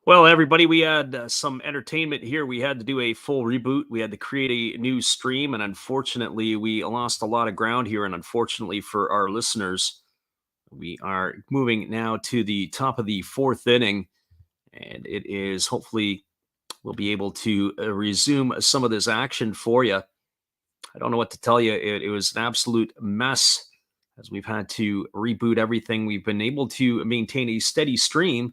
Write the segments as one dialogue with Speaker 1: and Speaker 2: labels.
Speaker 1: Well, everybody, we had some entertainment here. We had to do a full reboot. We had to create a new stream, and unfortunately, we lost a lot of ground here. And unfortunately for our listeners, we are moving now to the top of the fourth inning, and it is hopefully we'll be able to resume some of this action for you. I don't know what to tell you. It was an absolute mess as we've had to reboot everything. We've been able to maintain a steady stream.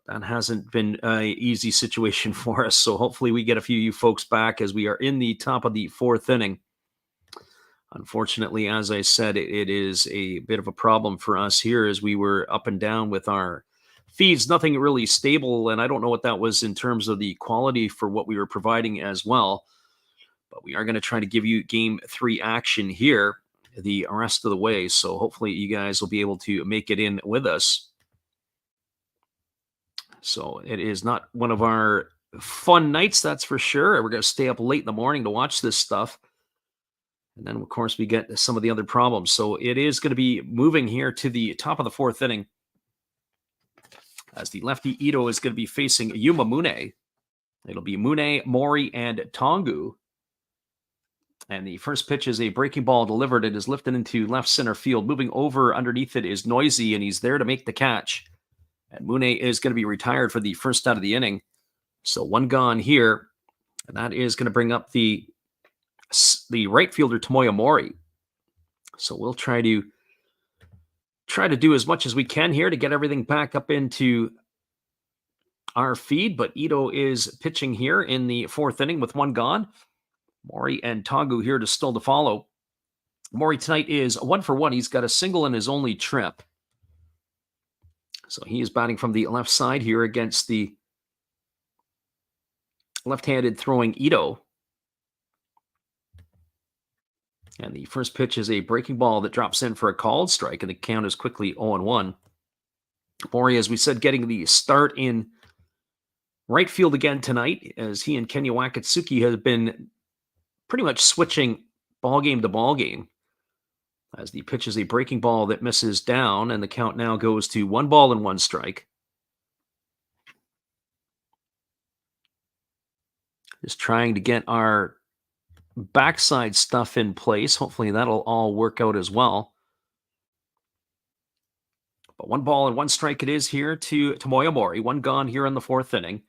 Speaker 1: That hasn't been an easy situation for us. So hopefully we get a few of you folks back as we are in the top of the fourth inning. Unfortunately, as I said, it is a bit of a problem for us here as we were up and down with our feeds, nothing really stable. And I don't know what that was in terms of the quality for what we were providing as well. But we are going to try to give you game three action here the rest of the way. So hopefully you guys will be able to make it in with us. So it is not one of our fun nights, that's for sure. We're going to stay up late in the morning to watch this stuff. And then, of course, we get some of the other problems. So it is going to be moving here to the top of the fourth inning as the lefty Ito is going to be facing Yuma Mune. It'll be Mune, Mori, and Tongu. And the first pitch is a breaking ball delivered. It is lifted into left center field. Moving over underneath it is Noisy, and he's there to make the catch. And Mune is going to be retired for the first out of the inning. So one gone here. And that is going to bring up the right fielder, Tomoya Mori. So we'll try to do as much as we can here to get everything back up into our feed. But Ito is pitching here in the fourth inning with one gone. Mori and Tongu here to still to follow. Mori tonight is 1 for 1. He's got a single in his only trip. So he is batting from the left side here against the left-handed throwing Ito. And the first pitch is a breaking ball that drops in for a called strike, and the count is quickly 0-1. Mori, as we said, getting the start in right field again tonight, as he and Kenya Wakatsuki have been pretty much switching ball game to ball game. As the pitch is a breaking ball that misses down, and the count now goes to 1 ball and 1 strike. Just trying to get our backside stuff in place. Hopefully that'll all work out as well. But 1 ball and 1 strike it is here to Tomoya Mori. 1 gone here in the fourth inning.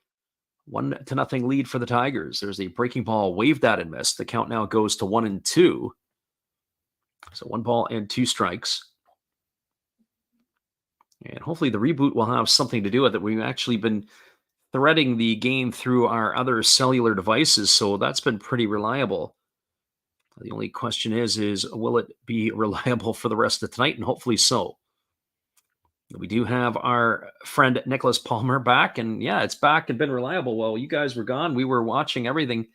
Speaker 1: 1-0 lead for the Tigers. There's a breaking ball waved at and missed. The count now goes to 1-2. So 1 ball and 2 strikes. And hopefully the reboot will have something to do with it. We've actually been threading the game through our other cellular devices, so that's been pretty reliable. The only question is will it be reliable for the rest of tonight? And hopefully so. We do have our friend Nicholas Palmer back, and yeah, it's back and been reliable. While you guys were gone, we were watching everything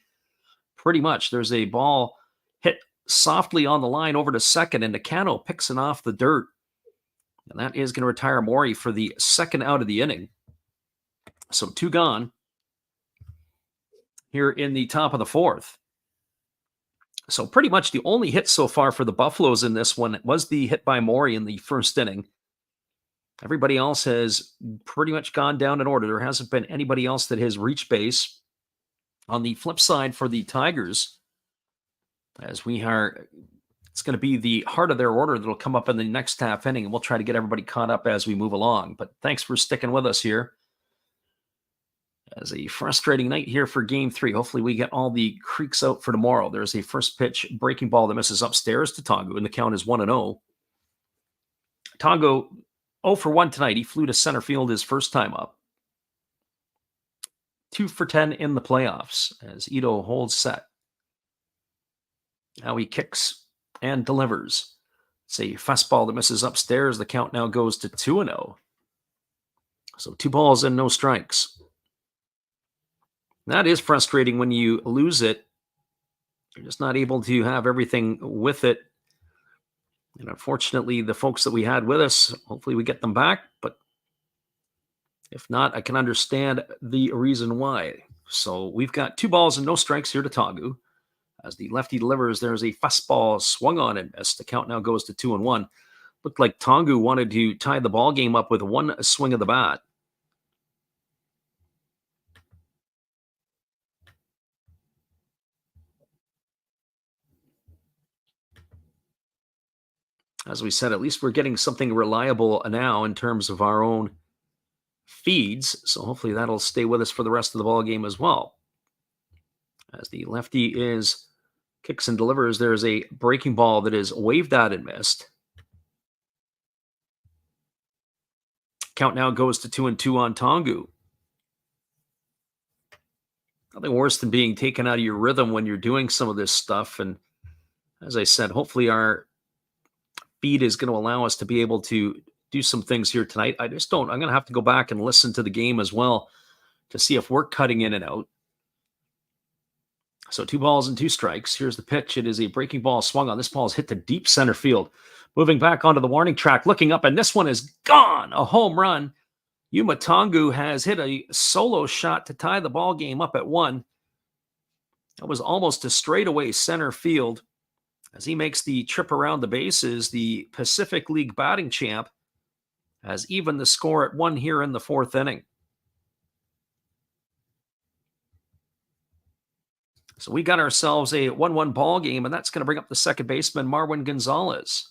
Speaker 1: pretty much. There's a ball hit softly on the line over to second, and Nakano picks it off the dirt. And that is going to retire Mori for the second out of the inning. So 2 gone here in the top of the fourth. So pretty much the only hit so far for the Buffaloes in this one was the hit by Mori in the first inning. Everybody else has pretty much gone down in order. There hasn't been anybody else that has reached base. On the flip side for the Tigers, as it's going to be the heart of their order that'll come up in the next half inning, and we'll try to get everybody caught up as we move along. But thanks for sticking with us here. As a frustrating night here for game 3. Hopefully we get all the creaks out for tomorrow. There's a first pitch breaking ball that misses upstairs to Tongu, and the count is 1-0. Tongu 0 for 1 tonight. He flew to center field his first time up. 2 for 10 in the playoffs as Ito holds set. Now he kicks and delivers. It's a fastball that misses upstairs. The count now goes to 2-0. So 2 balls and no strikes. That is frustrating when you lose it. You're just not able to have everything with it. And unfortunately, the folks that we had with us, hopefully we get them back. But if not, I can understand the reason why. So we've got 2 balls and no strikes here to Tongu. As the lefty delivers, there's a fastball swung on and missed. The count now goes to 2-1. Looked like Tongu wanted to tie the ball game up with 1 swing of the bat. As we said, at least we're getting something reliable now in terms of our own feeds. So hopefully that'll stay with us for the rest of the ball game as well. As the lefty is kicks and delivers, there's a breaking ball that is waved at and missed. Count now goes to 2-2 on Tongu. Nothing worse than being taken out of your rhythm when you're doing some of this stuff. And as I said, hopefully our feed is going to allow us to be able to do some things here tonight. I'm going to have to go back and listen to the game as well to see if we're cutting in and out. So 2 balls and 2 strikes. Here's the pitch. It is a breaking ball swung on. This ball is hit to deep center field. Moving back onto the warning track, looking up, and this one is gone. A home run. Yuma Tongu has hit a solo shot to tie the ball game up at 1. That was almost a straightaway center field. As he makes the trip around the bases, the Pacific League batting champ has evened the score at 1 here in the 4th inning. So we got ourselves a 1-1 ball game, and that's going to bring up the second baseman, Marwin Gonzalez.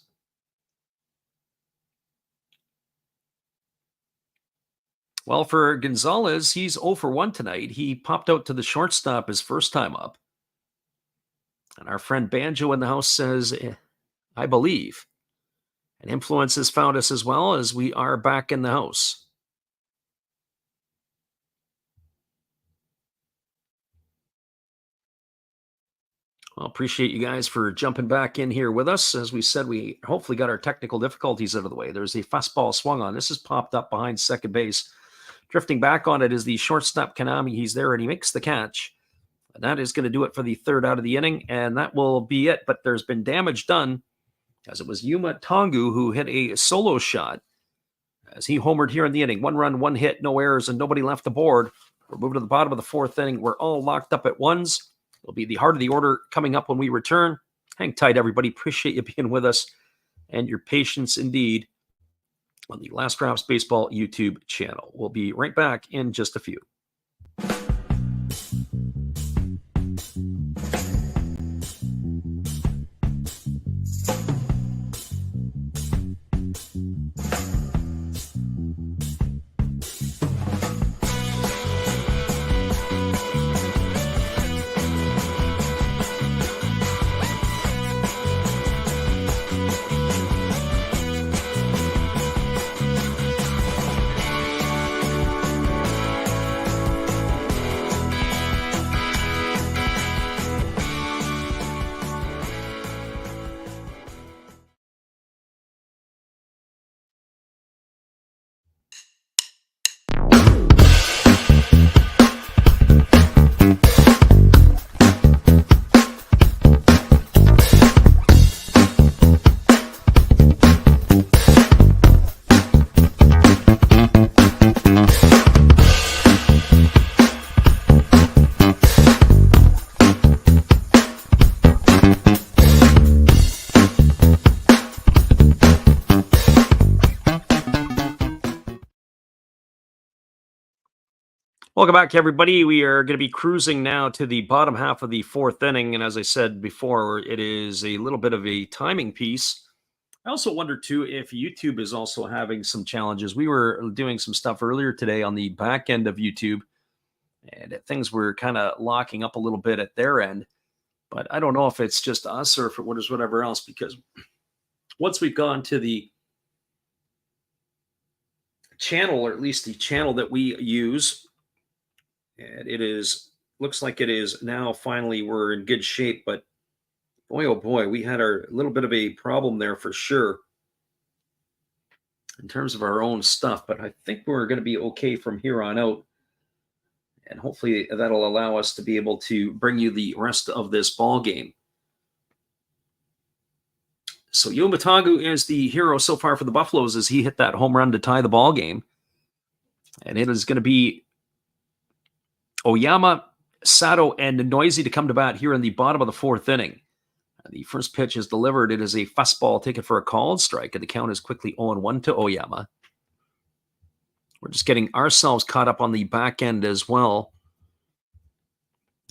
Speaker 1: Well, for Gonzalez, he's 0 for 1 tonight. He popped out to the shortstop his first time up. And our friend Banjo in the house says, I believe. And influence has found us as well as we are back in the house. Well, appreciate you guys for jumping back in here with us. As we said, we hopefully got our technical difficulties out of the way. There's a fastball swung on. This is popped up behind second base. Drifting back on it is the shortstop Kanami. He's there and he makes the catch. And that is going to do it for the 3rd out of the inning, and that will be it. But there's been damage done, as it was Yuma Tongu who hit a solo shot as he homered here in the inning. 1 run, 1 hit, no errors, and nobody left the board. We're moving to the bottom of the 4th inning. We're all locked up at 1s. It'll be the heart of the order coming up when we return. Hang tight, everybody. Appreciate you being with us and your patience indeed on the Last Drops Baseball YouTube channel. We'll be right back in just a few. Welcome back, everybody. We are going to be cruising now to the bottom half of the 4th inning. And as I said before, it is a little bit of a timing piece. I also wonder, too, if YouTube is also having some challenges. We were doing some stuff earlier today on the back end of YouTube, and things were kind of locking up a little bit at their end. But I don't know if it's just us or if it was whatever else, because once we've gone to the channel, or at least the channel that we use, and it looks like it is now finally we're in good shape. But boy, oh boy, we had a little bit of a problem there for sure in terms of our own stuff. But I think we're going to be okay from here on out. And hopefully that'll allow us to be able to bring you the rest of this ball game. So Yuma Tongu is the hero so far for the Buffaloes as he hit that home run to tie the ball game. And it is going to be Oyama, Sato, and Noisy to come to bat here in the bottom of the 4th inning. The first pitch is delivered. It is a fastball taken for a called strike, and the count is quickly 0-1 to Oyama. We're just getting ourselves caught up on the back end as well.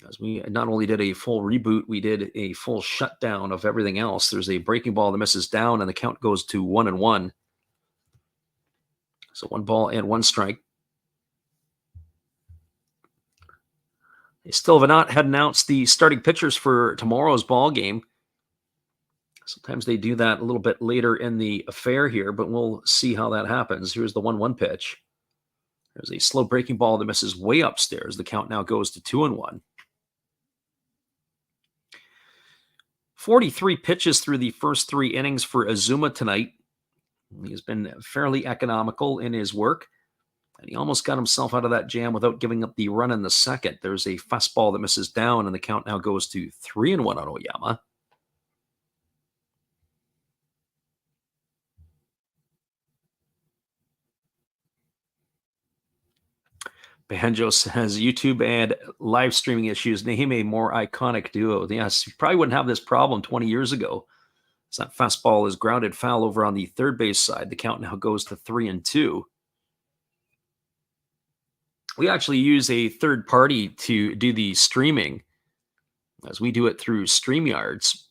Speaker 1: As we not only did a full reboot, we did a full shutdown of everything else. There's a breaking ball that misses down, and the count goes to 1-1. So 1 ball and 1 strike. They still have not had announced the starting pitchers for tomorrow's ball game. Sometimes they do that a little bit later in the affair here, but we'll see how that happens. Here's the 1-1 pitch. There's a slow breaking ball that misses way upstairs. The count now goes to 2-1. 43 pitches through the first 3 innings for Azuma tonight. He's been fairly economical in his work, and he almost got himself out of that jam without giving up the run in the second. There's a fastball that misses down, and the count now goes to 3-1 on Oyama. Banjo says YouTube and live streaming issues. Name a more iconic duo. Yes, you probably wouldn't have this problem 20 years ago. So that fastball is grounded foul over on the third base side. The count now goes to 3-2. We actually use a third party to do the streaming, as we do it through StreamYards.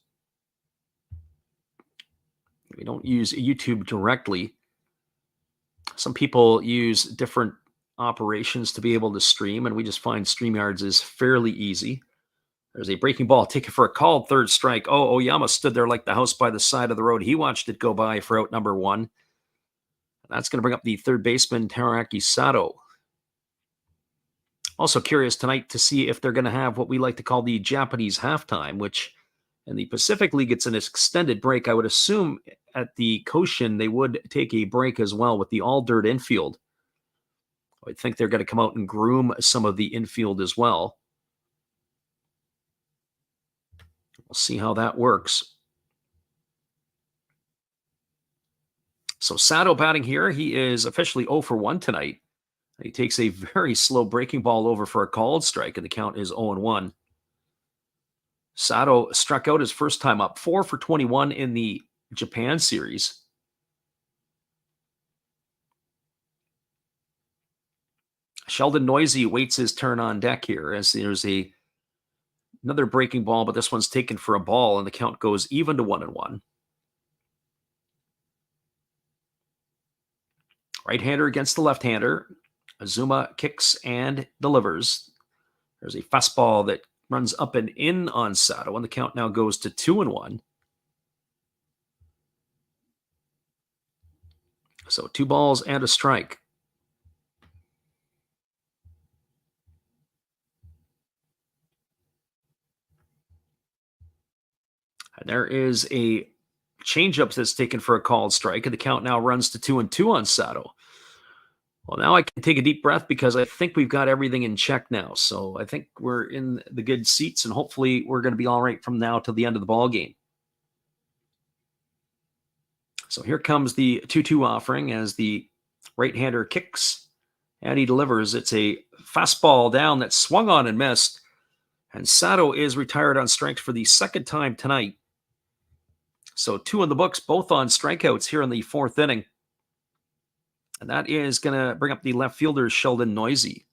Speaker 1: We don't use YouTube directly. Some people use different operations to be able to stream, and we just find StreamYards is fairly easy. There's a breaking ball taken for a called third strike. Oh, Oyama stood there like the house by the side of the road. He watched it go by for out number 1. That's going to bring up the third baseman, Teraki Sato. Also curious tonight to see if they're going to have what we like to call the Japanese halftime, which in the Pacific League, it's an extended break. I would assume at the Koshin, they would take a break as well with the all-dirt infield. I think they're going to come out and groom some of the infield as well. We'll see how that works. So Sato batting here. He is officially 0 for 1 tonight. He takes a very slow breaking ball over for a called strike, and the count is 0-1. Sato struck out his first time up, 4 for 21 in the Japan series. Sheldon Noisy waits his turn on deck here as there's another breaking ball, but this one's taken for a ball, and the count goes even to 1-1. Right-hander against the left-hander. Azuma kicks and delivers. There's a fastball that runs up and in on Sato, and the count now goes to 2-1. So 2 balls and a strike. And there is a changeup that's taken for a called strike, and the count now runs to 2-2 on Sato. Well, now I can take a deep breath because I think we've got everything in check now. So I think we're in the good seats, and hopefully we're going to be all right from now till the end of the ball game. So here comes the 2-2 offering as the right-hander kicks and he delivers. It's a fastball down that swung on and missed. And Sato is retired on strikes for the second time tonight. So 2 in the books, both on strikeouts here in the 4th inning. And that is going to bring up the left fielder, Sheldon Noisy.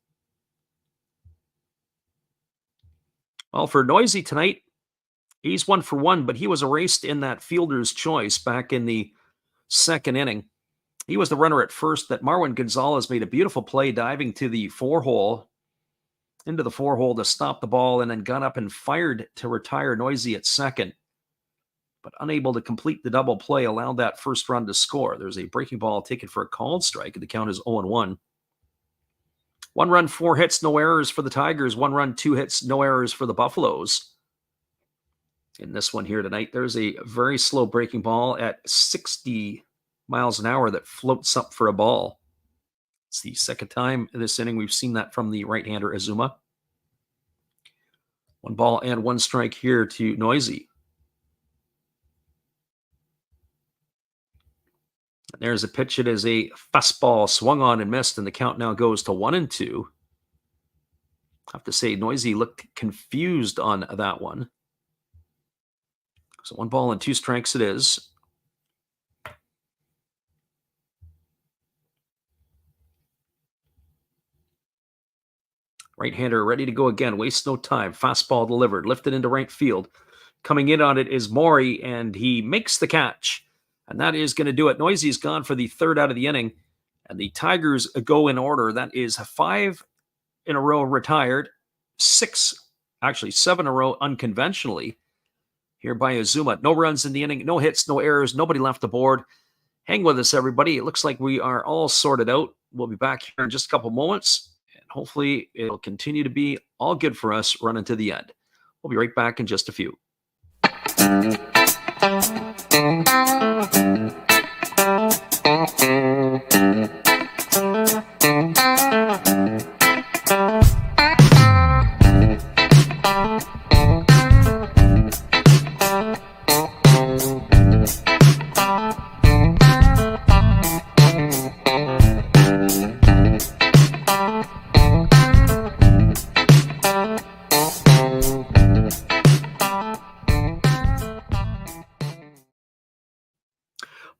Speaker 1: Well, for Noisy tonight, he's 1 for 1, but he was erased in that fielder's choice back in the 2nd inning. He was the runner at first that Marwin Gonzalez made a beautiful play diving to the 4-hole, into the 4-hole to stop the ball, and then got up and fired to retire Noisy at second. But unable to complete the double play, allowed that first run to score. There's a breaking ball taken for a called strike, and the count is 0-1. 1 run, 4 hits, no errors for the Tigers. 1 run, 2 hits, no errors for the Buffaloes. In this one here tonight, there's a very slow breaking ball at 60 miles an hour that floats up for a ball. It's the second time this inning we've seen that from the right-hander Azuma. 1 ball and 1 strike here to Noisy. And there's a pitch. It is a fastball swung on and missed, and the count now goes to 1-2. I have to say, Noisy looked confused on that one. So 1 ball and 2 strikes it is. Right-hander ready to go again. Waste no time. Fastball delivered. Lifted into right field. Coming in on it is Maury, and he makes the catch. And that is going to do it. Noisy gone for the third out of the inning. And the Tigers go in order. That is 5 in a row retired. 7 in a row unconventionally here by Azuma. No runs in the inning. No hits, no errors. Nobody left the board. Hang with us, everybody. It looks like we are all sorted out. We'll be back here in just a couple moments. And hopefully it'll continue to be all good for us running to the end. We'll be right back in just a few.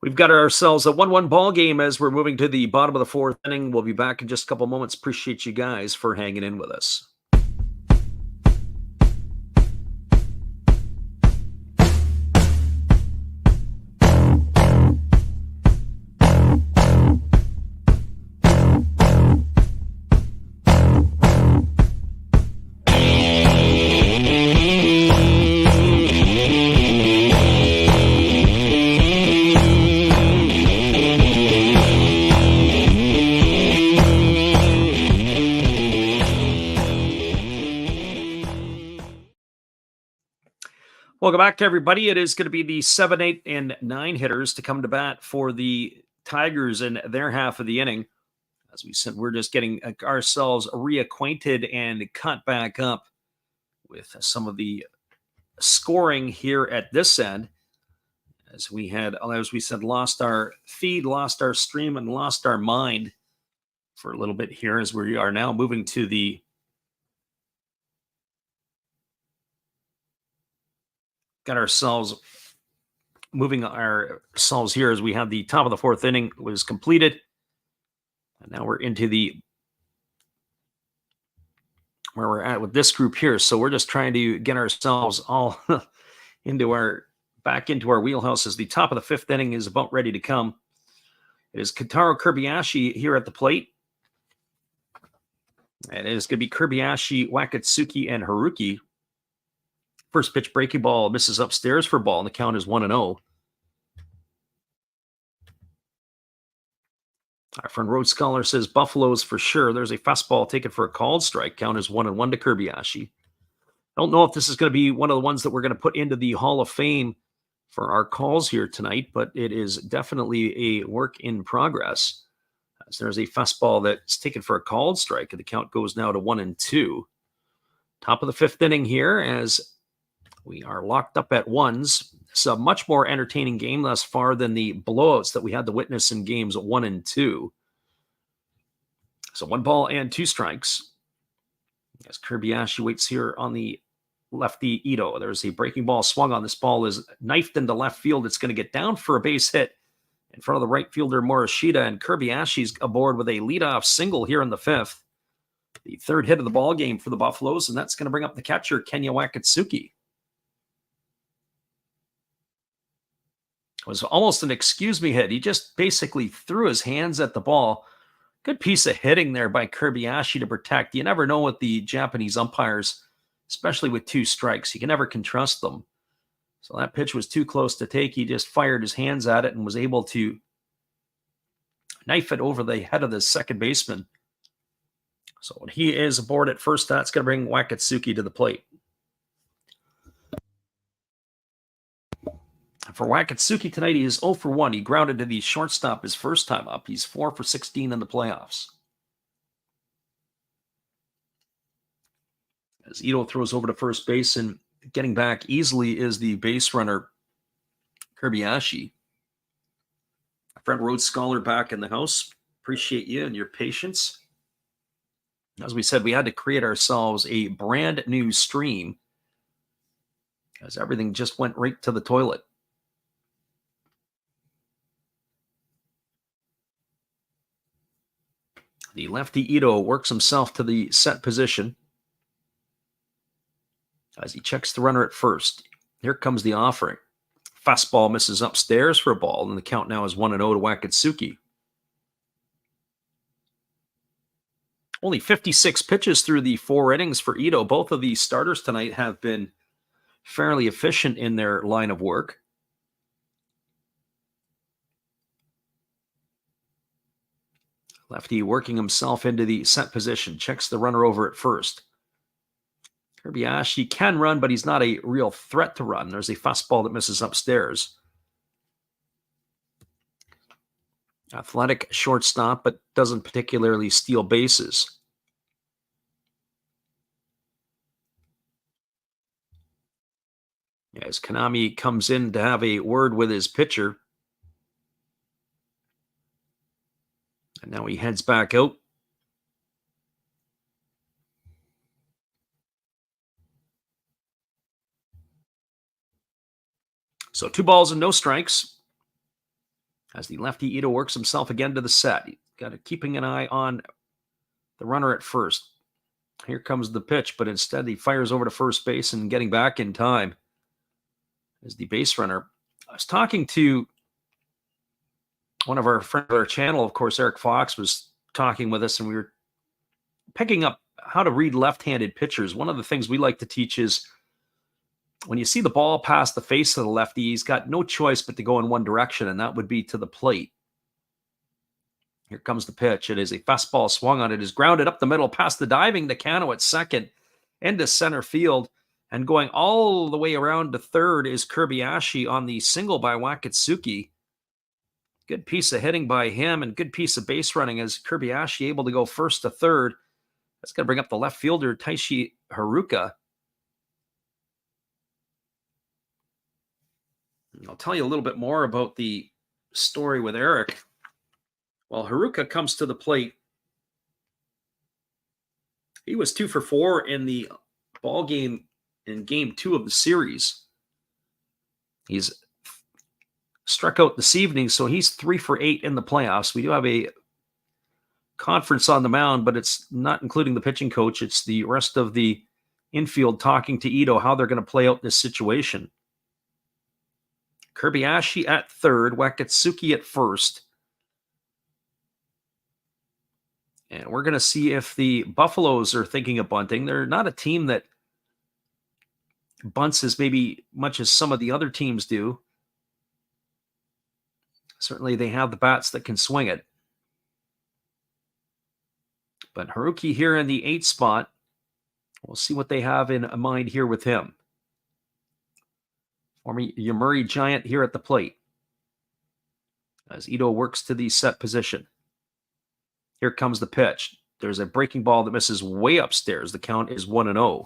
Speaker 1: We've got ourselves a 1-1 ball game as we're moving to the bottom of the fourth inning. We'll be back in just a couple moments. Appreciate you guys for hanging in with us. Welcome back to everybody. It is going to be the 7, 8, and 9 hitters to come to bat for the Tigers in their half of the inning. As we said, we're just getting ourselves reacquainted and caught back up with some of the scoring here at this end. As we had, as we said, lost our feed, lost our stream, and lost our mind for a little bit here as we are now moving to the got ourselves moving ourselves here as we have the top of the fourth inning was completed. And now we're into the where we're at with this group here. So we're just trying to get ourselves all back into our wheelhouse as the top of the fifth inning is about ready to come. It is Kentaro Kobayashi here at the plate. And it is going to be Kobayashi, Wakatsuki, and Haruki. First pitch breaking ball misses upstairs for ball, and the count is 1-0. Our friend Road Scholar says Buffaloes for sure. There's a fastball taken for a called strike. Count is 1-1 to Kobayashi. I don't know if this is going to be one of the ones that we're going to put into the Hall of Fame for our calls here tonight, but it is definitely a work in progress. As there's a fastball that's taken for a called strike, and the count goes now to 1-2. Top of the fifth inning here as we are locked up at ones. It's a much more entertaining game thus far than the blowouts that we had to witness in games 1 and 2. So 1 ball and 2 strikes. As Kobayashi waits here on the lefty Ito. There's a breaking ball swung on. This ball is knifed into left field. It's going to get down for a base hit in front of the right fielder Morishita, and Kobayashi's aboard with a leadoff single here in the fifth. The third hit of the ball game for the Buffaloes, and that's going to bring up the catcher Kenya Wakatsuki. It was almost an excuse me hit. He just basically threw his hands at the ball. Good piece of hitting there by Kobayashi to protect. You never know with the Japanese umpires, especially with 2 strikes. You can never trust them. So that pitch was too close to take. He just fired his hands at it and was able to knife it over the head of the second baseman. So when he is aboard at first, that's going to bring Wakatsuki to the plate. For Wakatsuki tonight, he is 0 for 1. He grounded to the shortstop his first time up. He's 4 for 16 in the playoffs. As Ito throws over to first base, and getting back easily is the base runner, Kobayashi. My friend Road Scholar back in the house. Appreciate you and your patience. As we said, we had to create ourselves a brand new stream because everything just went right to the toilet. The lefty Ito works himself to the set position as he checks the runner at first. Here comes the offering. Fastball misses upstairs for a ball, and the count now is 1-0 to Wakatsuki. Only 56 pitches through the 4 innings for Ito. Both of the starters tonight have been fairly efficient in their line of work. Lefty working himself into the set position. Checks the runner over at first. Kobayashi can run, but he's not a real threat to run. There's a fastball that misses upstairs. Athletic shortstop, but doesn't particularly steal bases. As Kanami comes in to have a word with his pitcher. And now he heads back out. So 2 balls and no strikes. As the lefty Ito works himself again to the set. Keeping an eye on the runner at first. Here comes the pitch, but instead he fires over to first base and getting back in time as the base runner. I was talking to one of our friends on our channel, of course, Eric Fox was talking with us, and we were picking up how to read left-handed pitchers. One of the things we like to teach is when you see the ball past the face of the lefty, he's got no choice but to go in one direction, and that would be to the plate. Here comes the pitch. It is a fastball swung on. It is grounded up the middle past the diving Nakano at second into center field. And going all the way around to third is Kobayashi on the single by Wakatsuki. Good piece of hitting by him and good piece of base running as Kobayashi able to go first to third. That's going to bring up the left fielder, Taishi Haruka. I'll tell you a little bit more about the story with Eric. While Haruka comes to the plate, he was 2 for 4 in the ball game in game 2 of the series. He's struck out this evening, so he's 3 for 8 in the playoffs. We do have a conference on the mound, but it's not including the pitching coach. It's the rest of the infield talking to Ito how they're going to play out this situation. Kobayashi at third, Wakatsuki at first. And we're going to see if the Buffaloes are thinking of bunting. They're not a team that bunts as maybe much as some of the other teams do. Certainly they have the bats that can swing it. But Haruki here in the 8th spot. We'll see what they have in mind here with him. Former Yomiuri Giant here at the plate. As Ito works to the set position. Here comes the pitch. There's a breaking ball that misses way upstairs. The count is 1-0.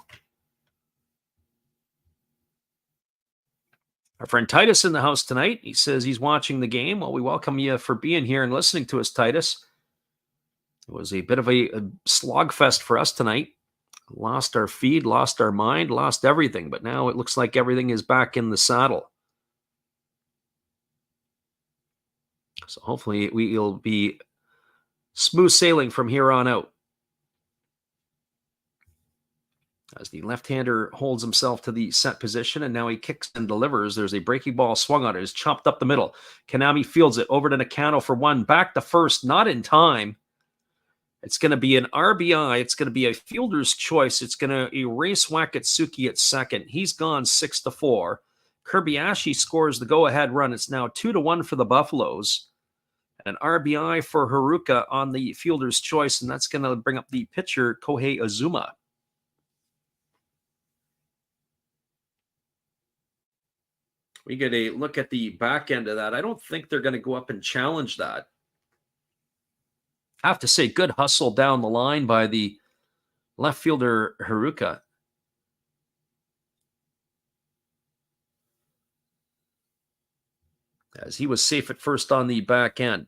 Speaker 1: Our friend Titus in the house tonight. He says he's watching the game. Well, we welcome you for being here and listening to us, Titus. It was a bit of a slogfest for us tonight. Lost our feed, lost our mind, lost everything. But now it looks like everything is back in the saddle. So hopefully we'll be smooth sailing from here on out. As the left-hander holds himself to the set position, and now he kicks and delivers. There's a breaking ball swung on it. It's chopped up the middle. Kanami fields it over to Nakano for one. Back to first, not in time. It's going to be an RBI. It's going to be a fielder's choice. It's going to erase Wakatsuki at second. He's gone 6-4. Kobayashi scores the go-ahead run. It's now 2-1 for the Buffaloes. An RBI for Haruka on the fielder's choice, and that's going to bring up the pitcher, Kohei Azuma. We get a look at the back end of that. I don't think they're going to go up and challenge that. I have to say, good hustle down the line by the left fielder, Haruka. As he was safe at first on the back end.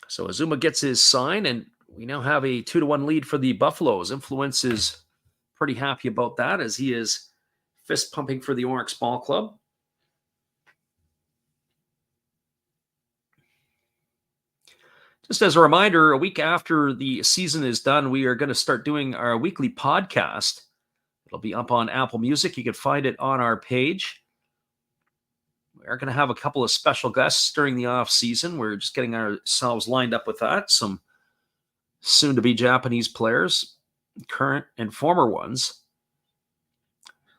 Speaker 1: So Azuma gets his sign, and we now have a 2-1 lead for the Buffaloes. Influence is pretty happy about that as he is fist pumping for the Oryx Ball Club. Just as a reminder, a week after the season is done, we are going to start doing our weekly podcast. It'll be up on Apple Music. You can find it on our page. We are going to have a couple of special guests during the off season. We're just getting ourselves lined up with that. Some soon-to-be Japanese players, current and former ones.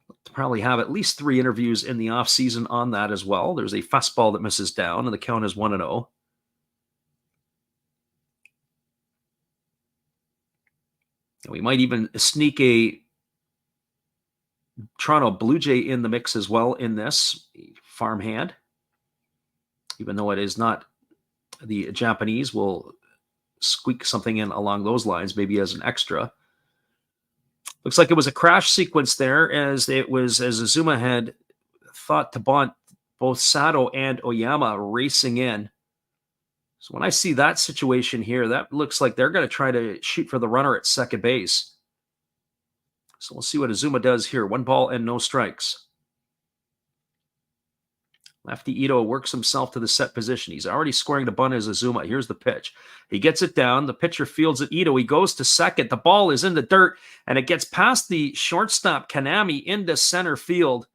Speaker 1: We'll probably have at least 3 interviews in the off season on that as well. There's a fastball that misses down, and the count is 1-0. We might even sneak a Toronto Blue Jay in the mix as well in this farmhand. Even though it is not the Japanese, we'll squeak something in along those lines, maybe as an extra. Looks like it was a crash sequence there, as Azuma had thought to bunt both Sato and Oyama racing in. So when I see that situation here, that looks like they're going to try to shoot for the runner at second base. So we'll see what Azuma does here. 1 ball and no strikes. Lefty Ito works himself to the set position. He's already scoring the bunt as Azuma. Here's the pitch. He gets it down. The pitcher fields it. Ito. He goes to second. The ball is in the dirt, and it gets past the shortstop Kanami into center field.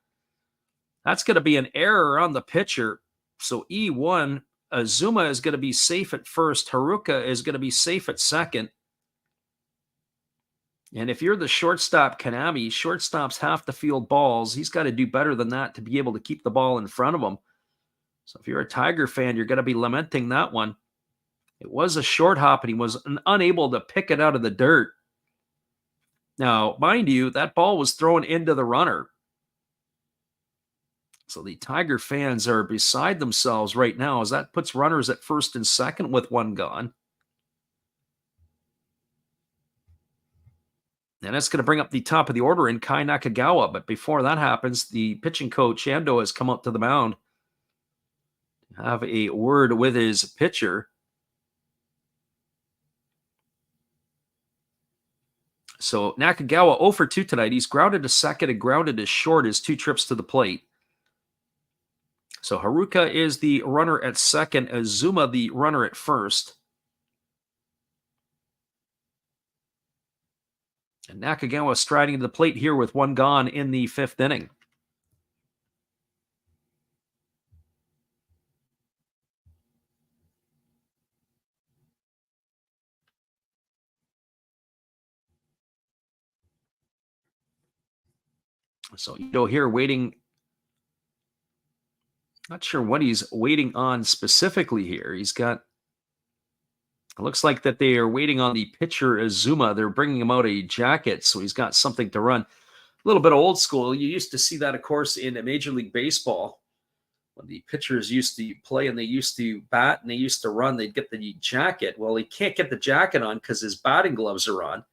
Speaker 1: That's going to be an error on the pitcher. So E1, Azuma is going to be safe at first. Haruka is going to be safe at second. And if you're the shortstop Kanami, shortstops have to field balls. He's got to do better than that to be able to keep the ball in front of him. So if you're a Tiger fan, you're going to be lamenting that one. It was a short hop, and he was unable to pick it out of the dirt. Now, mind you, that ball was thrown into the runner. So the Tiger fans are beside themselves right now, as that puts runners at first and second with 1 gone. And that's going to bring up the top of the order in Kai Nakagawa. But before that happens, the pitching coach, Ando, has come up to the mound to have a word with his pitcher. So Nakagawa 0 for 2 tonight. He's grounded to second and grounded to short his 2 trips to the plate. So Haruka is the runner at second, Azuma the runner at first. And Nakagawa striding to the plate here with 1 gone in the 5th inning. So Ito here waiting. Not sure what he's waiting on specifically here. He's got, it looks like that they are waiting on the pitcher Azuma. They're bringing him out a jacket, so he's got something to run. A little bit old school. You used to see that, of course, in Major League Baseball. When the pitchers used to play and they used to bat and they used to run, they'd get the jacket. Well, he can't get the jacket on because his batting gloves are on.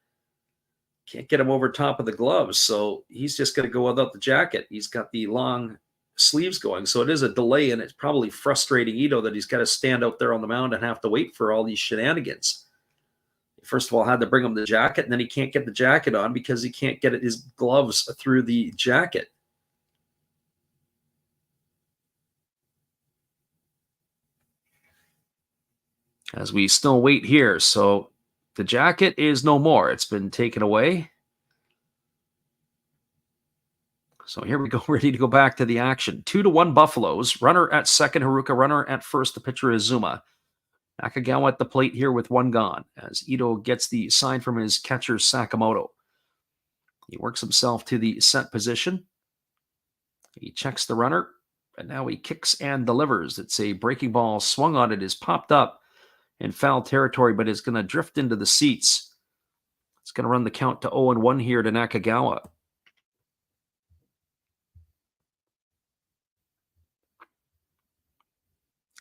Speaker 1: Can't get him over top of the gloves, so he's just going to go without the jacket. He's got the long sleeves going, so it is a delay, and it's probably frustrating Ito that he's got to stand out there on the mound and have to wait for all these shenanigans. First of all, had to bring him the jacket, and then he can't get the jacket on because he can't get his gloves through the jacket. As we still wait here, so the jacket is no more. It's been taken away. So here we go, ready to go back to the action. 2-1 Buffaloes. Runner at second, Haruka. Runner at first, the pitcher Azuma. Nakagawa at the plate here with 1 gone, as Ito gets the sign from his catcher Sakamoto. He works himself to the set position. He checks the runner, and now he kicks and delivers. It's a breaking ball swung on. It is popped up in foul territory, but it's going to drift into the seats. It's going to run the count to 0-1 here to Nakagawa.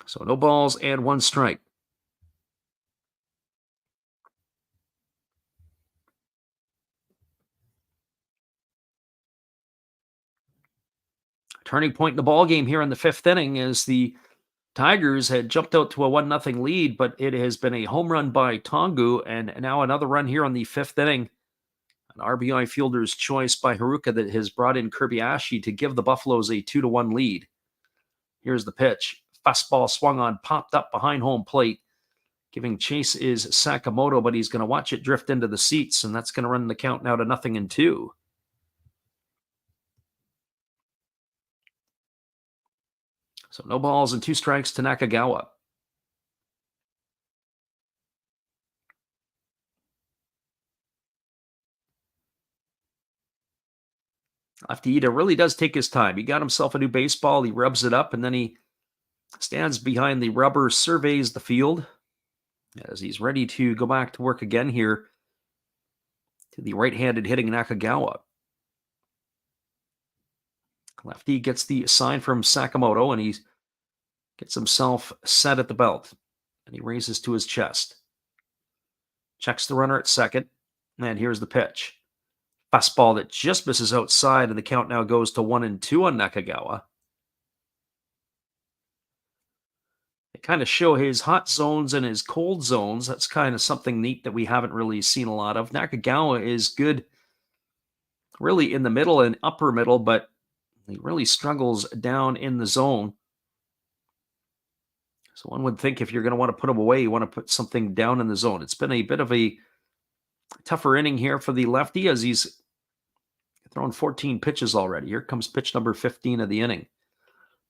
Speaker 1: So no balls and 1 strike. Turning point in the ball game here in the 5th inning, as the Tigers had jumped out to a 1-0 lead, but it has been a home run by Tongu, and now another run here on the 5th inning. An RBI fielder's choice by Haruka that has brought in Kobayashi to give the Buffaloes a 2-1 lead. Here's the pitch. Fastball swung on, popped up behind home plate. Giving chase is Sakamoto, but he's going to watch it drift into the seats, and that's going to run the count now to 0-2. So no balls and 2 strikes to Nakagawa. Lefty Ito really does take his time. He got himself a new baseball. He rubs it up, and then he stands behind the rubber, surveys the field as he's ready to go back to work again here to the right-handed hitting Nakagawa. Lefty gets the sign from Sakamoto, and he gets himself set at the belt. And he raises to his chest. Checks the runner at second, and here's the pitch. Fastball that just misses outside, and the count now goes to 1-2 on Nakagawa. They kind of show his hot zones and his cold zones. That's kind of something neat that we haven't really seen a lot of. Nakagawa is good really in the middle and upper middle, but he really struggles down in the zone. So one would think if you're going to want to put him away, you want to put something down in the zone. It's been a bit of a tougher inning here for the lefty as he's thrown 14 pitches already. Here comes pitch number 15 of the inning.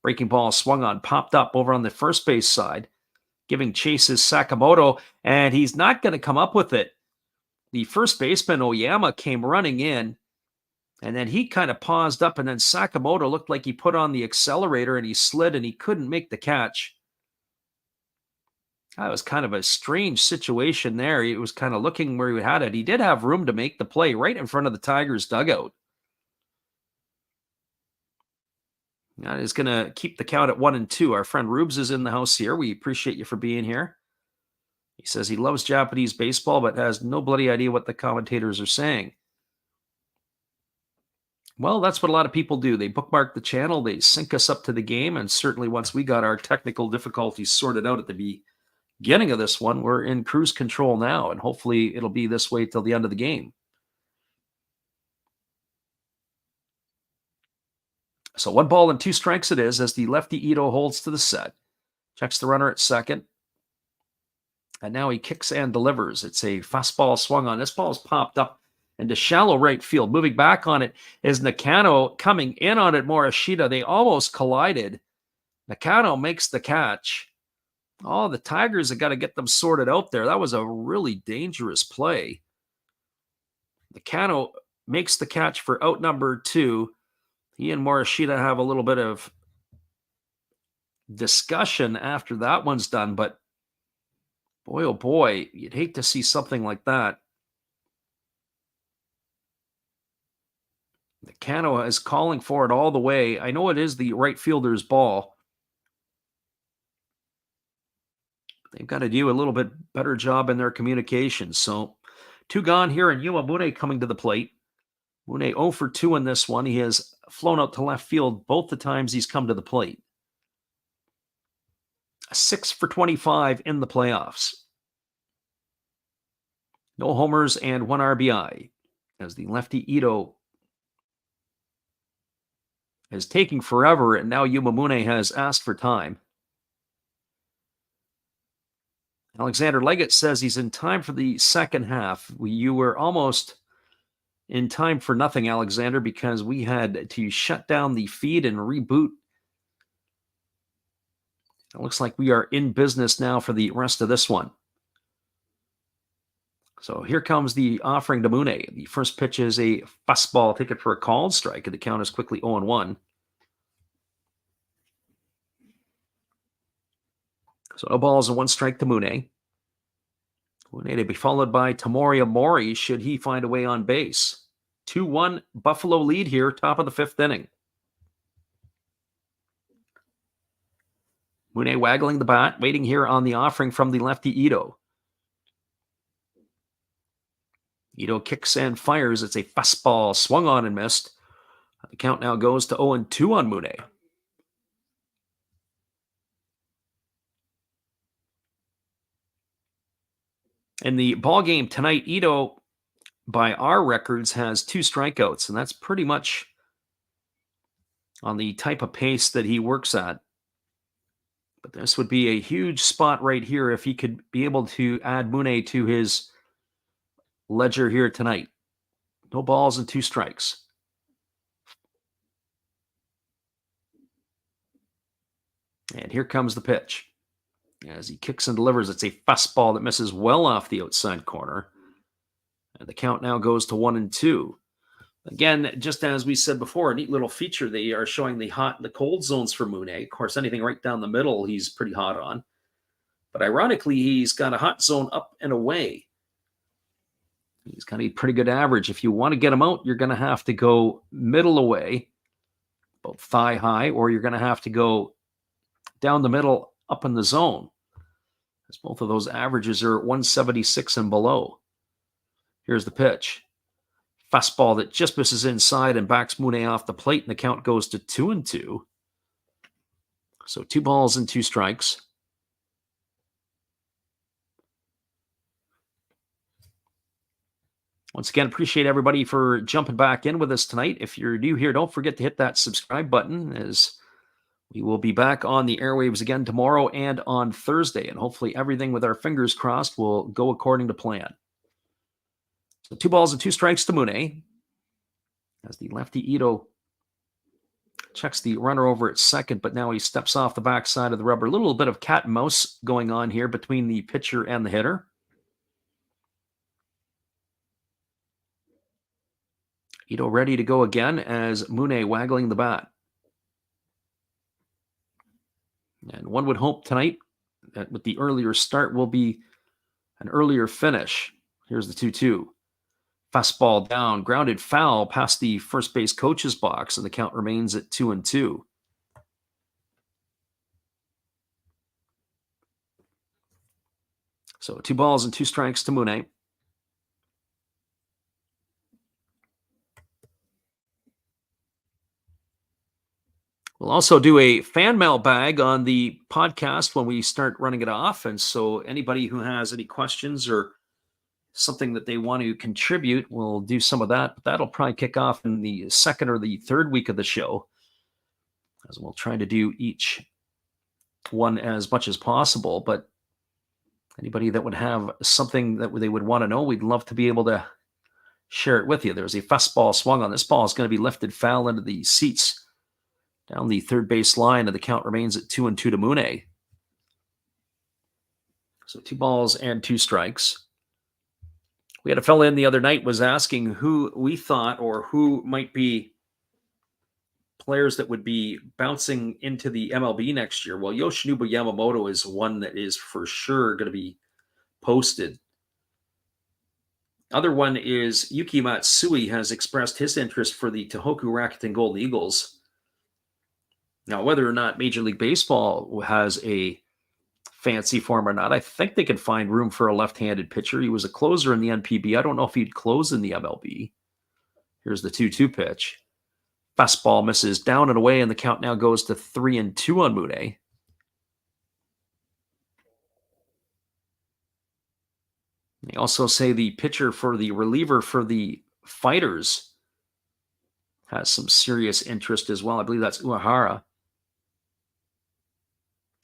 Speaker 1: Breaking ball swung on, popped up over on the first base side. Giving chase is Sakamoto, and he's not going to come up with it. The first baseman, Oyama, came running in, and then he kind of paused up, and then Sakamoto looked like he put on the accelerator, and he slid, and he couldn't make the catch. That was kind of a strange situation there. He was kind of looking where he had it. He did have room to make the play right in front of the Tigers' dugout. That is going to keep the count at 1-2. Our friend Rubes is in the house here. We appreciate you for being here. He says he loves Japanese baseball, but has no bloody idea what the commentators are saying. Well, that's what a lot of people do. They bookmark the channel, they sync us up to the game, and certainly once we got our technical difficulties sorted out at the beginning of this one, we're in cruise control now, and hopefully it'll be this way till the end of the game. So 1 ball and 2 strikes it is as the lefty Ito holds to the set. Checks the runner at second. And now he kicks and delivers. It's a fastball swung on. This ball's popped up into shallow right field. Moving back on it is Nakano. Coming in on it, Morishita. They almost collided. Nakano makes the catch. Oh, the Tigers have got to get them sorted out there. That was a really dangerous play. Nakano makes the catch for out number 2. He and Morishita have a little bit of discussion after that one's done, but boy, oh boy, you'd hate to see something like that. Nakano is calling for it all the way. I know it is the right fielder's ball. They've got to do a little bit better job in their communication. So 2 gone here, and Yuma Mune coming to the plate. Mune 0 for 2 in this one. He has flown out to left field both the times he's come to the plate. 6 for 25 in the playoffs. No homers and 1 RBI as the lefty Ito is taking forever, and now Yuma Mune has asked for time. Alexander Leggett says he's in time for the second half. You were almost in time for nothing, Alexander, because we had to shut down the feed and reboot. It looks like we are in business now for the rest of this one. So here comes the offering to Mune. The first pitch is a fastball. Take it for a called strike, and the count is quickly 0-1. So no balls and 1 strike to Mune. Mune to be followed by Tamori Mori should he find a way on base. 2-1 Buffalo lead here, top of the 5th inning. Mune waggling the bat, waiting here on the offering from the lefty Ito. Ito kicks and fires. It's a fastball swung on and missed. The count now goes to 0-2 on Mune. In the ball game tonight, Ito, by our records, has 2 strikeouts, and that's pretty much on the type of pace that he works at. But this would be a huge spot right here if he could be able to add Mune to his ledger here tonight. No balls and 2 strikes. And here comes the pitch. As he kicks and delivers, it's a fastball that misses well off the outside corner. And the count now goes to 1-2. Again, just as we said before, a neat little feature. They are showing the hot and the cold zones for Mune. Of course, anything right down the middle, he's pretty hot on. But ironically, he's got a hot zone up and away. He's got a pretty good average. If you want to get him out, you're going to have to go middle away, about thigh high, or you're going to have to go down the middle up in the zone. As both of those averages are 176 and below. Here's the pitch. Fastball that just misses inside and backs Mune off the plate, and the count goes to 2-2. So 2 balls and 2 strikes. Once again, appreciate everybody for jumping back in with us tonight. If you're new here, don't forget to hit that subscribe button, as we will be back on the airwaves again tomorrow and on Thursday. And hopefully everything, with our fingers crossed, will go according to plan. So 2 balls and 2 strikes to Mune. As the lefty Ito checks the runner over at second, but now he steps off the backside of the rubber. A little bit of cat and mouse going on here between the pitcher and the hitter. Ito ready to go again as Mune waggling the bat. And one would hope tonight that with the earlier start will be an earlier finish. Here's the 2-2. Fastball down, grounded foul past the first base coach's box, and the count remains at 2-2. So 2 balls and 2 strikes to Mune. We'll also do a fan mail bag on the podcast when we start running it off. And so anybody who has any questions or something that they want to contribute, we'll do some of that. But that'll probably kick off in the second or the third week of the show, as we'll try to do each one as much as possible. But anybody that would have something that they would want to know, we'd love to be able to share it with you. There's a fastball swung on. This ball is going to be lifted foul into the seats down the third base line, and the count remains at 2-2 to Mune. So 2 balls and 2 strikes. We had a fella in the other night was asking who we thought, or who might be players that would be bouncing into the MLB next year. Well, Yoshinobu Yamamoto is one that is for sure going to be posted. Other one is Yuki Matsui has expressed his interest for the Tohoku Rakuten Golden Eagles. Now, whether or not Major League Baseball has a fancy for him or not, I think they could find room for a left-handed pitcher. He was a closer in the NPB. I don't know if he'd close in the MLB. Here's the 2-2 pitch. Fastball misses down and away, and the count now goes to 3-2 on Mune. They also say the pitcher for the reliever for the Fighters has some serious interest as well. I believe that's Uehara,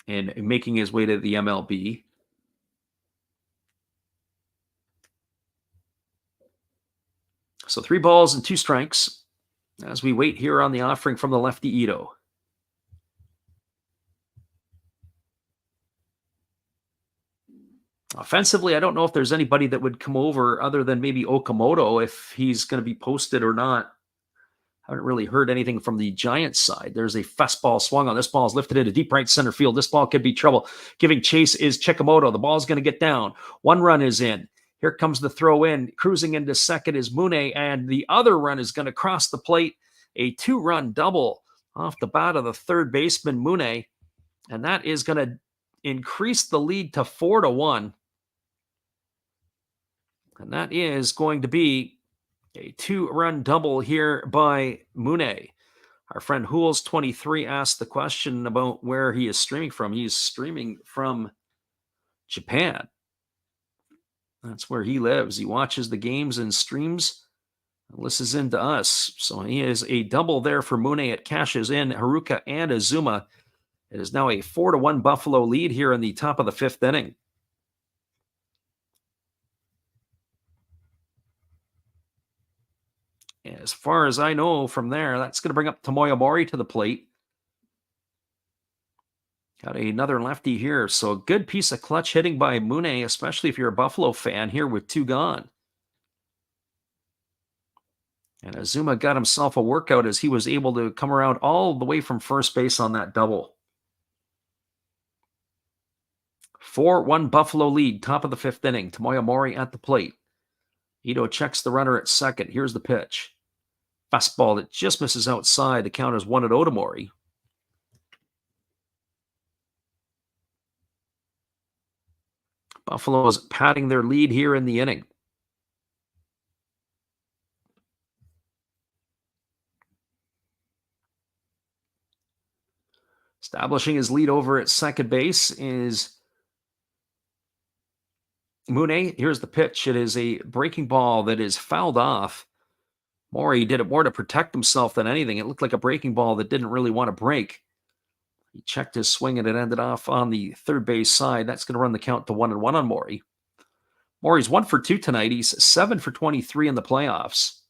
Speaker 1: and making his way to the MLB. So 3 balls and 2 strikes as we wait here on the offering from the lefty Ito. Offensively, I don't know if there's anybody that would come over other than maybe Okamoto, if he's going to be posted or not. Haven't really heard anything from the Giants side. There's a fastball swung on. This ball is lifted into deep right center field. This ball could be trouble. Giving chase is Chikamoto. The ball is going to get down. 1 run is in. Here comes the throw in. Cruising into second is Mune, and the other run is going to cross the plate. A 2-run double off the bat of the third baseman, Mune, and that is going to increase the lead to 4-1. And that is going to be a 2-run double here by Mune. Our friend Hools23 asked the question about where he is streaming from. He is streaming from Japan. That's where he lives. He watches the games and streams and listens in to us. So he is a double there for Mune. It cashes in Haruka and Azuma It is now a 4-1 Buffalo lead here in the top of the 5th inning. As far as I know from there, that's going to bring up Tomoya Mori to the plate. Got another lefty here. So a good piece of clutch hitting by Mune, especially if you're a Buffalo fan here with 2 gone. And Azuma got himself a workout as he was able to come around all the way from first base on that double. 4-1 Buffalo lead, top of the 5th inning. Tomoya Mori at the plate. Ito checks the runner at second. Here's the pitch. Fastball that just misses outside. The count is 1-0 to Mori. Buffalo is padding their lead here in the inning. Establishing his lead over at second base is Mune. Here's the pitch. It is a breaking ball that is fouled off. Mori did it more to protect himself than anything. It looked like a breaking ball that didn't really want to break. He checked his swing and it ended off on the third base side. That's going to run the count to 1-1 on Mori. Mori's 1 for 2 tonight. He's 7 for 23 in the playoffs.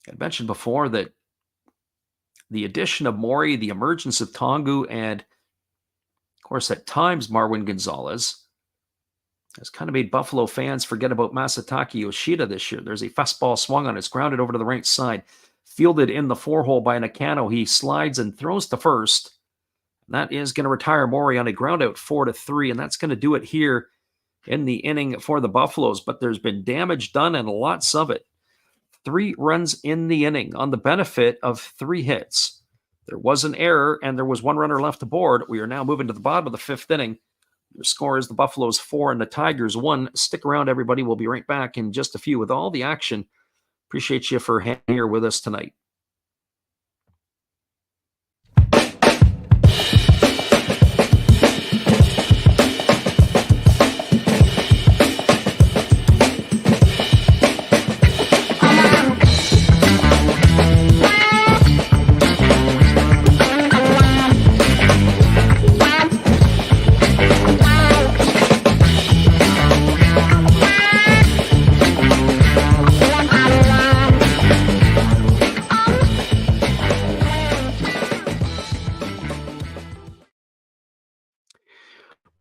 Speaker 1: I mentioned before that the addition of Mori, the emergence of Tongu, and of course at times Marwin Gonzalez has kind of made Buffalo fans forget about Masataka Yoshida this year. There's a fastball swung on. It's grounded over to the right side. Fielded in the 4-hole by Nakano. He slides and throws to first. That is going to retire Mori on a ground out 4-3, and that's going to do it here in the inning for the Buffaloes. But there's been damage done and lots of it. 3 runs in the inning on the benefit of 3 hits. There was an error, and there was 1 runner left aboard. We are now moving to the bottom of the 5th inning. Your score is the Buffaloes 4 and the Tigers 1. Stick around, everybody. We'll be right back in just a few with all the action. Appreciate you for hanging here with us tonight.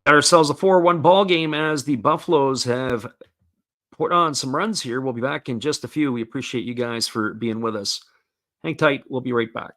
Speaker 1: Ourselves a 4-1 ball game as the Buffaloes have put on some runs here. We'll be back in just a few. We appreciate you guys for being with us. Hang tight. We'll be right back.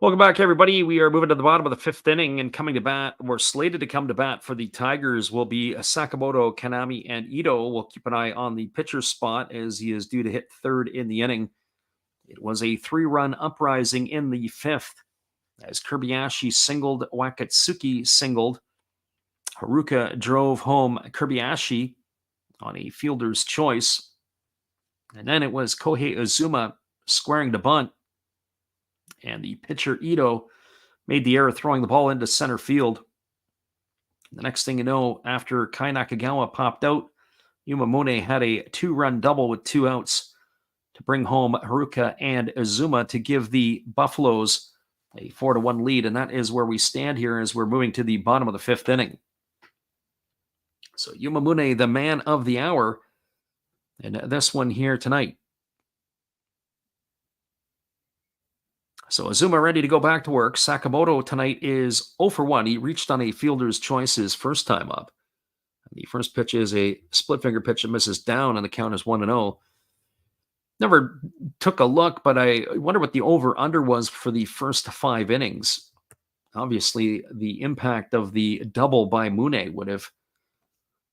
Speaker 1: Welcome back, everybody. We are moving to the bottom of the 5th inning and coming to bat. We're slated to come to bat for the Tigers will be Sakamoto, Kanami, and Ito. We'll keep an eye on the pitcher spot as he is due to hit 3rd in the inning. It was a 3-run uprising in the 5th as Kobayashi singled, Wakatsuki singled. Haruka drove home Kobayashi on a fielder's choice. And then it was Kohei Uzuma squaring to bunt. And the pitcher, Ito, made the error throwing the ball into center field. The next thing you know, after Kai Nakagawa popped out, Yuma Mune had a 2-run double with 2 outs to bring home Haruka and Azuma to give the Buffaloes a 4-1 lead. And that is where we stand here as we're moving to the bottom of the 5th inning. So Yuma Mune, the man of the hour, and this one here tonight. So Azuma ready to go back to work. Sakamoto tonight is 0 for 1. He reached on a fielder's choice his first time up. The first pitch is a split finger pitch that misses down, and the count is 1-0. Never took a look, but I wonder what the over-under was for the first 5 innings. Obviously, the impact of the double by Mune would have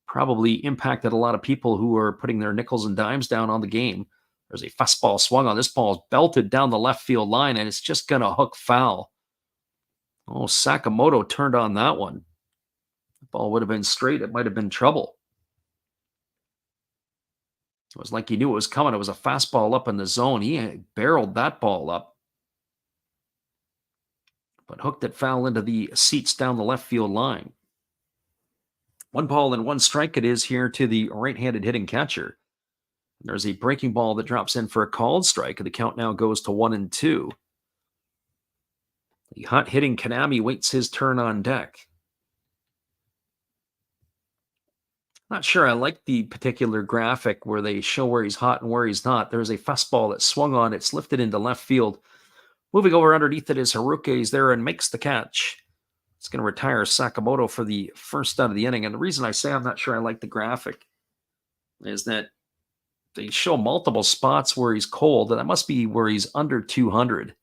Speaker 1: probably impacted a lot of people who are putting their nickels and dimes down on the game. There's a fastball swung on. This ball is belted down the left field line, and it's just going to hook foul. Oh, Sakamoto turned on that one. The ball would have been straight. It might have been trouble. It was like he knew it was coming. It was a fastball up in the zone. He barreled that ball up, but hooked it foul into the seats down the left field line. 1-1 it is here to the right-handed hitting catcher. There's a breaking ball that drops in for a called strike, and the count now goes to 1-2. The hot hitting Kanami waits his turn on deck. Not sure I like the particular graphic where they show where he's hot and where he's not. There's a fastball that swung on. It's lifted into left field. Moving over underneath it is Haruka. He's there and makes the catch. It's going to retire Sakamoto for the first out of the inning. And the reason I say I'm not sure I like the graphic is that they show multiple spots where he's cold, and that must be where he's under 200.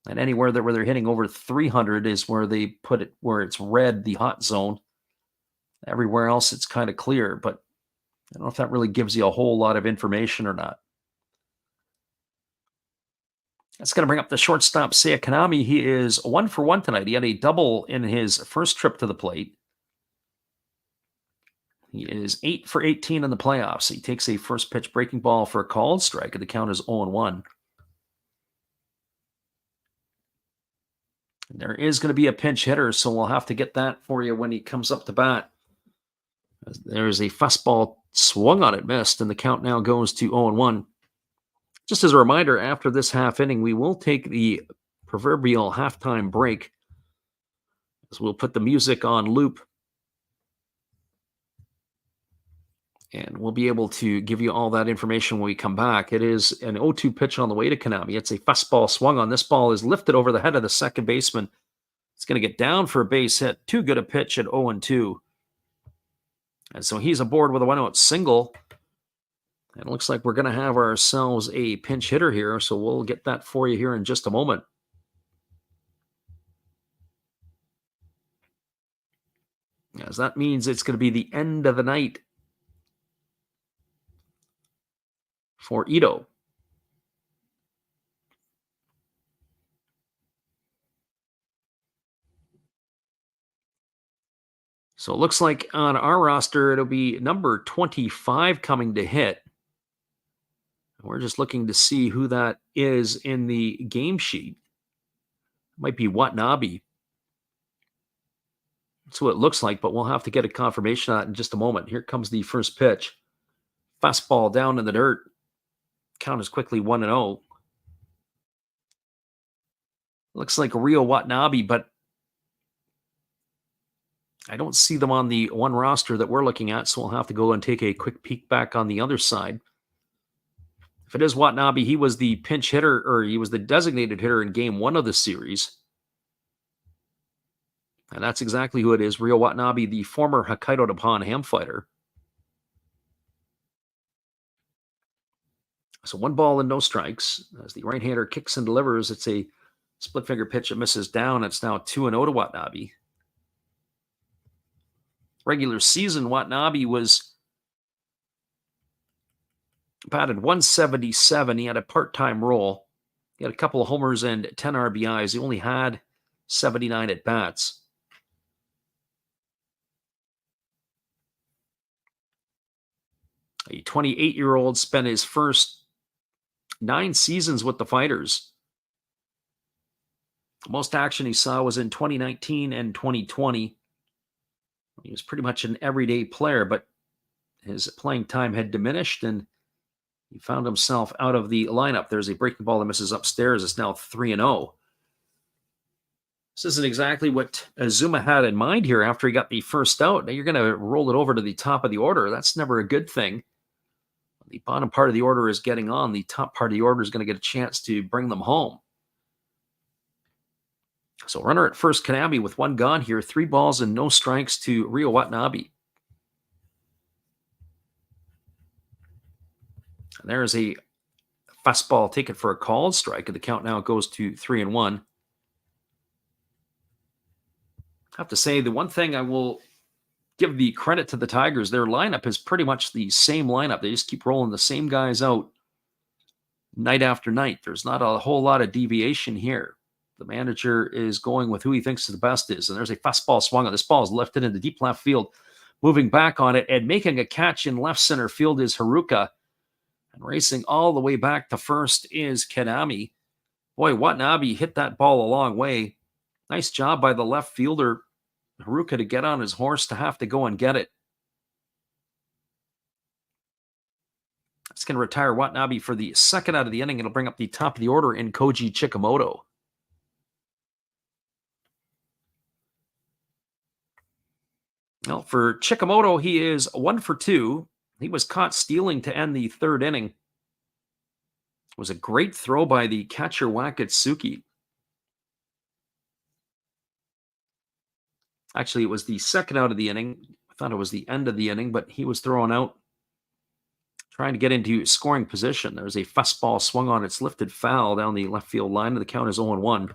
Speaker 1: And anywhere where they're hitting over 300 is where they put it, where it's red, the hot zone. Everywhere else, it's kind of clear, but I don't know if that really gives you a whole lot of information or not. That's going to bring up the shortstop, Seiya Kanami. He is 1 for 1 tonight. He had a double in his first trip to the plate. He is 8 for 18 in the playoffs. He takes a first pitch breaking ball for a called strike, and the count is 0-1. There is going to be a pinch hitter, so we'll have to get that for you when he comes up to bat. There's a fastball swung on it, missed, and the count now goes to 0-1. Just as a reminder, after this half inning, we will take the proverbial halftime break, as we'll put the music on loop, and we'll be able to give you all that information when we come back. It is an 0-2 pitch on the way to Kanami. It's a fastball swung on. This ball is lifted over the head of the second baseman. It's going to get down for a base hit. Too good a pitch at 0-2. And so he's aboard with a 1-out single. And it looks like we're going to have ourselves a pinch hitter here, so we'll get that for you here in just a moment. As that means it's going to be the end of the night for Ito. So it looks like on our roster, it'll be number 25 coming to hit. We're just looking to see who that is in the game sheet. It might be Watanabe. That's what it looks like, but we'll have to get a confirmation on that in just a moment. Here comes the first pitch. Fastball down in the dirt. Count is quickly 1-0. Looks like Rio Watanabe, but I don't see them on the one roster that we're looking at, so we'll have to go and take a quick peek back on the other side. If it is Watanabe, he was the pinch hitter, or he was the designated hitter in game 1 of the series. And that's exactly who it is, Rio Watanabe, the former Hokkaido Nippon Ham fighter. So 1 ball and no strikes. As the right-hander kicks and delivers, it's a split-finger pitch that misses down. It's now 2-0 to Watanabe. Regular season, Watanabe was batted 177. He had a part-time role. He had a couple of homers and 10 RBIs. He only had 79 at-bats. A 28-year-old spent his first 9 seasons with the Fighters. The most action he saw was in 2019 and 2020. He was pretty much an everyday player, but his playing time had diminished, and he found himself out of the lineup. There's a breaking ball that misses upstairs. It's now 3-0. This isn't exactly what Azuma had in mind here after he got the first out. Now you're going to roll it over to the top of the order. That's never a good thing. The bottom part of the order is getting on. The top part of the order is going to get a chance to bring them home. So runner at first, Kanami with 1 gone here. 3 balls and no strikes to Rio Watanabe. And there's a fastball taken for a called strike, and the count now goes to 3-1. I have to say, the one thing I will give the credit to the Tigers, their lineup is pretty much the same lineup. They just keep rolling the same guys out night after night. There's not a whole lot of deviation here. The manager is going with who he thinks the best is. And there's a fastball swung on. This ball is lifted into deep left field. Moving back on it and making a catch in left center field is Haruka. And racing all the way back to first is Kanami. Boy, Watanabe hit that ball a long way. Nice job by the left fielder, Haruka, to get on his horse to have to go and get it. It's going to retire Watanabe for the second out of the inning. It'll bring up the top of the order in Koji Chikamoto. Well, for Chikamoto, he is 1 for 2. He was caught stealing to end the third inning. It was a great throw by the catcher Wakatsuki. Actually, it was the second out of the inning. I thought it was the end of the inning, but he was thrown out trying to get into scoring position. There's a fastball swung on. It's lifted foul down the left field line, and the count is 0-1.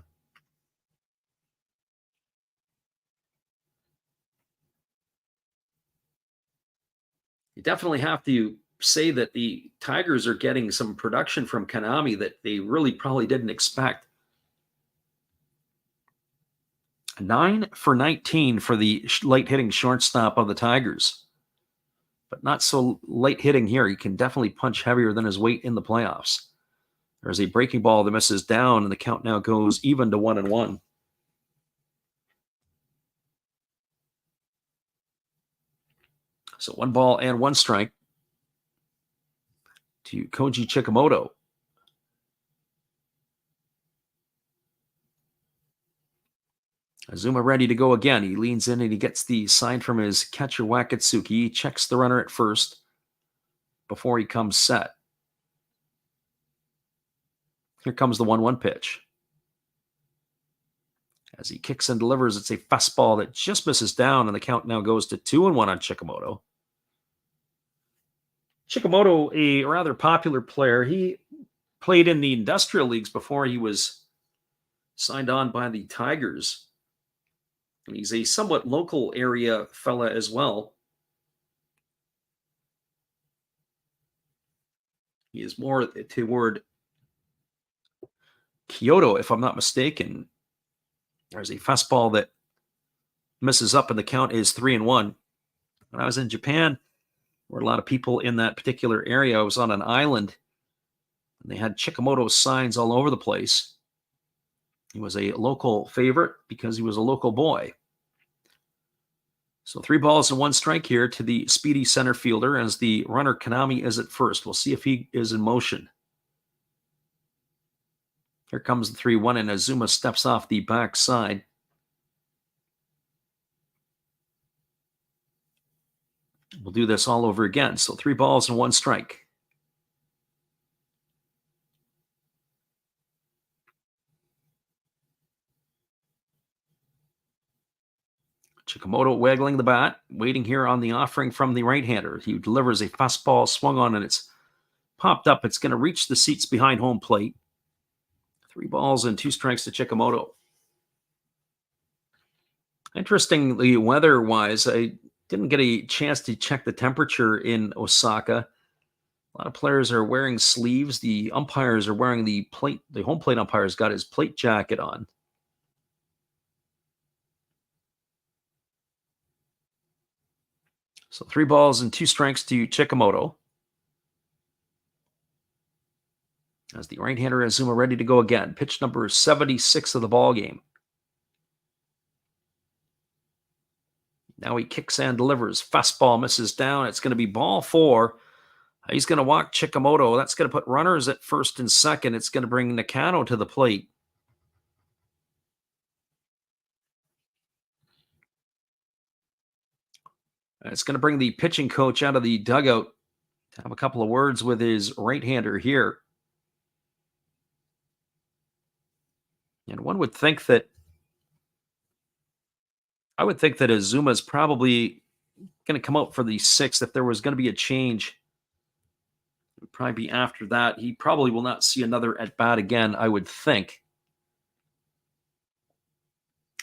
Speaker 1: You definitely have to say that the Tigers are getting some production from Kanami that they really probably didn't expect. 9 for 19 for the light hitting shortstop of the Tigers. But not so light hitting here. He can definitely punch heavier than his weight in the playoffs. There's a breaking ball that misses down, and the count now goes even to 1-1. So 1 ball and 1 strike to Koji Chikamoto. Azuma ready to go again. He leans in and he gets the sign from his catcher Wakatsuki. He checks the runner at first before he comes set. Here comes the 1-1 pitch. As he kicks and delivers, it's a fastball that just misses down, and the count now goes to 2-1 on Chikamoto. Chikamoto, a rather popular player. He played in the industrial leagues before he was signed on by the Tigers. And he's a somewhat local area fella as well. He is more toward Kyoto, if I'm not mistaken. There's a fastball that misses up, and the count is 3-1. When I was in Japan, there were a lot of people in that particular area. I was on an island, and they had Chikamoto signs all over the place. He was a local favorite because he was a local boy. So 3 balls and 1 strike here to the speedy center fielder as the runner Kanami is at first. We'll see if he is in motion. Here comes the 3-1, and Azuma steps off the backside. We'll do this all over again. So 3 balls and 1 strike. Chikamoto waggling the bat, waiting here on the offering from the right-hander. He delivers a fastball swung on, and it's popped up. It's going to reach the seats behind home plate. 3 balls and 2 strikes to Chikamoto. Interestingly, weather-wise, I didn't get a chance to check the temperature in Osaka. A lot of players are wearing sleeves. The umpires are wearing the plate. The home plate umpire's got his plate jacket on. So 3 balls and 2 strikes to Chikamoto. As the right-hander Azuma ready to go again. Pitch number 76 of the ball game. Now he kicks and delivers. Fastball misses down. It's going to be ball 4. He's going to walk Chikamoto. That's going to put runners at first and second. It's going to bring Nakano to the plate. It's going to bring the pitching coach out of the dugout to have a couple of words with his right-hander here. And I would think that Azuma's probably going to come out for the 6th. If there was going to be a change, it would probably be after that. He probably will not see another at-bat again, I would think.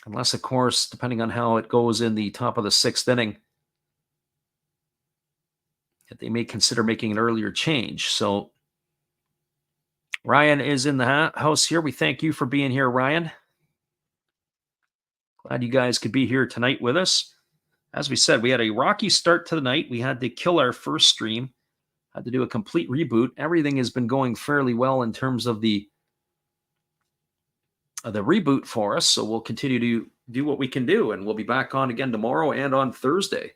Speaker 1: Unless, of course, depending on how it goes in the top of the 6th inning, that they may consider making an earlier change. So Ryan is in the house here. We thank you for being here, Ryan. Glad you guys could be here tonight with us. As we said, we had a rocky start to the night. We had to kill our first stream, had to do a complete reboot. Everything has been going fairly well in terms of the reboot for us. So we'll continue to do what we can do, and we'll be back on again tomorrow and on Thursday.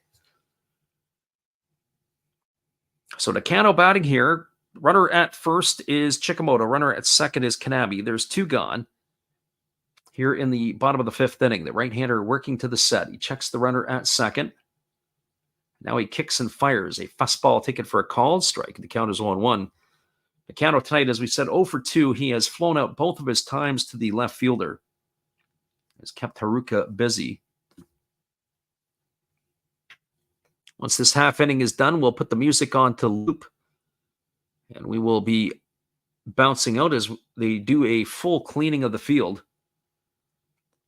Speaker 1: So Nakano batting here. Runner at first is Chikamoto. Runner at second is Kanabe. There's two gone. Here in the bottom of the fifth inning, the right-hander working to the set. He checks the runner at second. Now he kicks and fires a fastball taken for a called strike. The count is 0-1. Nakano tonight, as we said, 0 for 2. He has flown out both of his times to the left fielder. Has kept Haruka busy. Once this half inning is done, we'll put the music on to loop. And we will be bouncing out as they do a full cleaning of the field.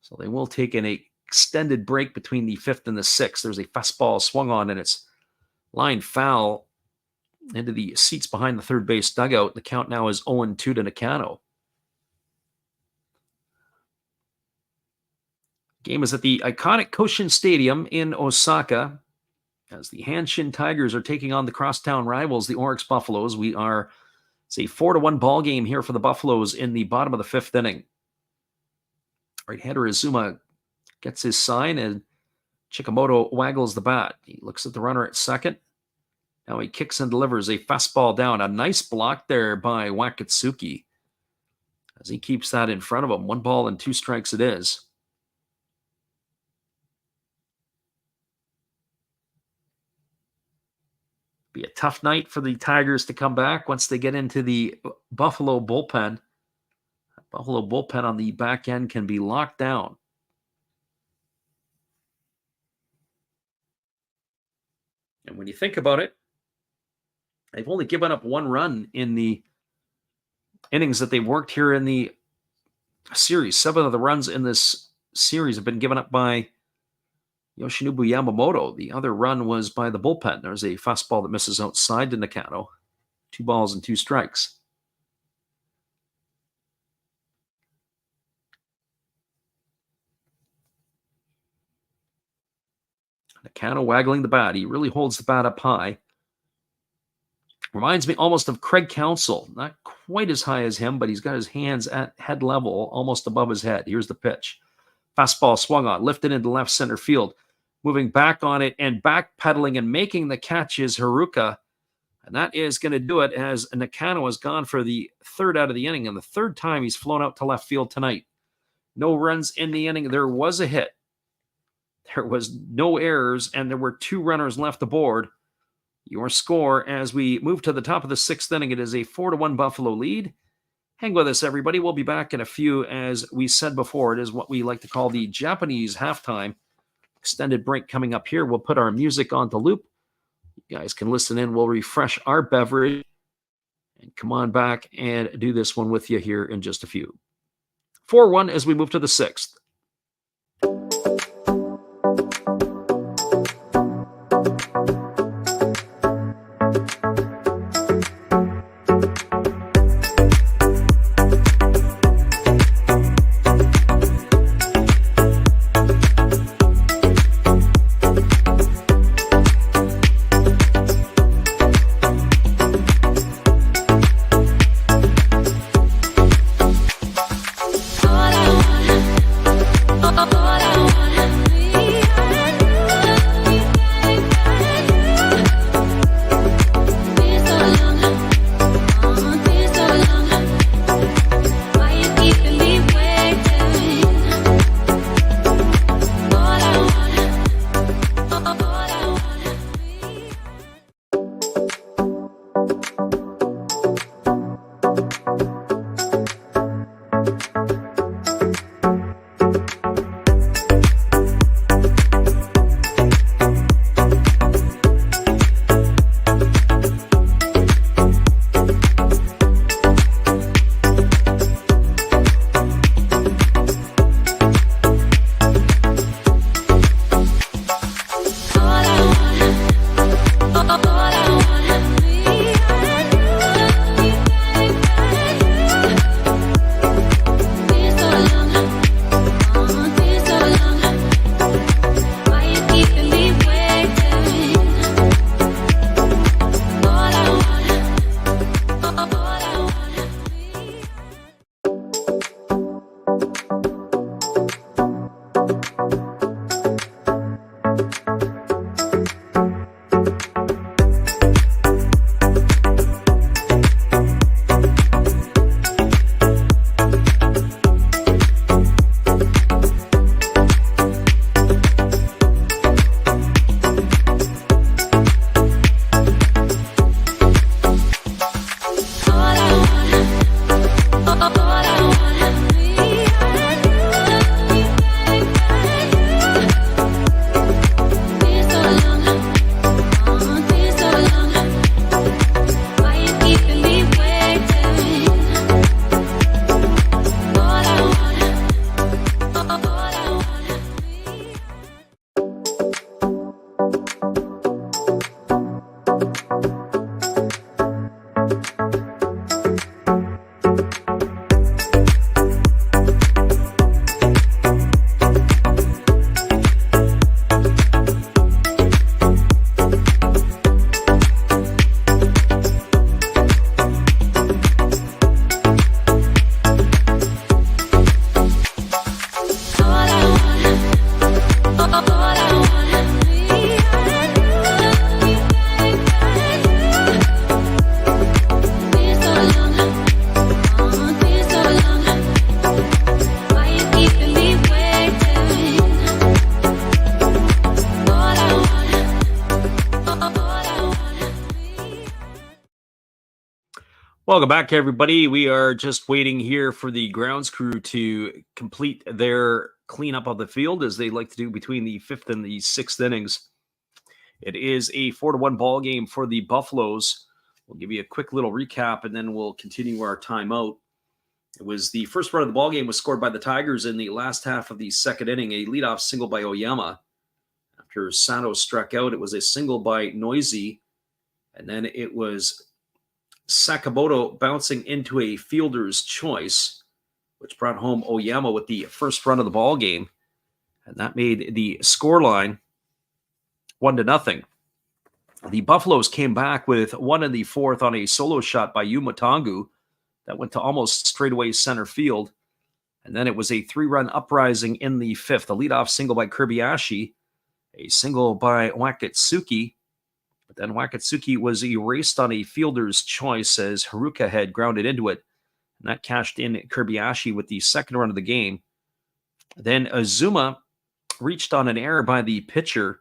Speaker 1: So they will take an extended break between the fifth and the sixth. There's a fastball swung on, and it's line foul into the seats behind the third base dugout. The count now is 0-2 to Nakano. Game is at the iconic Koshin Stadium in Osaka as the Hanshin Tigers are taking on the crosstown rivals, the Oryx Buffaloes. It's a 4-1 ball game here for the Buffaloes in the bottom of the fifth inning. Right-hander Izuma gets his sign, and Chikamoto waggles the bat. He looks at the runner at second. Now he kicks and delivers a fastball down. A nice block there by Wakatsuki as he keeps that in front of him. 1 ball and 2 strikes it is. Be a tough night for the Tigers to come back once they get into the Buffalo bullpen. Buffalo bullpen on the back end can be locked down. And when you think about it, they've only given up 1 run in the innings that they've worked here in the series. 7 of the runs in this series have been given up by Yoshinobu Yamamoto. The other run was by the bullpen. There's a fastball that misses outside to Nakano. 2 balls and 2 strikes. Nakano waggling the bat. He really holds the bat up high. Reminds me almost of Craig Counsell. Not quite as high as him, but he's got his hands at head level, almost above his head. Here's the pitch. Fastball swung on, lifted into left center field. Moving back on it and backpedaling and making the catch is Haruka. And that is going to do it as Nakano has gone for the 3rd out of the inning, and the 3rd time he's flown out to left field tonight. No runs in the inning. There was a hit. There was no errors, and there were 2 runners left aboard. Your score as we move to the top of the 6th inning, it is a 4-1 Buffalo lead. Hang with us, everybody. We'll be back in a few. As we said before, it is what we like to call the Japanese halftime. Extended break coming up here. We'll put our music on the loop. You guys can listen in. We'll refresh our beverage and come on back and do this one with you here in just a few. 4-1 as we move to the 6th. Welcome back, everybody. We are just waiting here for the grounds crew to complete their cleanup of the field, as they like to do between the fifth and the sixth innings. It is a 4-1 ball game for the Buffaloes. We'll give you a quick little recap, and then we'll continue our timeout. It was the first run of the ball game was scored by the Tigers in the last half of the second inning, a leadoff single by Oyama. After Sato struck out, it was a single by Noisy, and then it was Sakamoto bouncing into a fielder's choice, which brought home Oyama with the first run of the ball game, and that made the scoreline 1-0. The Buffaloes came back with one in the fourth on a solo shot by Yuma Tongu that went to almost straightaway center field, and then it was a 3-run uprising in the fifth, a leadoff single by Kobayashi, a single by Wakatsuki. But then Wakatsuki was erased on a fielder's choice as Haruka had grounded into it. And that cashed in Kobayashi with the second run of the game. Then Azuma reached on an error by the pitcher.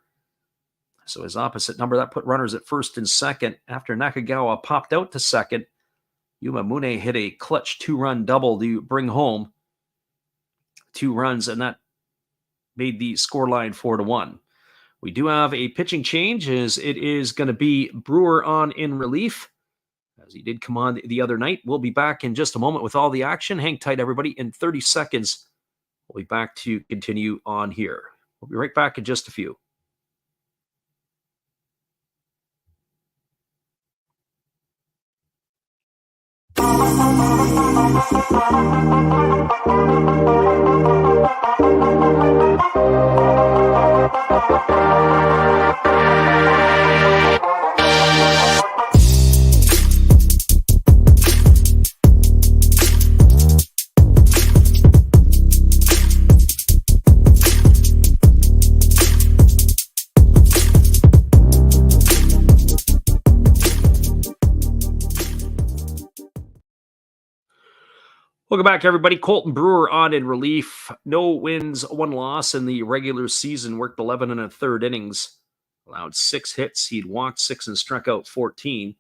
Speaker 1: So his opposite number, that put runners at first and second. After Nakagawa popped out to second, Yumamune hit a clutch 2-run double to bring home 2 runs, and that made the scoreline 4-1. We do have a pitching change, as it is going to be Brewer on in relief, as he did come on the other night. We'll be back in just a moment with all the action. Hang tight, everybody. In 30 seconds, we'll be back to continue on here. We'll be right back in just a few. Welcome back, everybody. Colton Brewer on in relief. No wins, 1 loss in the regular season. Worked 11 1/3 innings. Allowed 6 hits. He'd walked 6 and struck out 14.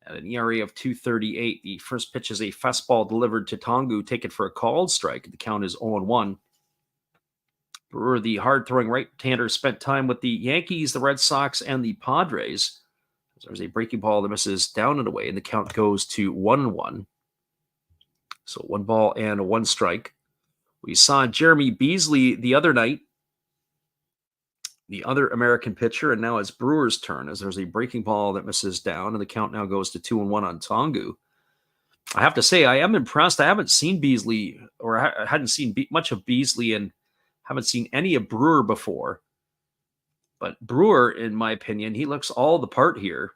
Speaker 1: At an ERA of 2.38. The first pitch is a fastball delivered to Tongu. Take it for a called strike. The count is 0-1. Brewer, the hard-throwing right-hander, spent time with the Yankees, the Red Sox, and the Padres. There's a breaking ball that misses down and away, and the count goes to 1-1. So 1 ball and 1 strike. We saw Jeremy Beasley the other night, the other American pitcher, and now it's Brewer's turn, as there's a breaking ball that misses down, and the count now goes to 2-1 on Tongu. I have to say, I am impressed. I haven't seen Beasley, or I hadn't seen much of Beasley, and haven't seen any of Brewer before. But Brewer, in my opinion, he looks all the part here.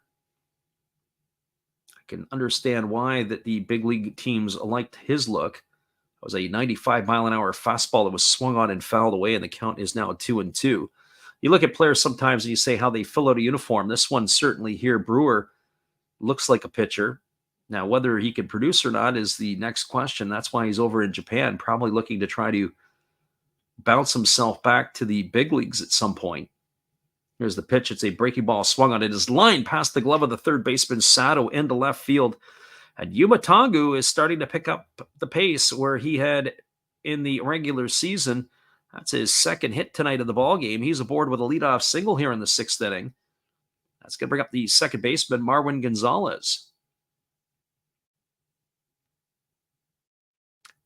Speaker 1: Can understand why that the big league teams liked his look. It was a 95-mile-an-hour fastball that was swung on and fouled away, and the count is now 2-2. You look at players sometimes and you say how they fill out a uniform. This one certainly here, Brewer, looks like a pitcher. Now, whether he can produce or not is the next question. That's why he's over in Japan, probably looking to try to bounce himself back to the big leagues at some point. Here's the pitch. It's a breaking ball swung on. It is lined past the glove of the third baseman, Sato, into left field. And Yuma Tongu is starting to pick up the pace where he had in the regular season. That's his second hit tonight of the ball game. He's aboard with a leadoff single here in the 6th inning. That's going to bring up the second baseman, Marwin Gonzalez.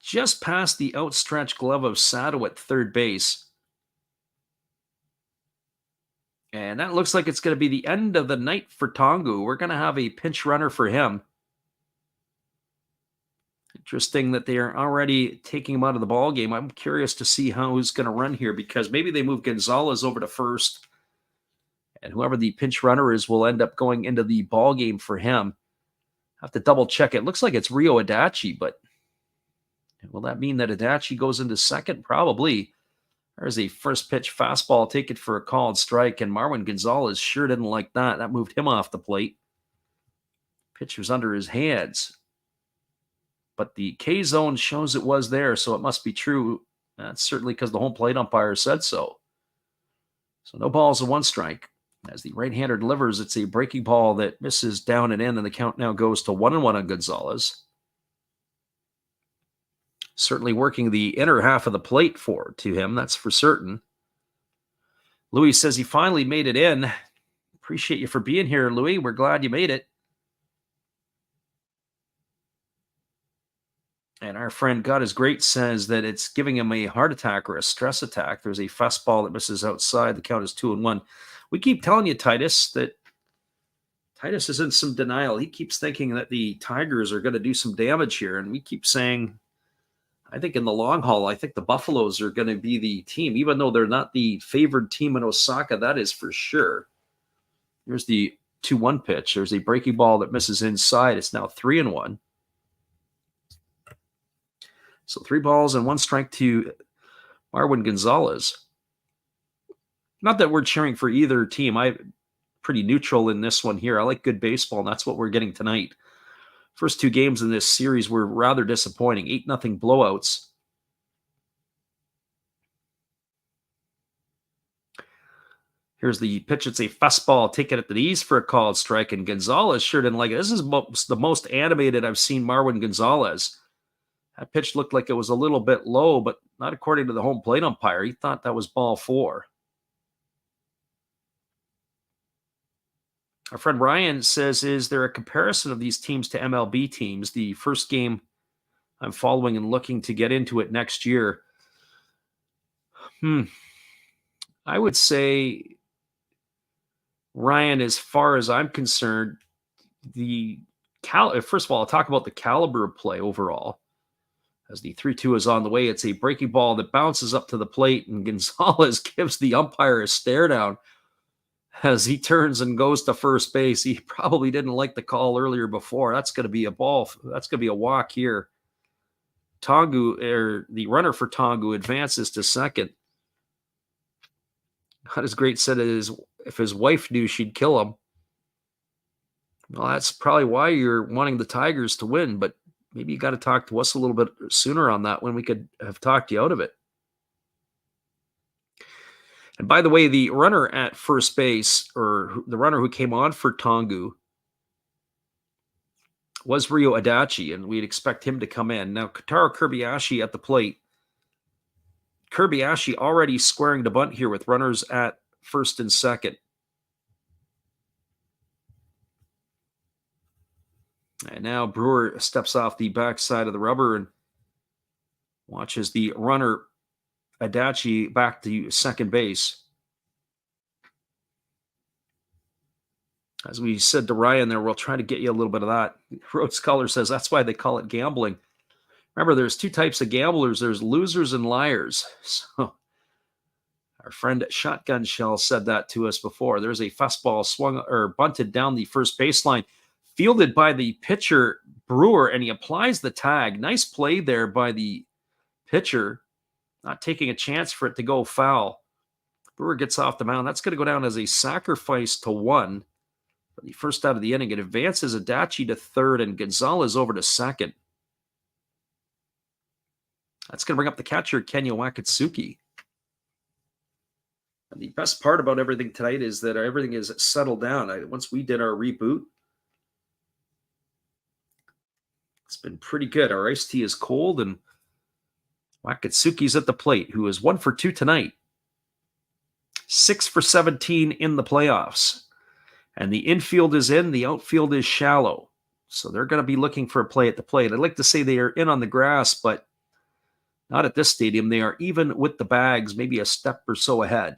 Speaker 1: Just past the outstretched glove of Sato at third base. And that looks like it's going to be the end of the night for Tongu. We're going to have a pinch runner for him. Interesting that they are already taking him out of the ball game. I'm curious to see how he's going to run here, because maybe they move Gonzalez over to first, and whoever the pinch runner is will end up going into the ball game for him. I have to double check. It looks like it's Rio Adachi, but will that mean that Adachi goes into second? Probably. There's a first pitch fastball, take it for a called strike, and Marwin Gonzalez sure didn't like that. That moved him off the plate. Pitch was under his hands. But the K zone shows it was there, so it must be true. That's certainly because the home plate umpire said so. So no balls and 1 strike. As the right-hander delivers, it's a breaking ball that misses down and in, and the count now goes to 1-1 on Gonzalez. Certainly working the inner half of the plate to him, that's for certain. Louis says he finally made it in. Appreciate you for being here, Louis. We're glad you made it. And our friend God is Great says that it's giving him a heart attack or a stress attack. There's a fastball that misses outside. The count is 2-1. We keep telling you, Titus, that Titus is in some denial. He keeps thinking that the Tigers are going to do some damage here. And we keep saying, I think in the long haul, I think the Buffaloes are going to be the team, even though they're not the favored team in Osaka. That is for sure. Here's the 2-1 pitch. There's a breaking ball that misses inside. It's now 3-1. So 3 balls and 1 strike to Marwin Gonzalez. Not that we're cheering for either team. I'm pretty neutral in this one here. I like good baseball, and that's what we're getting tonight. First 2 games in this series were rather disappointing. 8-0 blowouts. Here's the pitch. It's a fastball taken at the knees for a called strike, and Gonzalez sure didn't like it. This is the most animated I've seen Marwin Gonzalez. That pitch looked like it was a little bit low, but not according to the home plate umpire. He thought that was ball 4. Our friend Ryan says, is there a comparison of these teams to MLB teams? The first game I'm following and looking to get into it next year. I would say, Ryan, as far as I'm concerned, first of all, I'll talk about the caliber of play overall. As the 3-2 is on the way, it's a breaking ball that bounces up to the plate, and Gonzalez gives the umpire a stare down as he turns and goes to first base. He probably didn't like the call earlier before. That's going to be a ball. That's going to be a walk here. The runner for Tongu advances to second. Not as Great said if his wife knew, she'd kill him. Well, that's probably why you're wanting the Tigers to win, but maybe you got to talk to us a little bit sooner on that when we could have talked you out of it. And by the way, the runner at first base, or the runner who came on for Tongu, was Ryo Adachi, and we'd expect him to come in. Now, Kotaro Kobayashi at the plate. Kobayashi already squaring to bunt here with runners at first and second. And now Brewer steps off the backside of the rubber and watches the runner Adachi back to second base. As we said to Ryan there, we'll try to get you a little bit of that. Road Scholar says that's why they call it gambling. Remember, there's 2 types of gamblers. There's losers and liars. So our friend Shotgun Shell said that to us before. There's a fastball swung or bunted down the first baseline, fielded by the pitcher Brewer, and he applies the tag. Nice play there by the pitcher, not taking a chance for it to go foul. Brewer gets off the mound. That's going to go down as a sacrifice to 1. For the first out of the inning, it advances Adachi to third and Gonzalez over to second. That's going to bring up the catcher, Kenya Wakatsuki. And the best part about everything tonight is that everything is settled down. Once we did our reboot, it's been pretty good. Our iced tea is cold, and Wakatsuki's at the plate, who is 1 for 2 tonight. 6 for 17 in the playoffs. And the infield is in, the outfield is shallow. So they're going to be looking for a play at the plate. I'd like to say they are in on the grass, but not at this stadium. They are even with the bags, maybe a step or so ahead.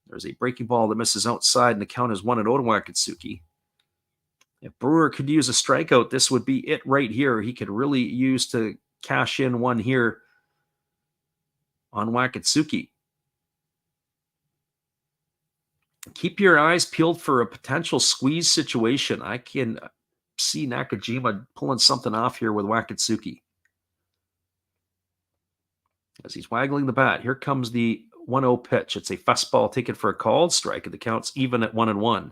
Speaker 1: There's a breaking ball that misses outside, and the count is 1-0 to Wakatsuki. If Brewer could use a strikeout, this would be it right here. He could really use to cash in one here on Wakatsuki. Keep your eyes peeled for a potential squeeze situation. I can see Nakajima pulling something off here with Wakatsuki. As he's waggling the bat, here comes the 1-0 pitch. It's a fastball taken for a called strike, and the count's even at 1-1.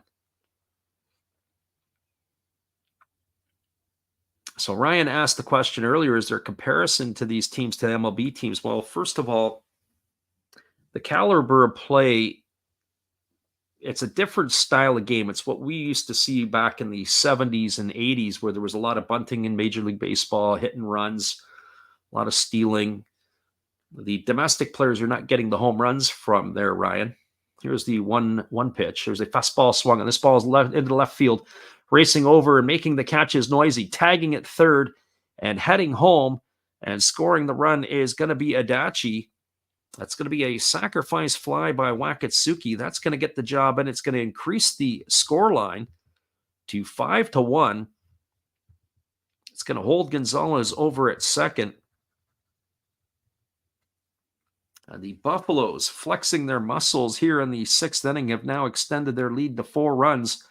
Speaker 1: So Ryan asked the question earlier, is there a comparison to these teams, to MLB teams? Well, first of all, the caliber of play it's a different style of game. It's what we used to see back in the 70s and 80s, where there was a lot of bunting in Major League Baseball, hit and runs, a lot of stealing. The domestic players are not getting the home runs from there, Ryan. Here's the one pitch. There's a fastball swung, and this ball is left into left field, racing over and making the catch is Noisy, tagging at third and heading home, and scoring the run is going to be Adachi. That's going to be a sacrifice fly by Wakatsuki. That's going to get the job, and it's going to increase the score line to 5-1. It's going to hold Gonzalez over at second. The Buffaloes, flexing their muscles here in the sixth inning, have now extended their lead to 4 runs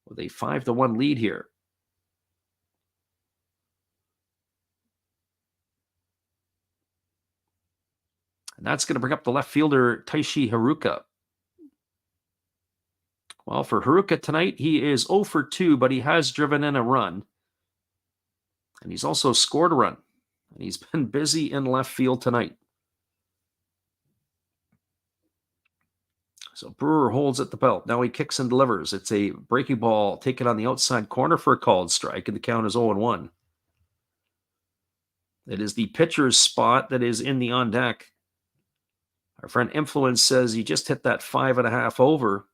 Speaker 1: with a 5-1 lead here. And that's going to bring up the left fielder, Taishi Haruka. Well, for Haruka tonight, he is 0 for 2, but he has driven in a run. And he's also scored a run. And he's been busy in left field tonight. So Brewer holds at the belt. Now he kicks and delivers. It's a breaking ball taken on the outside corner for a called strike, and the count is 0-1. It is the pitcher's spot that is in the on deck. Our friend Influence says he just hit that 5.5 over.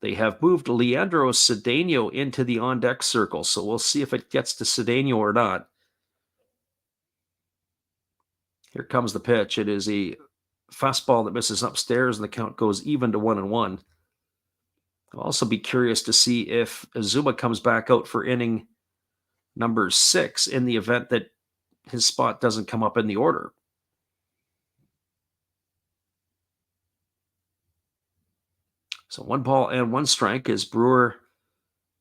Speaker 1: They have moved Leandro Cedeno into the on deck circle, so we'll see if it gets to Cedeno or not. Here comes the pitch. It is a fastball that misses upstairs, and the count goes even to 1-1. I'll also be curious to see if Azuma comes back out for inning number 6 in the event that his spot doesn't come up in the order. So 1 ball and 1 strike as Brewer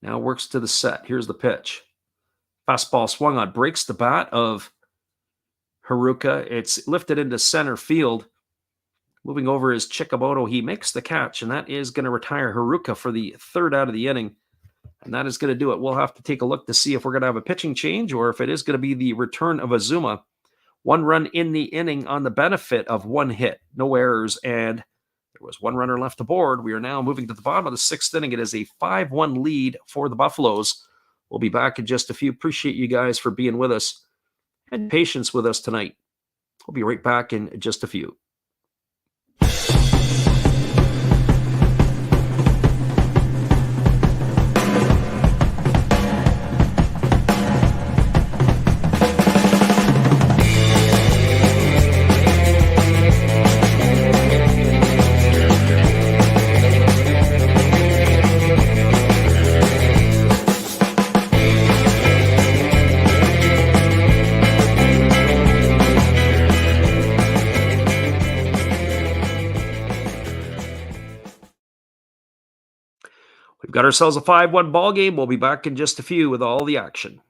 Speaker 1: now works to the set. Here's the pitch. Fastball swung on, breaks the bat of Haruka. It's lifted into center field. Moving over is Chikamoto. He makes the catch, and that is going to retire Haruka for the 3rd out of the inning. And that is going to do it. We'll have to take a look to see if we're going to have a pitching change or if it is going to be the return of Azuma. 1 run in the inning on the benefit of 1 hit. No errors, and there was 1 runner left aboard. We are now moving to the bottom of the 6th inning. It is a 5-1 lead for the Buffaloes. We'll be back in just a few. Appreciate you guys for being with us and patience with us tonight. We'll be right back in just a few. We've got ourselves a 5-1 ball game. We'll be back in just a few with all the action.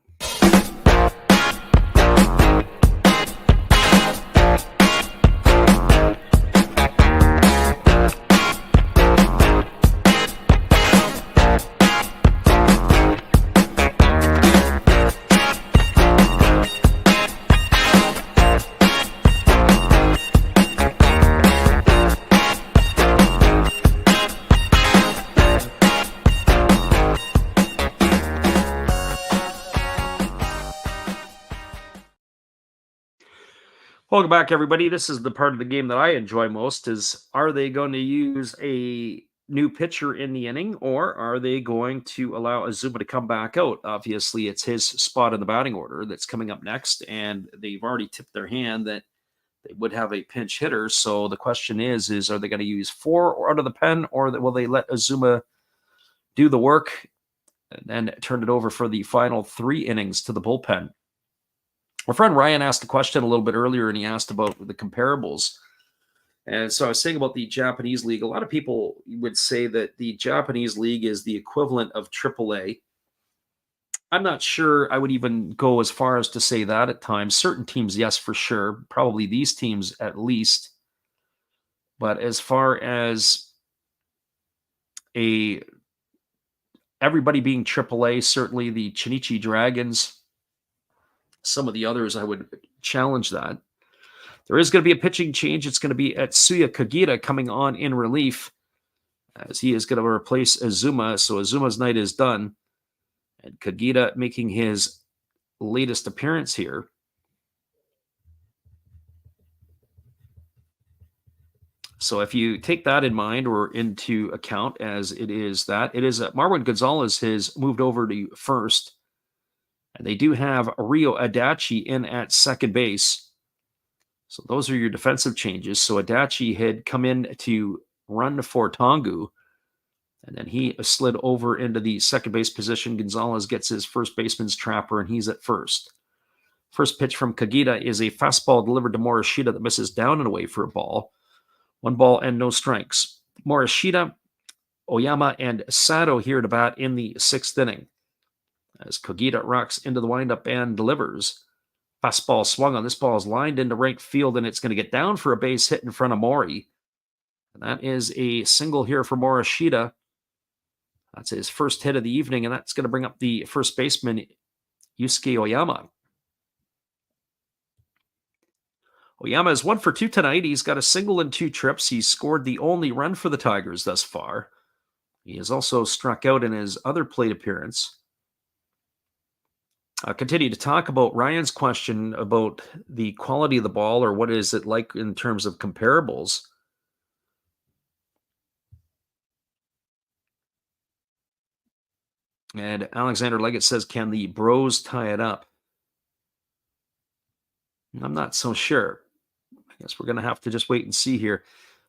Speaker 1: Welcome back, everybody. This is the part of the game that I enjoy most is, are they going to use a new pitcher in the inning, or are they going to allow Azuma to come back out? Obviously, it's his spot in the batting order that's coming up next, and they've already tipped their hand that they would have a pinch hitter. So the question is are they going to use 4 out of the pen, or will they let Azuma do the work and then turn it over for the final 3 innings to the bullpen? Our friend Ryan asked a question a little bit earlier, and he asked about the comparables. And so I was saying about the Japanese league, a lot of people would say that the Japanese league is the equivalent of AAA. I'm not sure I would even go as far as to say that at times. Certain teams, yes, for sure. Probably these teams at least. But as far as everybody being AAA, certainly the Chinichi Dragons, some of the others, I would challenge that. There is going to be a pitching change. It's going to be Atsuya Kagita coming on in relief, as he is going to replace Azuma. So Azuma's night is done. And Kagita making his latest appearance here. So if you take that in mind or into account, as it is Marwin Gonzalez has moved over to first. And they do have Rio Adachi in at second base. So those are your defensive changes. So Adachi had come in to run for Tongu, and then he slid over into the second base position. Gonzalez gets his first baseman's trapper, and he's at first. First pitch from Kagita is a fastball delivered to Morishita that misses down and away for a ball. 1 ball and no strikes. Morishita, Oyama, and Sato here to bat in the 6th inning. As Kagita rocks into the windup and delivers. Fastball swung on. This ball is lined into right field, and it's going to get down for a base hit in front of Mori. And that is a single here for Morishita. That's his first hit of the evening, and that's going to bring up the first baseman, Yusuke Oyama. Oyama is 1 for 2 tonight. He's got a single and 2 trips. He's scored the only run for the Tigers thus far. He has also struck out in his other plate appearance. I'll continue to talk about Ryan's question about the quality of the ball, or what is it like in terms of comparables. And Alexander Leggett says, can the Bros tie it up? I'm not so sure. I guess we're going to have to just wait and see here.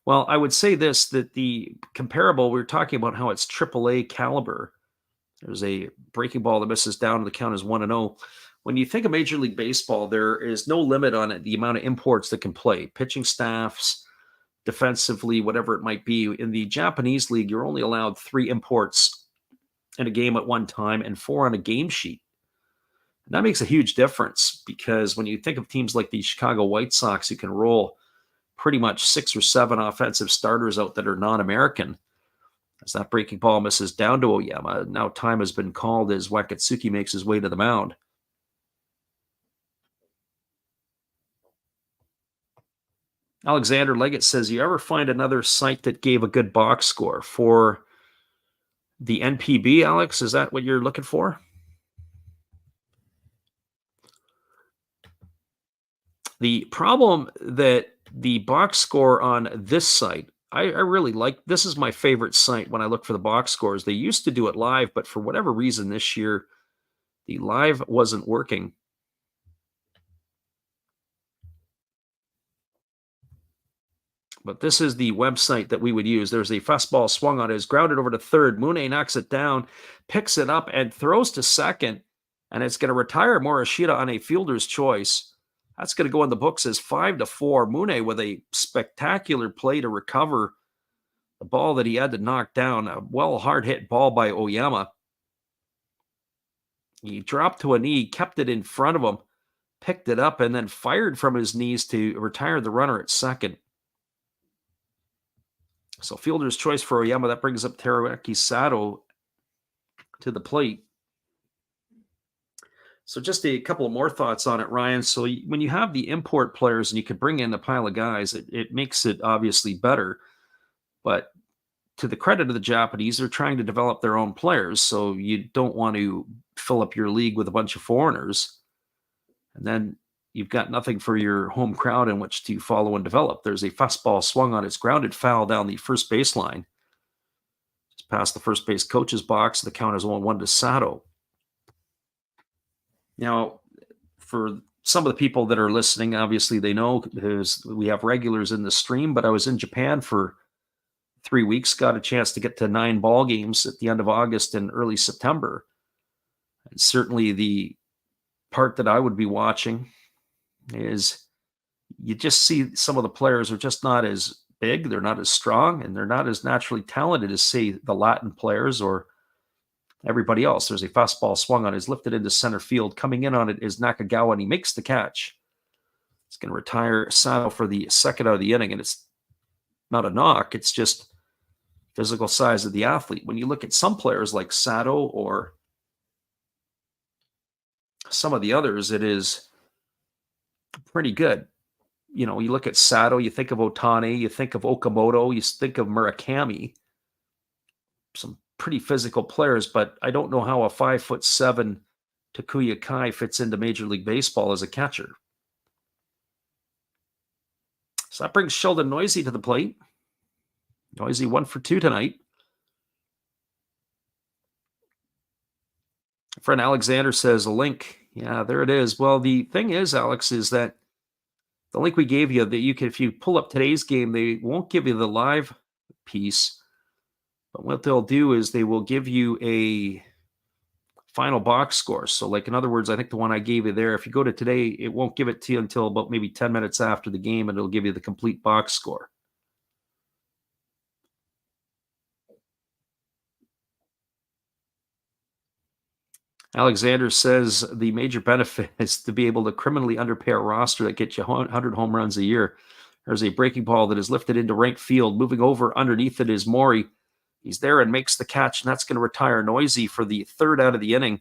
Speaker 1: Well, I would say this, that the comparable, we were talking about how it's AAA caliber. There's a breaking ball that misses down, and the count is 1-0. When you think of Major League Baseball, there is no limit on it, the amount of imports that can play. Pitching staffs, defensively, whatever it might be. In the Japanese league, you're only allowed 3 imports in a game at one time and 4 on a game sheet. And that makes a huge difference, because when you think of teams like the Chicago White Sox, who can roll pretty much 6 or 7 offensive starters out that are non-American, as that breaking ball misses down to Oyama. Now time has been called as Wakatsuki makes his way to the mound. Alexander Leggett says, you ever find another site that gave a good box score for the NPB, Alex? Is that what you're looking for? The problem that the box score on this site, I really like. This is my favorite site when I look for the box scores. They used to do it live, but for whatever reason this year, the live wasn't working. But this is the website that we would use. There's a fastball swung on it, is grounded over to third. Mune knocks it down, picks it up, and throws to second. And it's going to retire Morishita on a fielder's choice. That's going to go in the books as 5-4. Mune with a spectacular play to recover the ball that he had to knock down. A hard hit ball by Oyama. He dropped to a knee, kept it in front of him, picked it up, and then fired from his knees to retire the runner at second. So fielder's choice for Oyama. That brings up Teruaki Sato to the plate. So just a couple of more thoughts on it, Ryan. So when you have the import players and you can bring in a pile of guys, it makes it obviously better. But to the credit of the Japanese, they're trying to develop their own players. So you don't want to fill up your league with a bunch of foreigners. And then you've got nothing for your home crowd in which to follow and develop. There's a fastball swung on. It's grounded foul down the first baseline. Just past the first base coach's box. The count is 1-1 to Sato. Now, for some of the people that are listening, obviously they know we have regulars in the stream, but I was in Japan for 3 weeks, got a chance to get to 9 ball games at the end of August and early September. And certainly the part that I would be watching is you just see some of the players are just not as big, they're not as strong, and they're not as naturally talented as, say, the Latin players or everybody else. There's a fastball swung on, is lifted into center field. Coming in on it is Nakagawa, and he makes the catch. It's going to retire Sato for the second out of the inning, and it's not a knock. It's just physical size of the athlete. When you look at some players like Sato or some of the others, it is pretty good. You look at Sato, you think of Otani, you think of Okamoto, you think of Murakami, some pretty physical players, but I don't know how a 5'7" Takuya Kai fits into Major League Baseball as a catcher. So that brings Sheldon Noisy to the plate. Noisy 1 for 2 tonight. Friend Alexander says a link. Yeah, there it is. Well, the thing is, Alex, is that the link we gave you, that you can, if you pull up today's game, they won't give you the live piece, but what they'll do is they will give you a final box score. So, like, in other words, I think the one I gave you there, if you go to today, it won't give it to you until about maybe 10 minutes after the game, and it'll give you the complete box score. Alexander says the major benefit is to be able to criminally underpay a roster that gets you 100 home runs a year. There's a breaking ball that is lifted into right field. Moving over underneath it is Maury. He's there and makes the catch, and that's going to retire Noisy for the third out of the inning.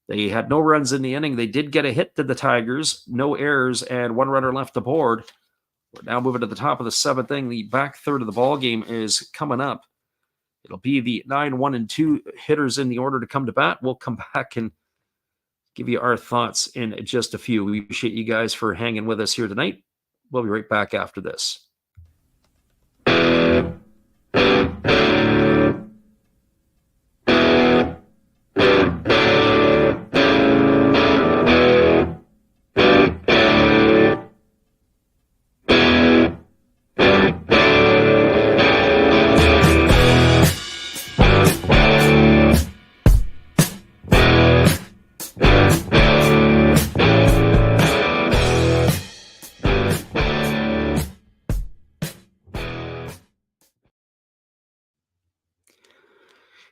Speaker 1: They had no runs in the inning. They did get a hit to the Tigers, no errors, and one runner left aboard. We're now moving to the top of the seventh inning. The back third of the ball game is coming up. It'll be the 9, 1, and 2 hitters in the order to come to bat. We'll come back and give you our thoughts in just a few. We appreciate you guys for hanging with us here tonight. We'll be right back after this.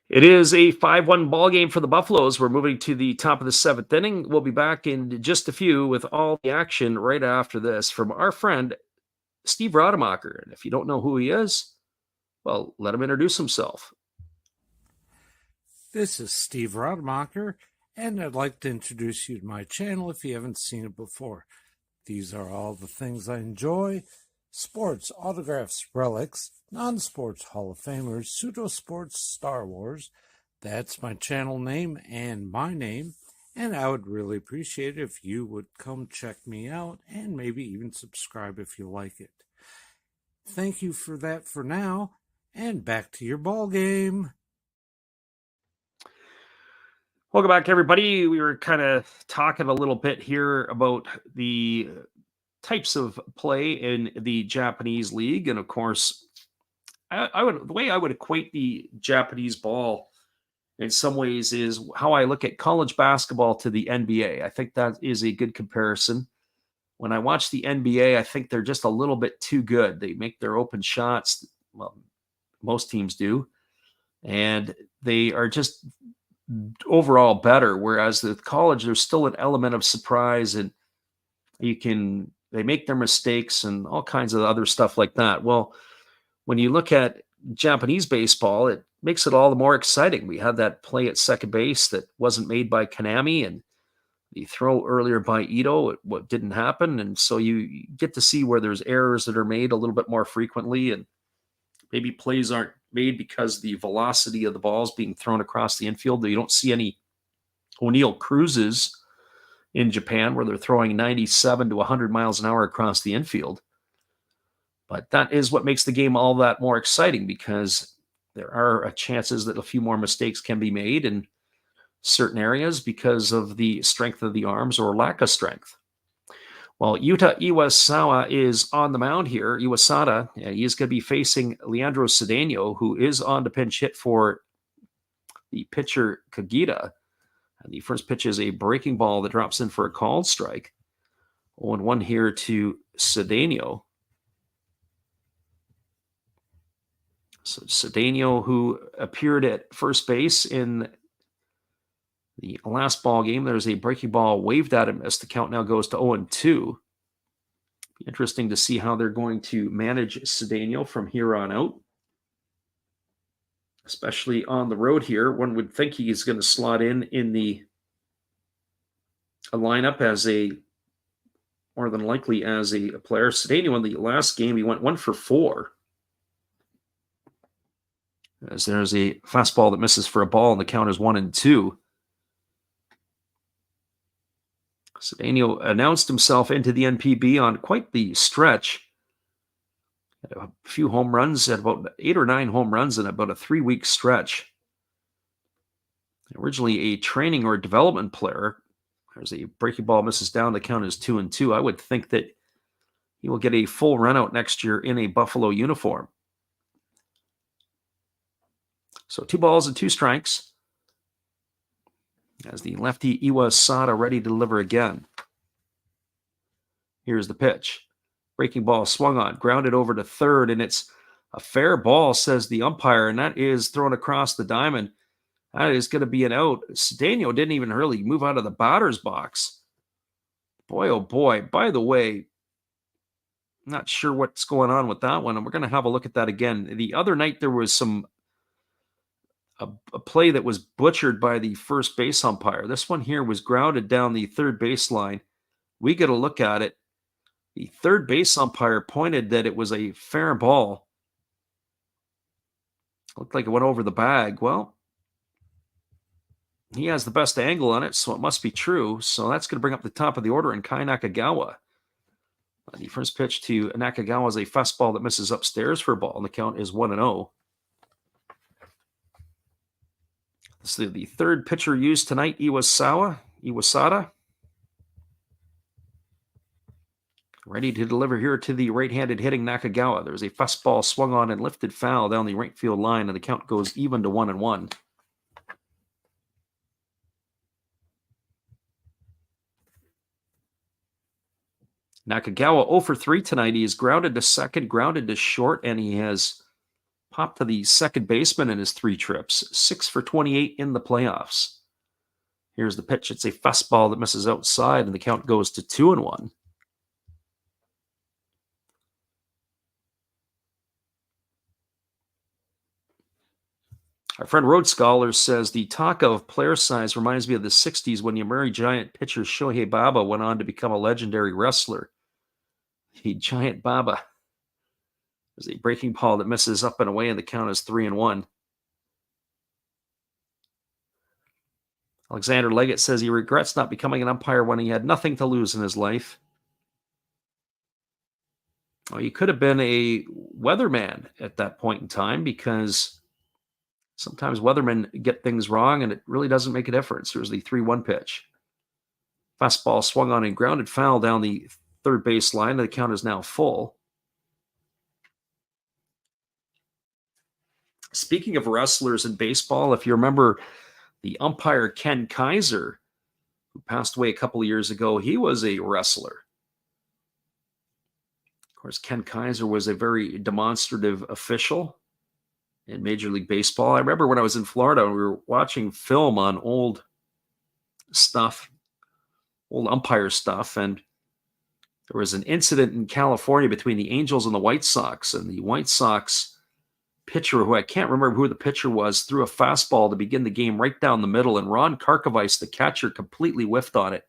Speaker 1: It is a 5-1 ball game for the Buffaloes. We're moving to the top of the seventh inning. We'll be back in just a few with all the action right after this from our friend Steve Rademacher. And if you don't know who he is, well, let him introduce himself.
Speaker 2: This is Steve Rademacher, and I'd like to introduce you to my channel if you haven't seen it before. These are all the things I enjoy: sports, autographs, relics, non-sports Hall of Famers, pseudo-sports, Star Wars. That's my channel name and my name, and I would really appreciate it if you would come check me out and maybe even subscribe if you like it. Thank you for that for now, and back to your ball game.
Speaker 1: Welcome back, everybody. We were kind of talking a little bit here about the types of play in the Japanese league, and of course, the way I would equate the Japanese ball in some ways is how I look at college basketball to the NBA. I think that is a good comparison. When I watch the NBA, I think they're just a little bit too good. They make their open shots. Well, most teams do. And they are just overall better. Whereas with college, there's still an element of surprise, and they make their mistakes and all kinds of other stuff like that. Well, when you look at Japanese baseball, it makes it all the more exciting. We had that play at second base that wasn't made by Kanami, and the throw earlier by Ito, what didn't happen. And so you get to see where there's errors that are made a little bit more frequently, and maybe plays aren't made because the velocity of the balls being thrown across the infield. You don't see any O'Neill Cruzes in Japan where they're throwing 97 to 100 miles an hour across the infield. But that is what makes the game all that more exciting, because there are chances that a few more mistakes can be made in certain areas because of the strength of the arms or lack of strength. Well, Yuta Iwasawa is on the mound here. Iwasada, he is going to be facing Leandro Cedeno, who is on the pinch hit for the pitcher Kagita. And the first pitch is a breaking ball that drops in for a called strike. 0-1 here to Cedeno. So Cedeno, who appeared at first base in the last ball game, there's a breaking ball waved at him as the count now goes to 0-2. Be interesting to see how they're going to manage Cedeno from here on out, especially on the road here. One would think he's going to slot in the lineup as a more than likely as a player. Cedeno in the last game, he went 1 for 4. As there's a fastball that misses for a ball, and the count is 1-2. Cedeno announced himself into the NPB on quite the stretch. Had a few home runs, had about 8 or 9 home runs in about a 3-week stretch. Originally a training or development player. There's a breaking ball, misses down. The count is 2-2. I would think that he will get a full run out next year in a Buffalo uniform. So 2 balls and 2 strikes. As the lefty Iwasada ready to deliver again. Here's the pitch. Breaking ball swung on, grounded over to third, and it's a fair ball, says the umpire, and that is thrown across the diamond. That is going to be an out. Cedeno didn't even really move out of the batter's box. Boy, oh boy. By the way, not sure what's going on with that one, and we're going to have a look at that again. The other night, there was a play that was butchered by the first base umpire. This one here was grounded down the third baseline. We get a look at it. The third base umpire pointed that it was a fair ball. Looked like it went over the bag. Well, he has the best angle on it, so it must be true. So that's going to bring up the top of the order in Kai Nakagawa. The first pitch to Nakagawa is a fastball that misses upstairs for a ball, and the count is 1-0. This is the third pitcher used tonight, Iwasada. Ready to deliver here to the right-handed hitting Nakagawa. There's a fastball swung on and lifted foul down the right field line, and the count goes even to 1-1. Nakagawa 0 for 3 tonight. He is grounded to second, grounded to short, and he has popped to the second baseman in his 3 trips. 6 for 28 in the playoffs. Here's the pitch. It's a fastball that misses outside, and the count goes to 2-1. Our friend Road Scholar says the talk of player size reminds me of the 60s when the Yomiuri Giant pitcher Shohei Baba went on to become a legendary wrestler. The Giant Baba. There's a breaking ball that misses up and away, and the count is 3-1. Alexander Leggett says he regrets not becoming an umpire when he had nothing to lose in his life. Well, he could have been a weatherman at that point in time, because sometimes weathermen get things wrong, and it really doesn't make a difference. There's the 3-1 pitch. Fastball swung on and grounded foul down the third base line. The count is now full. Speaking of wrestlers in baseball, if you remember the umpire Ken Kaiser, who passed away a couple of years ago, he was a wrestler. Of course, Ken Kaiser was a very demonstrative official in Major League Baseball. I remember when I was in Florida, we were watching film on old stuff, old umpire stuff, and there was an incident in California between the Angels and the White Sox, and the White Sox pitcher, who I can't remember who the pitcher was, threw a fastball to begin the game right down the middle, and Ron Karkovice, the catcher, completely whiffed on it.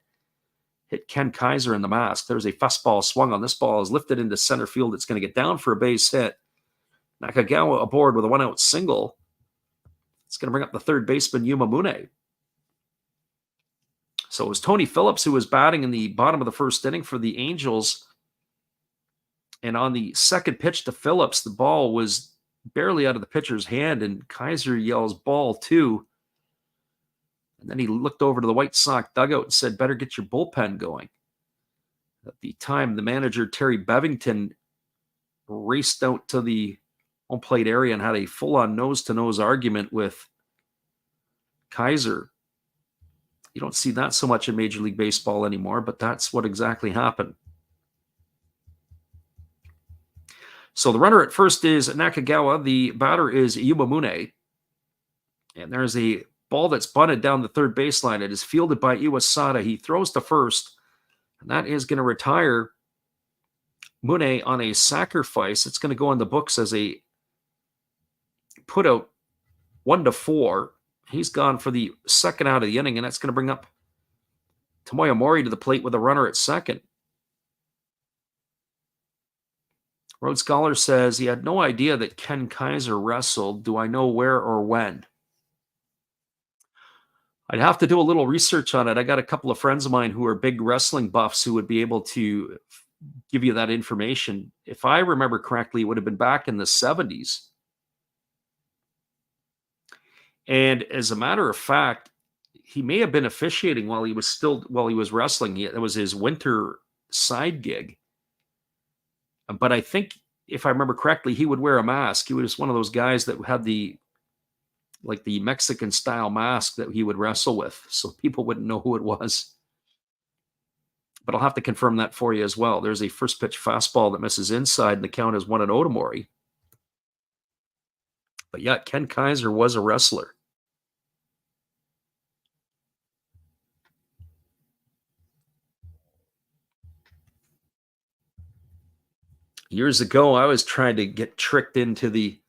Speaker 1: Hit Ken Kaiser in the mask. There's a fastball swung on. This ball is lifted into center field. It's going to get down for a base hit. Nakagawa aboard with a 1-out single. It's going to bring up the third baseman, Yuma Mune. So it was Tony Phillips who was batting in the bottom of the first inning for the Angels. And on the second pitch to Phillips, the ball was barely out of the pitcher's hand, and Kaiser yells ball 2. And then he looked over to the White Sox dugout and said, better get your bullpen going. At the time, the manager, Terry Bevington, raced out to the home plate area and had a full-on nose-to-nose argument with Kaiser. You don't see that so much in Major League Baseball anymore, but that's what exactly happened. So the runner at first is Nakagawa. The batter is Yuma Mune. And there's a ball that's bunted down the third baseline. It is fielded by Iwasada. He throws to first, and that is going to retire Mune on a sacrifice. It's going to go in the books as a putout, 1-4. He's gone for the second out of the inning, and that's going to bring up Tomoya Mori to the plate with a runner at second. Rhodes Scholar says he had no idea that Ken Kaiser wrestled. Do I know where or when? I'd have to do a little research on it. I got a couple of friends of mine who are big wrestling buffs who would be able to give you that information. If I remember correctly, it would have been back in the 70s. And as a matter of fact, he may have been officiating while he was wrestling. It was his winter side gig. But I think, if I remember correctly, he would wear a mask. He was one of those guys that had the Mexican style mask that he would wrestle with, so people wouldn't know who it was. But I'll have to confirm that for you as well. There's a first pitch fastball that misses inside, and the count is 1-0 to Maury. But yeah, Ken Kaiser was a wrestler. Years ago, I was trying to get tricked into the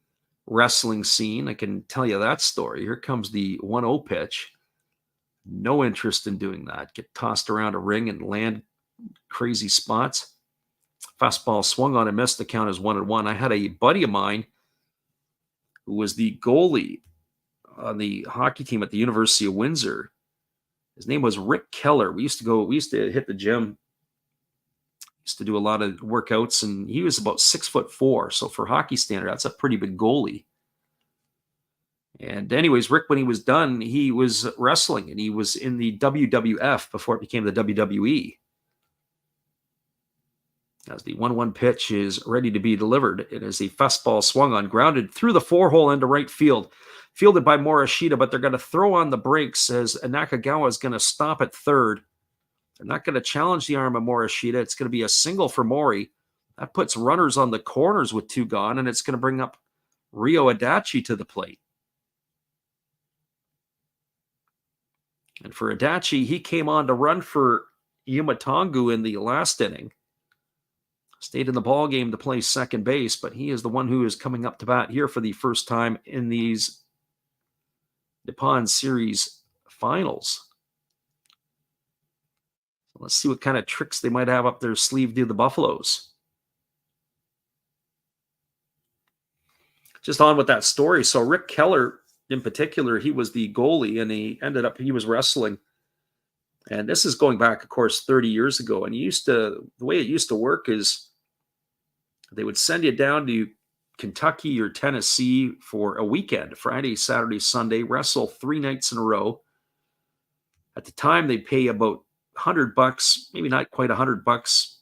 Speaker 1: wrestling scene. I can tell you that story. Here comes the 1-0 pitch. No interest in doing that. Get tossed around a ring and land crazy spots. Fastball swung on and missed. The count is 1-1. I had a buddy of mine who was the goalie on the hockey team at the University of Windsor. His name was Rick Keller. We used to hit the gym, used to do a lot of workouts, and he was about 6'4". So for hockey standard, that's a pretty big goalie. And anyways, Rick, when he was done, he was wrestling, and he was in the WWF before it became the WWE. As the 1-1 pitch is ready to be delivered, it is a fastball swung on, grounded through the 4-hole into right field. Fielded by Morishita, but they're going to throw on the brakes as Nakagawa is going to stop at third. They're not going to challenge the arm of Morishita. It's going to be a single for Mori. That puts runners on the corners with 2 gone, and it's going to bring up Ryo Adachi to the plate. And for Adachi, he came on to run for Yumatongu in the last inning. Stayed in the ball game to play second base, but he is the one who is coming up to bat here for the first time in these Nippon Series finals. So let's see what kind of tricks they might have up their sleeve to the Buffaloes. Just on with that story. So Rick Keller, in particular, he was the goalie, and he was wrestling. And this is going back, of course, 30 years ago. And the way it used to work is they would send you down to Kentucky or Tennessee for a weekend, Friday, Saturday, Sunday, wrestle 3 nights in a row. At the time, they'd pay about $100, maybe not quite $100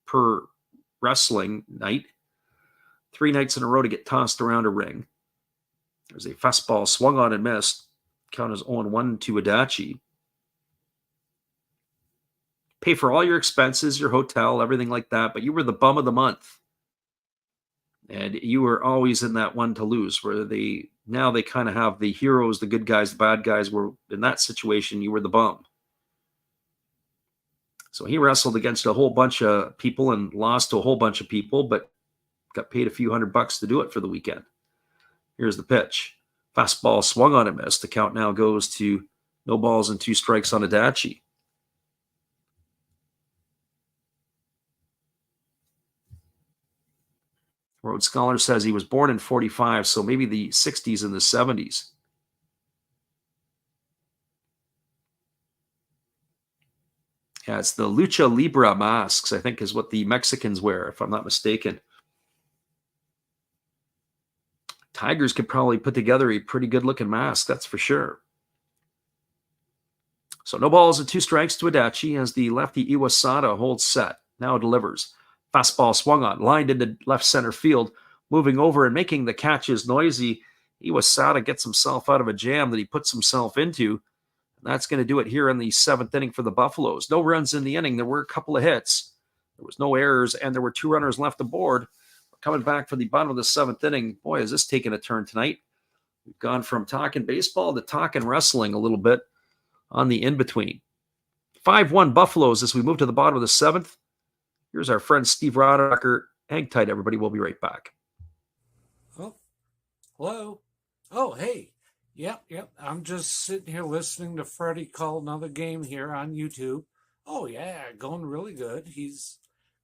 Speaker 1: per wrestling night. 3 nights in a row to get tossed around a ring. There's a fastball swung on and missed. Count is 0-1 to Adachi. Pay for all your expenses, your hotel, everything like that, but you were the bum of the month. And you were always in that one to lose, where they kind of have the heroes, the good guys, the bad guys. Were in that situation, you were the bum. So he wrestled against a whole bunch of people and lost to a whole bunch of people, but got paid a few $100 to do it for the weekend. Here's the pitch. Fastball swung on and missed. The count now goes to no balls and 2 strikes on Adachi. Rhodes Scholar says he was born in 45, so maybe the 60s and the 70s. Yeah, it's the Lucha Libre masks, I think, is what the Mexicans wear, if I'm not mistaken. Tigers could probably put together a pretty good-looking mask, that's for sure. So no balls and 2 strikes to Adachi as the lefty Iwasada holds set. Now delivers. Fastball swung on, lined into left center field, moving over and making the catches noisy. Iwasada gets himself out of a jam that he puts himself into. And that's going to do it here in the 7th inning for the Buffaloes. No runs in the inning. There were a couple of hits. There was no errors, and there were 2 runners left aboard. We're coming back for the bottom of the 7th inning. Boy, is this taking a turn tonight. We've gone from talking baseball to talking wrestling a little bit on the in-between. 5-1 Buffaloes as we move to the bottom of the 7th. Here's our friend Steve Rodacker. Hang tight, everybody. We'll be right back.
Speaker 2: Oh, hello. Oh, hey. Yep. I'm just sitting here listening to Freddie call another game here on YouTube. Oh, yeah, going really good. He's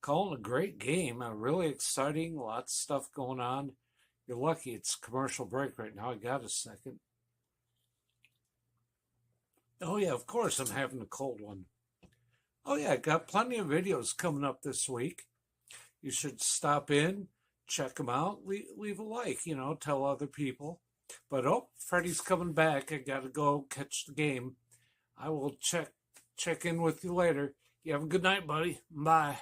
Speaker 2: Calling a great game. Really exciting. Lots of stuff going on. You're lucky it's commercial break right now. I got a second. Oh, yeah, of course I'm having a cold one. Oh, yeah, got plenty of videos coming up this week. You should stop in, check them out, leave a like, tell other people. But, Freddie's coming back. I got to go catch the game. I will check in with you later. You have a good night, buddy. Bye.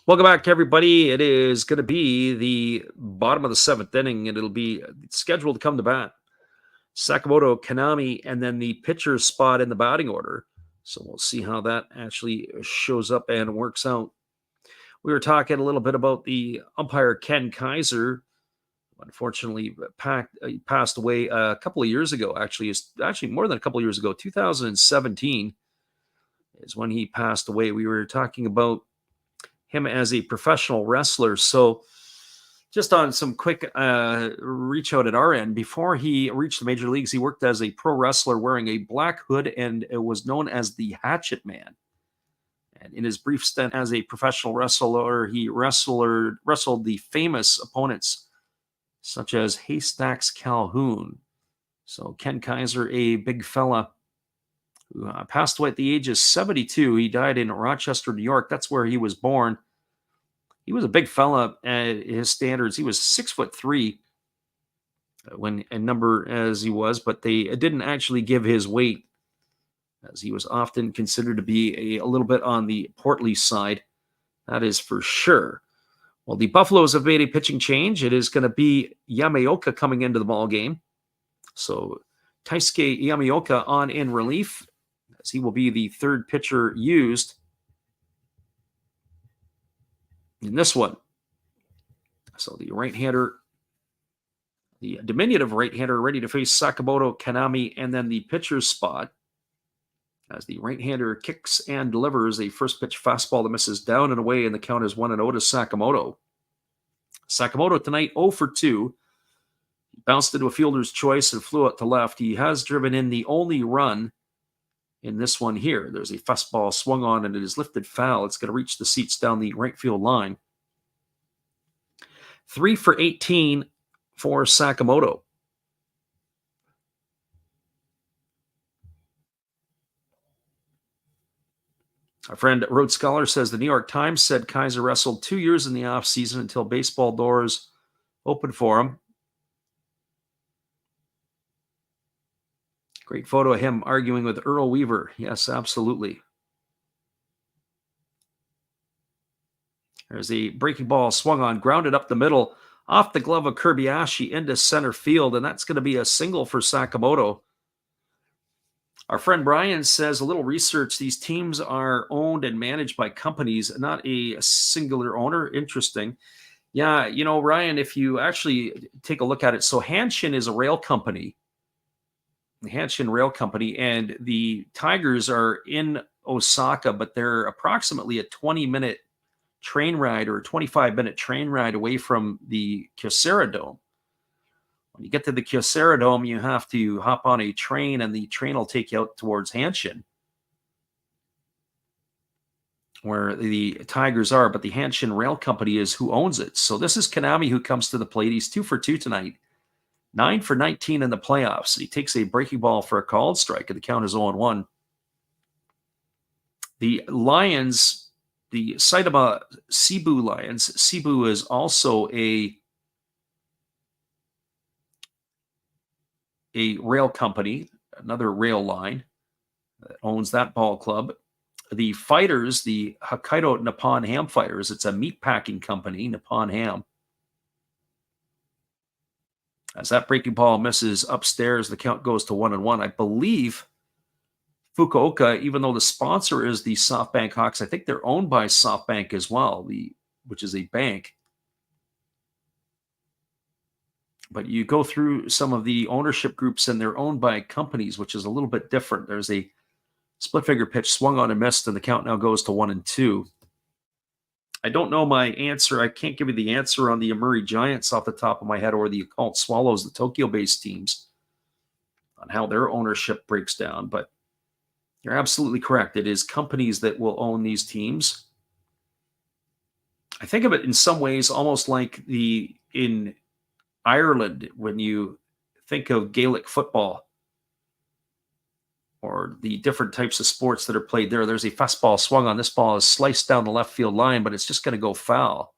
Speaker 1: Welcome back, everybody. It is going to be the bottom of the seventh inning, and it'll be scheduled to come to bat. Sakamoto, Kanami, and then the pitcher's spot in the batting order. So we'll see how that actually shows up and works out. We were talking a little bit about the umpire, Ken Kaiser. Unfortunately, passed away a couple of years ago. Actually more than a couple of years ago. 2017 is when he passed away. We were talking about him as a professional wrestler. So just on some quick reach out at our end, before he reached the major leagues, he worked as a pro wrestler wearing a black hood, and it was known as the Hatchet Man. And in his brief stint as a professional wrestler, he wrestled the famous opponents such as Haystacks Calhoun. So Ken Kaiser, a big fella who passed away at the age of 72. He died in Rochester, New York. That's where he was born. He was a big fella at his standards. He was 6'3" when a number as he was, but they didn't actually give his weight, as he was often considered to be a little bit on the portly side. That is for sure. Well, the Buffaloes have made a pitching change. It is going to be Yamaoka coming into the ball game. So Taisuke Yamaoka on in relief, as he will be the third pitcher used in this one. So the right-hander, the diminutive right-hander, ready to face Sakamoto, Kanami, and then the pitcher's spot, as the right-hander kicks and delivers a first pitch fastball that misses down and away, and the count is 1-0 to Sakamoto. Sakamoto tonight 0 for 2. He bounced into a fielder's choice and flew out to left. He has driven in the only run in this one here. There's a fastball swung on, and it is lifted foul. It's going to reach the seats down the right field line. 3 for 18 for Sakamoto. Our friend Road Scholar says the New York Times said Kaiser wrestled 2 years in the offseason until baseball doors opened for him. Great photo of him arguing with Earl Weaver. Yes, absolutely. There's a breaking ball swung on, grounded up the middle, off the glove of Kirby-Ashi into center field, and that's going to be a single for Sakamoto. Our friend Brian says a little research. These teams are owned and managed by companies, not a singular owner. Interesting. Yeah, Ryan, if you actually take a look at it, so Hanshin is a rail company. The Hanshin Rail Company, and the Tigers are in Osaka, but they're approximately a 20-minute train ride or a 25-minute train ride away from the Kyocera Dome. When you get to the Kyocera Dome, you have to hop on a train, and the train will take you out towards Hanshin, where the Tigers are, but the Hanshin Rail Company is who owns it. So this is Kanami who comes to the plate. He's 2 for 2 tonight. 9 for 19 in the playoffs. He takes a breaking ball for a called strike, and the count is 0-1. The Lions, the Saitama Cebu Lions. Cebu is also a rail company, another rail line that owns that ball club. The Fighters, the Hokkaido Nippon Ham Fighters, it's a meat packing company, Nippon Ham. As that breaking ball misses upstairs, the count goes to 1-1. I believe Fukuoka, even though the sponsor is the SoftBank Hawks, I think they're owned by SoftBank as well, which is a bank. But you go through some of the ownership groups and they're owned by companies, which is a little bit different. There's a split figure pitch swung on and missed, and the count now goes to 1-2. I don't know my answer. I can't give you the answer on the Yomiuri Giants off the top of my head, or the Occult Swallows, the Tokyo-based teams, on how their ownership breaks down. But you're absolutely correct. It is companies that will own these teams. I think of it in some ways almost like in Ireland, when you think of Gaelic football or the different types of sports that are played there. There's a fastball swung on. This ball is sliced down the left field line, but it's just going to go foul.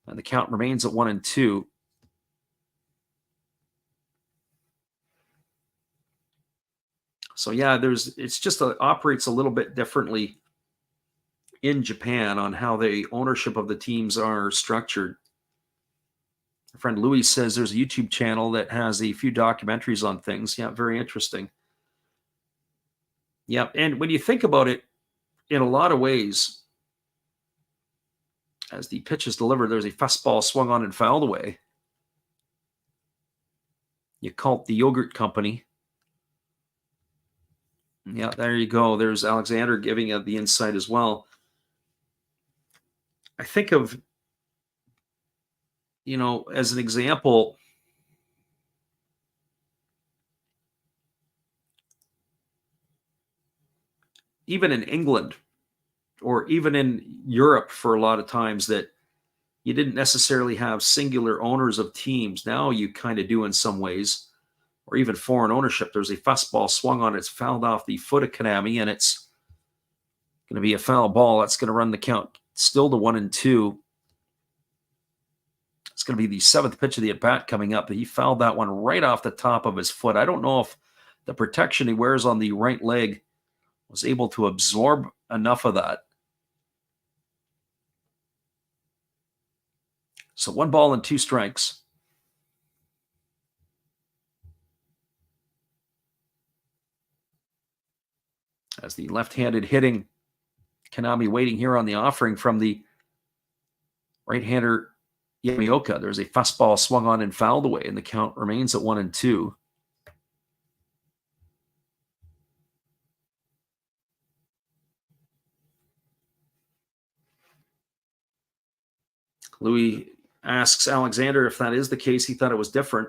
Speaker 1: And the count remains at 1-2. So yeah, it's just operates a little bit differently in Japan on how the ownership of the teams are structured. My friend Louis says there's a YouTube channel that has a few documentaries on things. Yeah, very interesting. Yeah, and when you think about it, in a lot of ways, as the pitch is delivered, there's a fastball swung on and fouled away. You call it the yogurt company. Yeah, there you go. There's Alexander giving the insight as well. I think of, as an example, even in England or even in Europe for a lot of times, that you didn't necessarily have singular owners of teams. Now you kind of do in some ways, or even foreign ownership. There's a fastball swung on. It's fouled off the foot of Konami, and it's going to be a foul ball. That's going to run the count still to 1-2. It's going to be the seventh pitch of the at-bat coming up. He fouled that one right off the top of his foot. I don't know if the protection he wears on the right leg was able to absorb enough of that. So 1 ball and 2 strikes. As the left-handed hitting Konami waiting here on the offering from the right-hander Yamaoka. There's a fastball swung on and fouled away, and the count remains at 1-2. Louis asks Alexander if that is the case. He thought it was different.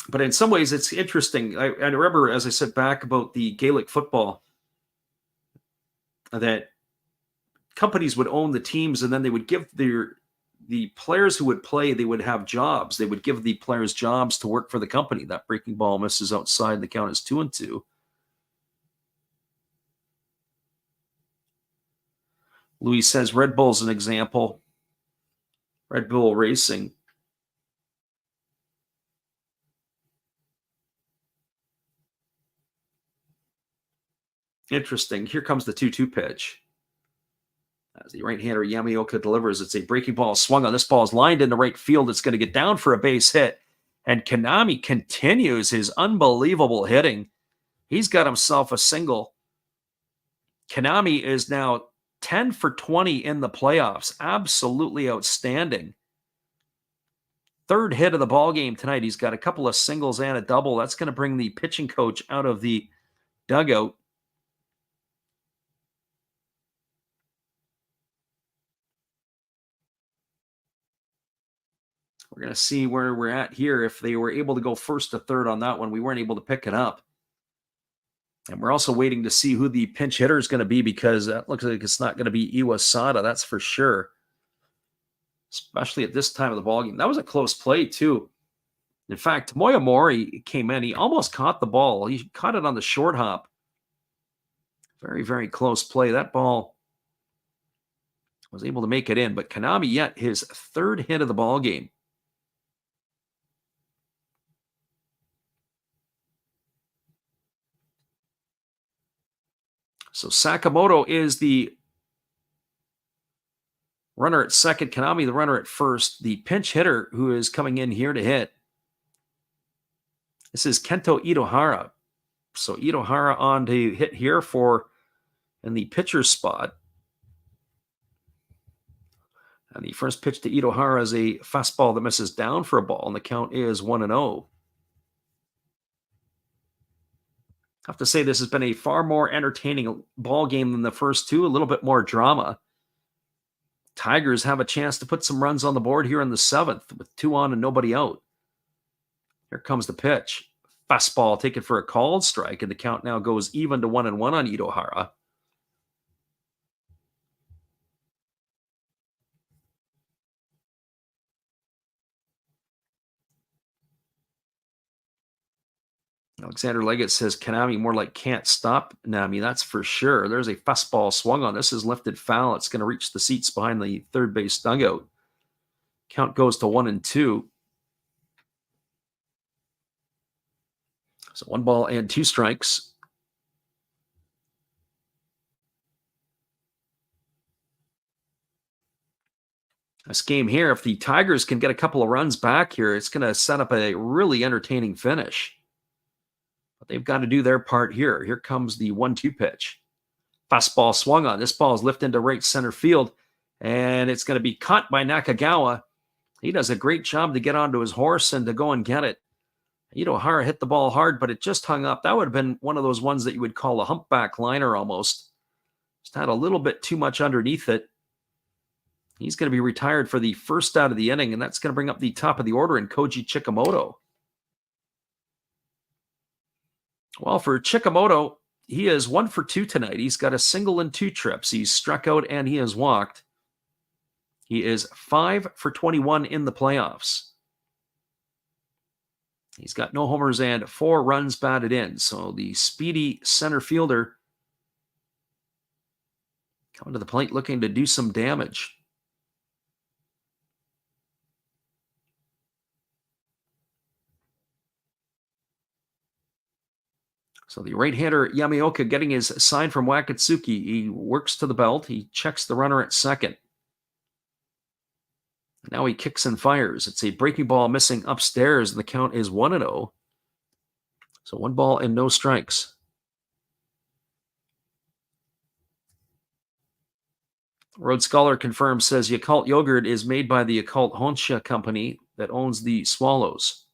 Speaker 1: But in some ways, it's interesting. I remember, as I said back about the Gaelic football, that companies would own the teams, and then they would give the players who would play, they would have jobs. They would give the players jobs to work for the company. That breaking ball misses outside. The count is 2-2. Louis says Red Bull's an example. Red Bull Racing. Interesting. Here comes the 2-2 pitch. As the right-hander Yamaoka delivers, it's a breaking ball swung on. This ball is lined into right field. It's going to get down for a base hit. And Konami continues his unbelievable hitting. He's got himself a single. Konami is now 10 for 20 in the playoffs. Absolutely outstanding. Third hit of the ball game tonight. He's got a couple of singles and a double. That's going to bring the pitching coach out of the dugout. We're going to see where we're at here. If they were able to go first to third on that one, we weren't able to pick it up. And we're also waiting to see who the pinch hitter is going to be, because that looks like it's not going to be Iwasada. That's for sure. Especially at this time of the ballgame. That was a close play, too. In fact, Tomoya Mori came in. He almost caught the ball. He caught it on the short hop. Very, very close play. That ball was able to make it in. But Konami, yet his third hit of the ballgame. So Sakamoto is the runner at second. Konami, the runner at first. The pinch hitter who is coming in here to hit This is Kento Itohara. So Itohara on to hit here for in the pitcher's spot. And the first pitch to Itohara is a fastball that misses down for a ball, and the count is 1-0. I have to say this has been a far more entertaining ball game than the first two, a little bit more drama. Tigers have a chance to put some runs on the board here in the seventh with 2 on and nobody out. Here comes the pitch. Fastball taken for a called strike, and the count now goes even to 1-1 on Itohara. Alexander Leggett says Kanami more like can't stop Nami. That's for sure. There's a fastball swung on. This is lifted foul. It's going to reach the seats behind the third base dugout. Count goes to 1-2. So 1 ball and 2 strikes. This game here, if the Tigers can get a couple of runs back here, it's going to set up a really entertaining finish. But they've got to do their part here. Here comes the 1-2 pitch. Fastball swung on. This ball is lifted into right center field, and it's going to be caught by Nakagawa. He does a great job to get onto his horse and to go and get it. Itohara hit the ball hard, but it just hung up. That would have been one of those ones that you would call a humpback liner almost. Just had a little bit too much underneath it. He's going to be retired for the first out of the inning, and that's going to bring up the top of the order in Koji Chikamoto. Well, for Chikamoto, he is 1 for 2 tonight. He's got a single and 2 trips. He's struck out and he has walked. He is 5 for 21 in the playoffs. He's got no homers and 4 runs batted in. So the speedy center fielder coming to the plate looking to do some damage. So the right-hander Yamaoka getting his sign from Wakatsuki. He works to the belt. He checks the runner at second. Now he kicks and fires. It's a breaking ball missing upstairs, and the count is 1-0. So 1 ball and no strikes. Road Scholar confirms, says Yakult yogurt is made by the Yakult Honsha company that owns the Swallows.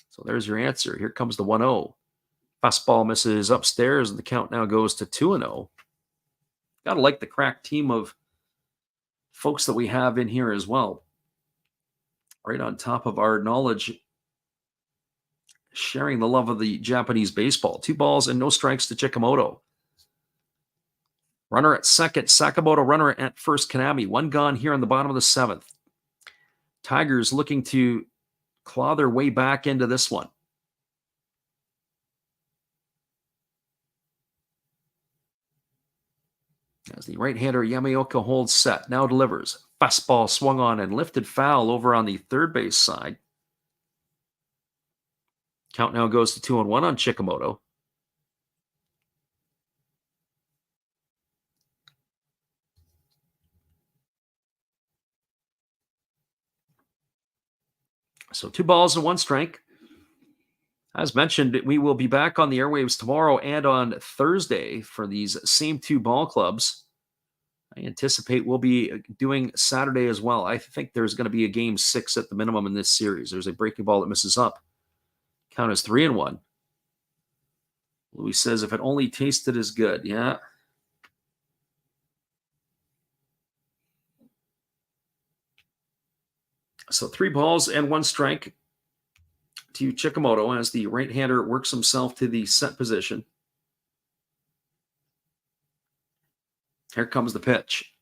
Speaker 1: So there's your answer. Here comes the 1-0. Fastball misses upstairs, and the count now goes to 2-0. Gotta like the crack team of folks that we have in here as well. Right on top of our knowledge, sharing the love of the Japanese baseball. 2 balls and no strikes to Chikamoto. Runner at second, Sakamoto. Runner at first, Kanami. 1 gone here in the bottom of the 7th. Tigers looking to claw their way back into this one. As the right-hander Yamaoka holds set, now delivers. Fastball swung on and lifted foul over on the third base side. Count now goes to 2-1 on Chikamoto. So 2 balls and 1 strike. As mentioned, we will be back on the airwaves tomorrow and on Thursday for these same 2 ball clubs. I anticipate we'll be doing Saturday as well. I think there's going to be a game 6 at the minimum in this series. There's a breaking ball that misses up. Count is 3-1. Louis says, if it only tasted as good. Yeah. So 3 balls and 1 strike to Chikamoto as the right-hander works himself to the set position. Here comes the pitch.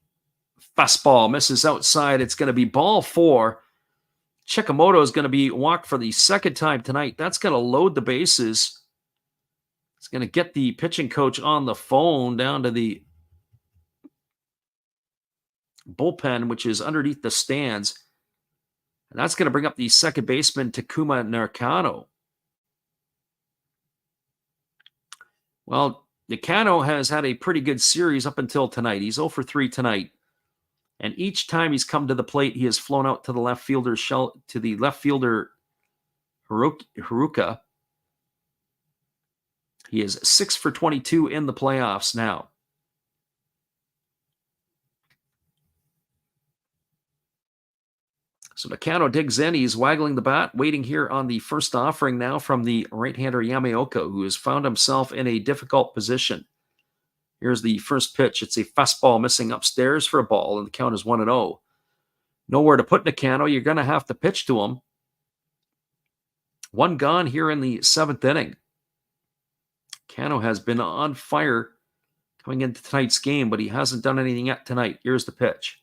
Speaker 1: Fastball misses outside. It's going to be ball 4. Chikamoto is going to be walked for the second time tonight. That's going to load the bases. It's going to get the pitching coach on the phone down to the bullpen, which is underneath the stands. And that's going to bring up the second baseman, Takuma Nakano. Well, Nakano has had a pretty good series up until tonight. He's 0 for 3 tonight. And each time he's come to the plate, he has flown out to the left fielder Haruka. He is 6 for 22 in the playoffs now. So Nakano digs in. He's waggling the bat, waiting here on the first offering now from the right-hander Yamaoka, who has found himself in a difficult position. Here's the first pitch. It's a fastball missing upstairs for a ball, and the count is 1-0. Nowhere to put Nakano. You're going to have to pitch to him. One gone here in the 7th inning. Nakano has been on fire coming into tonight's game, but he hasn't done anything yet tonight. Here's the pitch.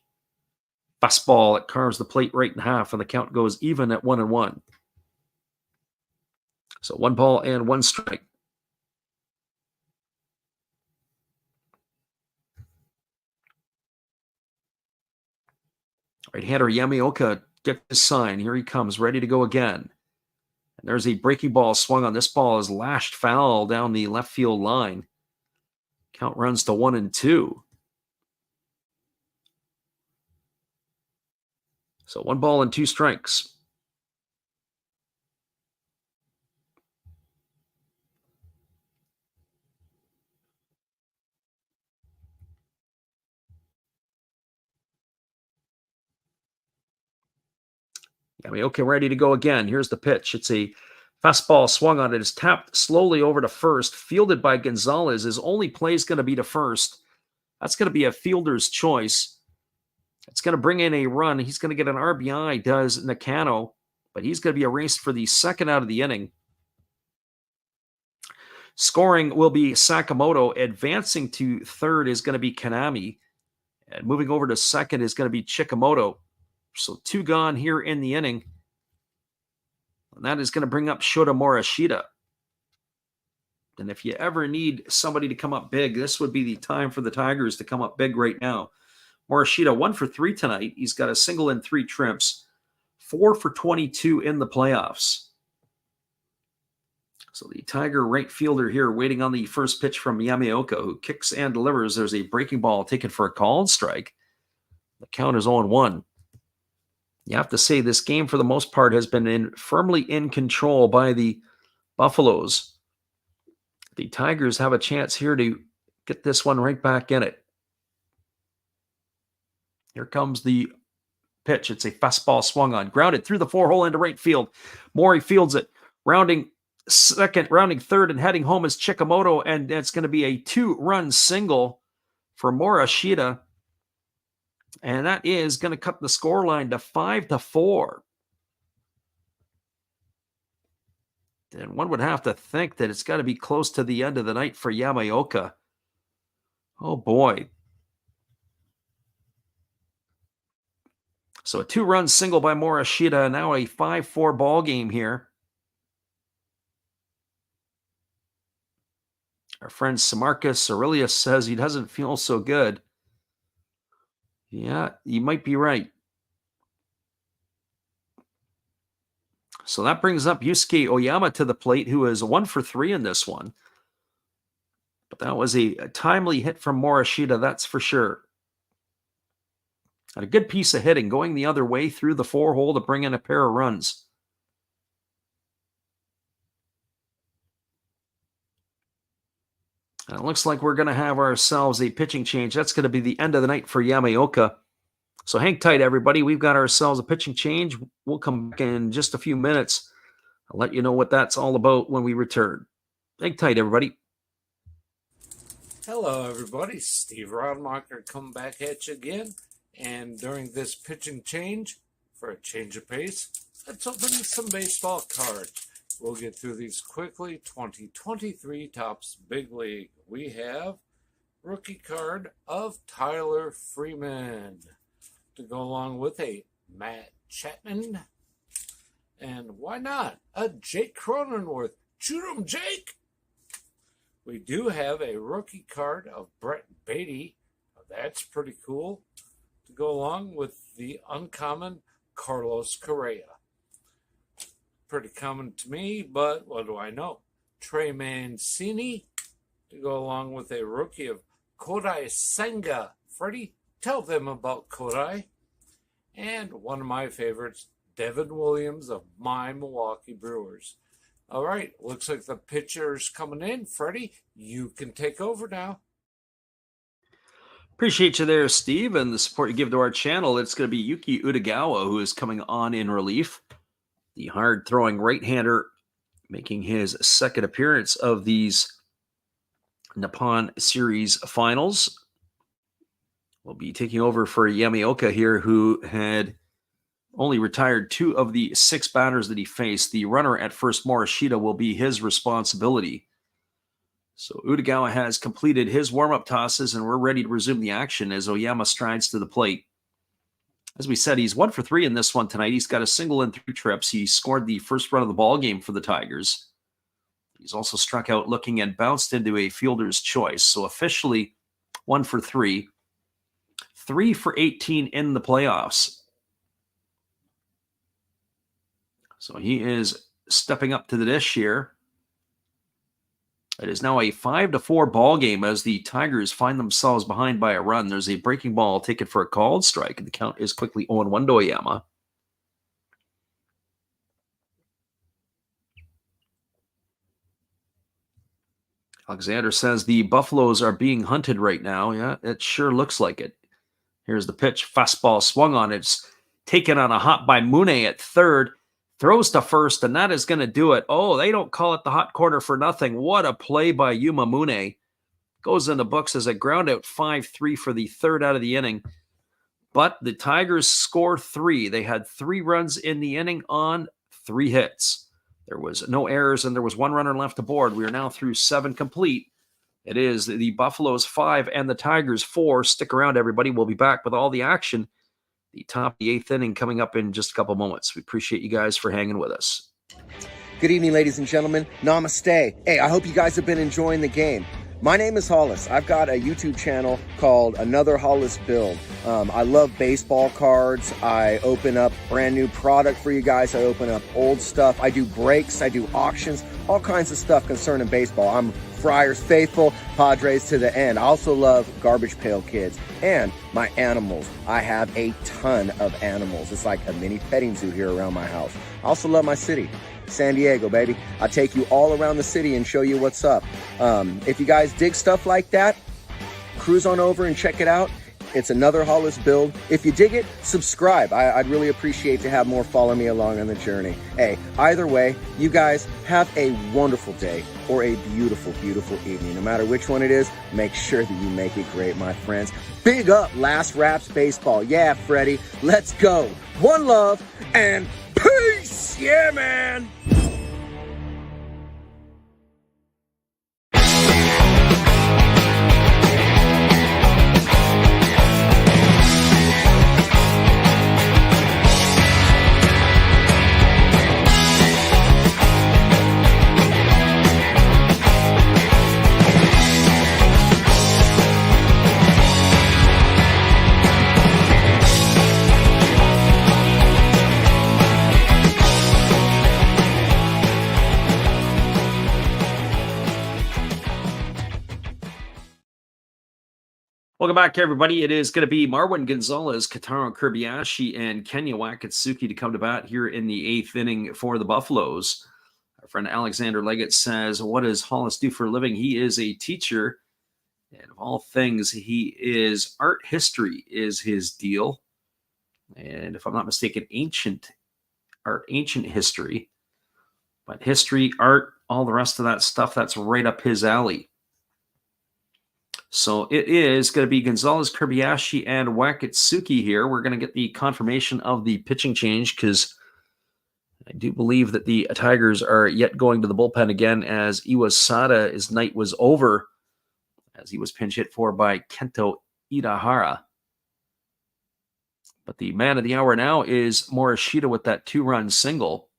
Speaker 1: Fastball, it carves the plate right in half, and the count goes even at 1-1. So 1 ball and 1 strike. Right-hander Yamaoka gets his sign. Here he comes, ready to go again. And there's a breaking ball swung on. This ball is lashed foul down the left field line. Count runs to 1-2. So 1 ball and 2 strikes. Yamaoka ready to go again. Here's the pitch. It's a fastball swung on. It is tapped slowly over to first, fielded by Gonzalez. His only play is going to be to first. That's going to be a fielder's choice. It's going to bring in a run. He's going to get an RBI, does Nakano, but he's going to be erased for the second out of the inning. Scoring will be Sakamoto. Advancing to third is going to be Kanami. And moving over to second is going to be Chikamoto. So 2 gone here in the inning. And that is going to bring up Shota Morishita. And if you ever need somebody to come up big, this would be the time for the Tigers to come up big right now. Morishita 1 for 3 tonight. He's got a single and 3 trips. 4 for 22 in the playoffs. So the Tiger right fielder here waiting on the first pitch from Yamaoka, who kicks and delivers. There's a breaking ball taken for a called strike. The count is 0-1. You have to say this game, for the most part, has been firmly in control by the Buffaloes. The Tigers have a chance here to get this one right back in it. Here comes the pitch. It's a fastball swung on. Grounded through the 4-hole into right field. Mori fields it. Rounding second, rounding third, and heading home is Chikamoto, and it's going to be a 2-run single for Morishita. And that is going to cut the scoreline to 5-4. And one would have to think that it's got to be close to the end of the night for Yamaoka. Oh, boy. So a 2-run single by Morishita. Now a 5-4 ball game here. Our friend Samarcus Aurelius says he doesn't feel so good. Yeah, you might be right. So that brings up Yusuke Oyama to the plate, who is 1 for 3 in this one. But that was a timely hit from Morishita, that's for sure. And a good piece of hitting going the other way through the 4-hole to bring in a pair of runs. And it looks like we're going to have ourselves a pitching change. That's going to be the end of the night for Yamaoka. So hang tight, everybody. We've got ourselves a pitching change. We'll come back in just a few minutes. I'll let you know what that's all about when we return. Hang tight, everybody.
Speaker 2: Hello, everybody. Steve Rodmacher come back at you again. And during this pitching change, for a change of pace, let's open some baseball cards. We'll get through these quickly. 2023 Topps Big League. We have rookie card of Tyler Freeman to go along with a Matt Chapman. And why not a Jake Cronenworth? Shoot 'em, Jake! We do have a rookie card of Brett Beatty. That's pretty cool. To go along with the uncommon Carlos Correa. Pretty common to me, but what do I know? Trey Mancini to go along with a rookie of Kodai Senga. Freddie, tell them about Kodai. And one of my favorites, Devin Williams of my Milwaukee Brewers. All right, looks like the pitcher's coming in. Freddie, you can take over now.
Speaker 1: Appreciate you there, Steve, and the support you give to our channel. It's going to be Yuki Utagawa who is coming on in relief. The hard-throwing right-hander making his second appearance of these Nippon Series finals. Will be taking over for Yamaoka here, who had only retired 2 of the 6 batters that he faced. The runner at first, Morishita, will be his responsibility. So Utagawa has completed his warm-up tosses, and we're ready to resume the action as Oyama strides to the plate. As we said, he's 1 for 3 in this one tonight. He's got a single in 3 trips. He scored the first run of the ball game for the Tigers. He's also struck out looking and bounced into a fielder's choice. So officially 1 for 3. 3 for 18 in the playoffs. So he is stepping up to the dish here. It is now a 5-4 ball game as the Tigers find themselves behind by a run. There's a breaking ball taken for a called strike, and the count is quickly 0-1 to Oyama. Alexander says the Buffaloes are being hunted right now. Yeah, it sure looks like it. Here's the pitch. Fastball swung on. It's taken on a hop by Mune at third. Throws to first, and that is going to do it. Oh, they don't call it the hot corner for nothing. What a play by Yuma Mune. Goes in the books as a ground out 5-3 for the third out of the inning. But the Tigers score 3. They had 3 runs in the inning on 3 hits. There was no errors, and there was 1 runner left aboard. We are now through 7 complete. It is the Buffaloes 5 and the Tigers 4. Stick around, everybody. We'll be back with all the action. The top of the 8th inning coming up in just a couple moments. We appreciate you guys for hanging with us.
Speaker 3: Good evening, ladies and gentlemen. Namaste. Hey, I hope you guys have been enjoying the game. My name is Hollis. I've got a YouTube channel called Another Hollis Build. I love baseball cards. I open up brand new product for you guys. I open up old stuff. I do breaks. I do auctions. All kinds of stuff concerning baseball. I'm Friars faithful, Padres to the end. I also love Garbage Pail Kids and my animals. I have a ton of animals. It's like a mini petting zoo here around my house. I also love my city, San Diego, baby. I'll take you all around the city and show you what's up. If you guys dig stuff like that, cruise on over and check it out. It's Another Hollis Build. If you dig it, subscribe. I'd really appreciate to have more follow me along on the journey. Hey, either way, you guys have a wonderful day or a beautiful, beautiful evening. No matter which one it is, make sure that you make it great, my friends. Big up Last Raps Baseball. Yeah, Freddie, let's go. One love and peace. Yeah, man.
Speaker 1: Welcome back, everybody. It is going to be Marwin Gonzalez, Kataro Kobayashi, and Kenya Wakatsuki to come to bat here in the 8th inning for the Buffaloes. Our friend Alexander Leggett says, what does Hollis do for a living? He is a teacher, and of all things, he is art history is his deal. And if I'm not mistaken, ancient history. But history, art, all the rest of that stuff, that's right up his alley. So it is going to be Gonzalez, Kobayashi, and Wakatsuki here. We're going to get the confirmation of the pitching change because I do believe that the Tigers are yet going to the bullpen again as Iwasada's night was over as he was pinch hit for by Kento Idahara. But the man of the hour now is Morishita with that 2-run single.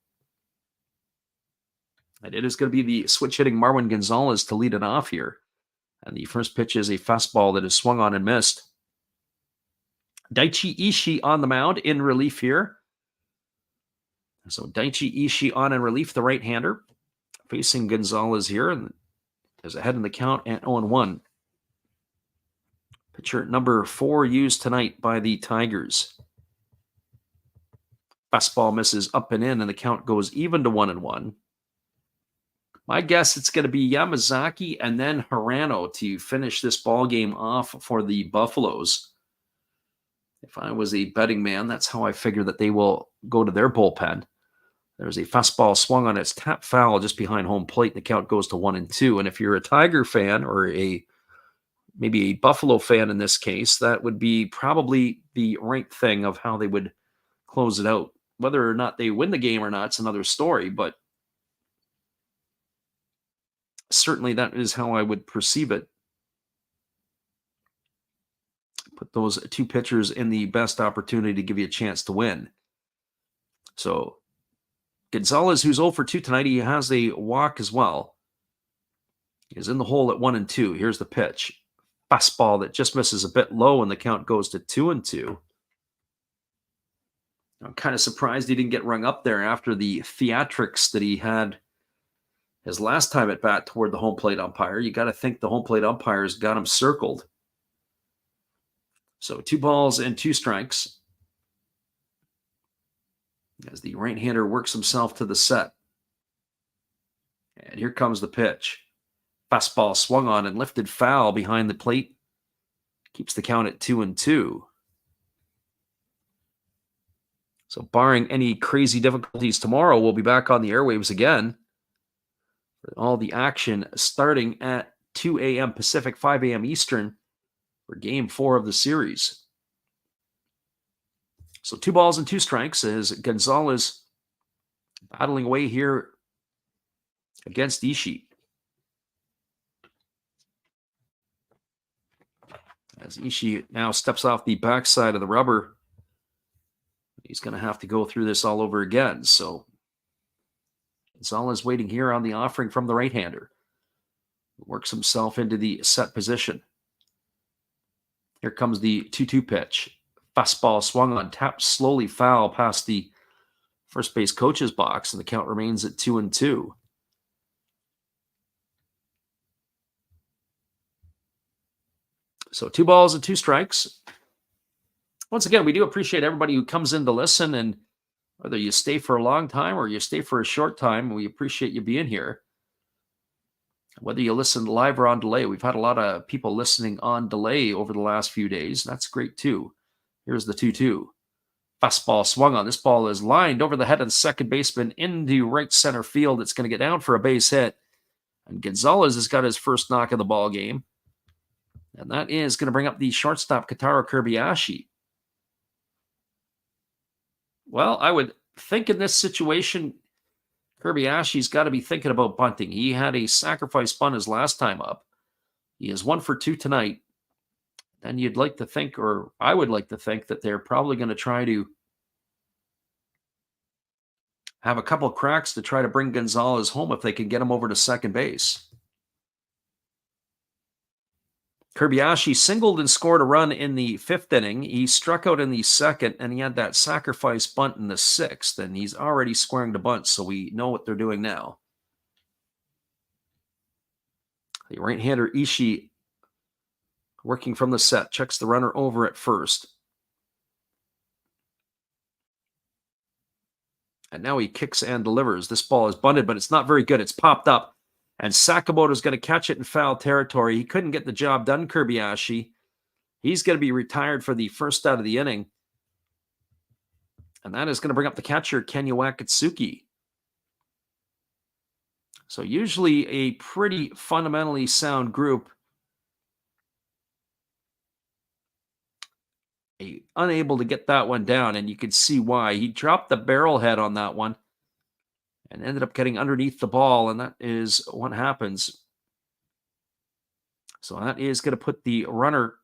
Speaker 1: And it is going to be the switch-hitting Marwin Gonzalez to lead it off here. And the first pitch is a fastball that is swung on and missed. Daichi Ishii on the mound in relief here. So Daichi Ishii on in relief, the right-hander, facing Gonzalez here, and is ahead in the count at 0-1. Pitcher number 4 used tonight by the Tigers. Fastball misses up and in, and the count goes even to 1-1. My guess it's going to be Yamazaki and then Hirano to finish this ball game off for the Buffaloes. If I was a betting man, that's how I figure that they will go to their bullpen. There's a fastball swung on its tap foul just behind home plate, and the count goes to 1-2. And if you're a Tiger fan or maybe a Buffalo fan in this case, that would be probably the right thing of how they would close it out. Whether or not they win the game or not, it's another story, but certainly that is how I would perceive it. Put those two pitchers in the best opportunity to give you a chance to win. So Gonzalez, who's 0 for 2 tonight, he has a walk as well. He's in the hole at 1-2. Here's the pitch. Fastball that just misses a bit low, and the count goes to 2-2. I'm kind of surprised he didn't get rung up there after the theatrics that he had his last time at bat toward the home plate umpire. You got to think the home plate umpires got him circled. So 2 balls and 2 strikes as the right-hander works himself to the set. And here comes the pitch. Fastball swung on and lifted foul behind the plate. Keeps the count at 2-2. So barring any crazy difficulties tomorrow, we'll be back on the airwaves again. All the action starting at 2 a.m. Pacific, 5 a.m. Eastern for Game 4 of the series. So 2 balls and 2 strikes as Gonzalez battling away here against Ishii. As Ishii now steps off the backside of the rubber, he's going to have to go through this all over again. So Gonzalez waiting here on the offering from the right-hander. Works himself into the set position. Here comes the 2-2 pitch. Fastball swung on, tapped slowly foul past the first base coach's box, and the count remains at 2-2. So 2 balls and 2 strikes. Once again, we do appreciate everybody who comes in to listen, and whether you stay for a long time or you stay for a short time, we appreciate you being here. Whether you listen live or on delay, we've had a lot of people listening on delay over the last few days. That's great too. Here's the 2-2. Fastball swung on. This ball is lined over the head of the second baseman into right center field. It's going to get down for a base hit. And Gonzalez has got his first knock of the ball game. And that is going to bring up the shortstop, Kotaro Kobayashi. Well, I would think in this situation, Kobayashi's got to be thinking about bunting. He had a sacrifice bunt his last time up. He is 1 for 2 tonight. And you'd like to think, or I would like to think, that they're probably going to try to have a couple of cracks to try to bring Gonzalez home if they can get him over to second base. Kobayashi singled and scored a run in the 5th inning. He struck out in the 2nd, and he had that sacrifice bunt in the 6th, and he's already squaring the bunt, so we know what they're doing now. The right-hander Ishii, working from the set, checks the runner over at first. And now he kicks and delivers. This ball is bunted, but it's not very good. It's popped up. And Sakamoto's going to catch it in foul territory. He couldn't get the job done, Kobayashi. He's going to be retired for the first out of the inning. And that is going to bring up the catcher, Kenya Wakatsuki. So usually a pretty fundamentally sound group. Unable to get that one down, and you can see why. He dropped the barrel head on that one and ended up getting underneath the ball, and that is what happens. So that is going to put the runner,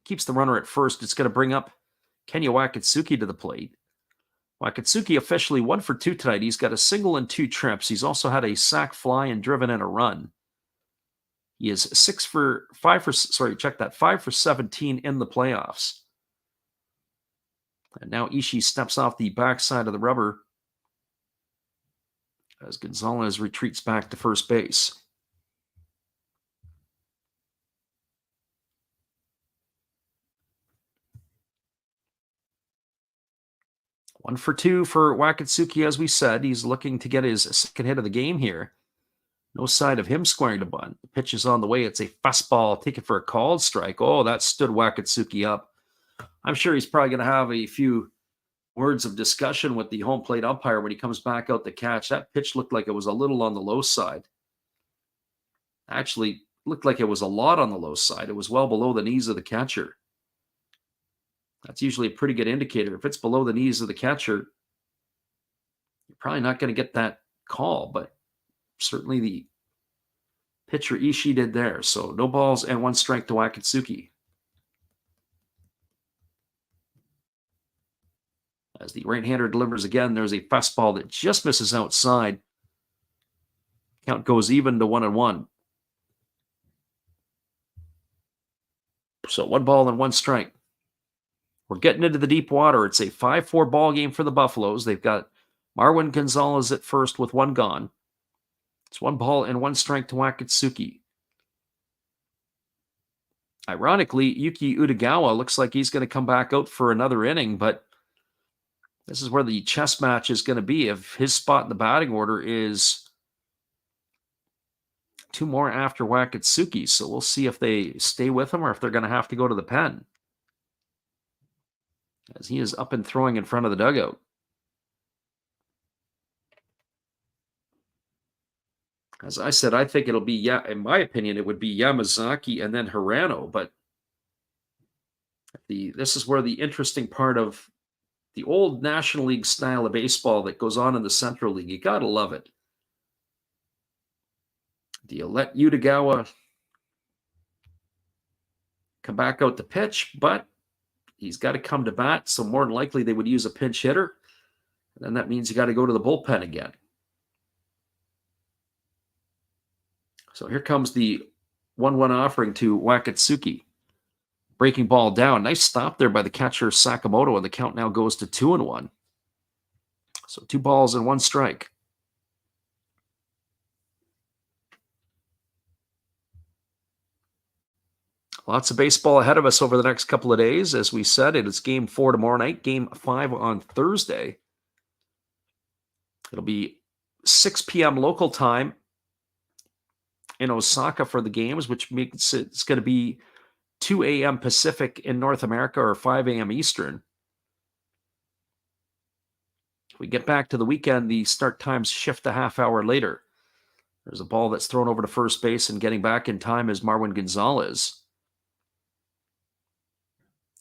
Speaker 1: keeps the runner at first. It's going to bring up Kenya Wakatsuki to the plate. Wakatsuki officially 1 for 2 tonight. He's got a single and 2 trips. He's also had a sac fly and driven in a run. He is 5 for 17 in the playoffs. And now Ishii steps off the backside of the rubber as Gonzalez retreats back to first base. 1 for 2 for Wakatsuki, as we said. He's looking to get his second hit of the game here. No sign of him squaring to bunt. The pitch is on the way. It's a fastball taken for a called strike. Oh, that stood Wakatsuki up. I'm sure he's probably going to have a few words of discussion with the home plate umpire when he comes back out to catch. That pitch looked like it was a little on the low side. Actually, looked like it was a lot on the low side. It was well below the knees of the catcher. That's usually a pretty good indicator. If it's below the knees of the catcher, you're probably not going to get that call, but certainly the pitcher Ishii did there. So no balls and 1 strike to Wakatsuki. As the right-hander delivers again, there's a fastball that just misses outside. Count goes even to 1-1. So 1 ball and 1 strike. We're getting into the deep water. It's a 5-4 ball game for the Buffaloes. They've got Marwin Gonzalez at first with 1 gone. It's 1 ball and 1 strike to Wakatsuki. Ironically, Yuki Utagawa looks like he's going to come back out for another inning, but this is where the chess match is going to be. If his spot in the batting order is 2 more after Wakatsuki, so we'll see if they stay with him or if they're going to have to go to the pen, as he is up and throwing in front of the dugout. As I said, I think it'll be, in my opinion, it would be Yamazaki and then Hirano, but this is where the interesting part of the old National League style of baseball that goes on in the Central League, you got to love it. Do you let Utagawa come back out to pitch? But he's got to come to bat, so more than likely they would use a pinch hitter. And then that means you got to go to the bullpen again. So here comes the 1-1 offering to Wakatsuki. Breaking ball down. Nice stop there by the catcher Sakamoto, and the count now goes to 2-1. So 2 balls and 1 strike. Lots of baseball ahead of us over the next couple of days. As we said, it is Game 4 tomorrow night, Game 5 on Thursday. It'll be 6 p.m. local time in Osaka for the games, which makes it's going to be 2 a.m. Pacific in North America or 5 a.m. Eastern. If we get back to the weekend, the start times shift a half hour later. There's a ball that's thrown over to first base, and getting back in time is Marwin Gonzalez.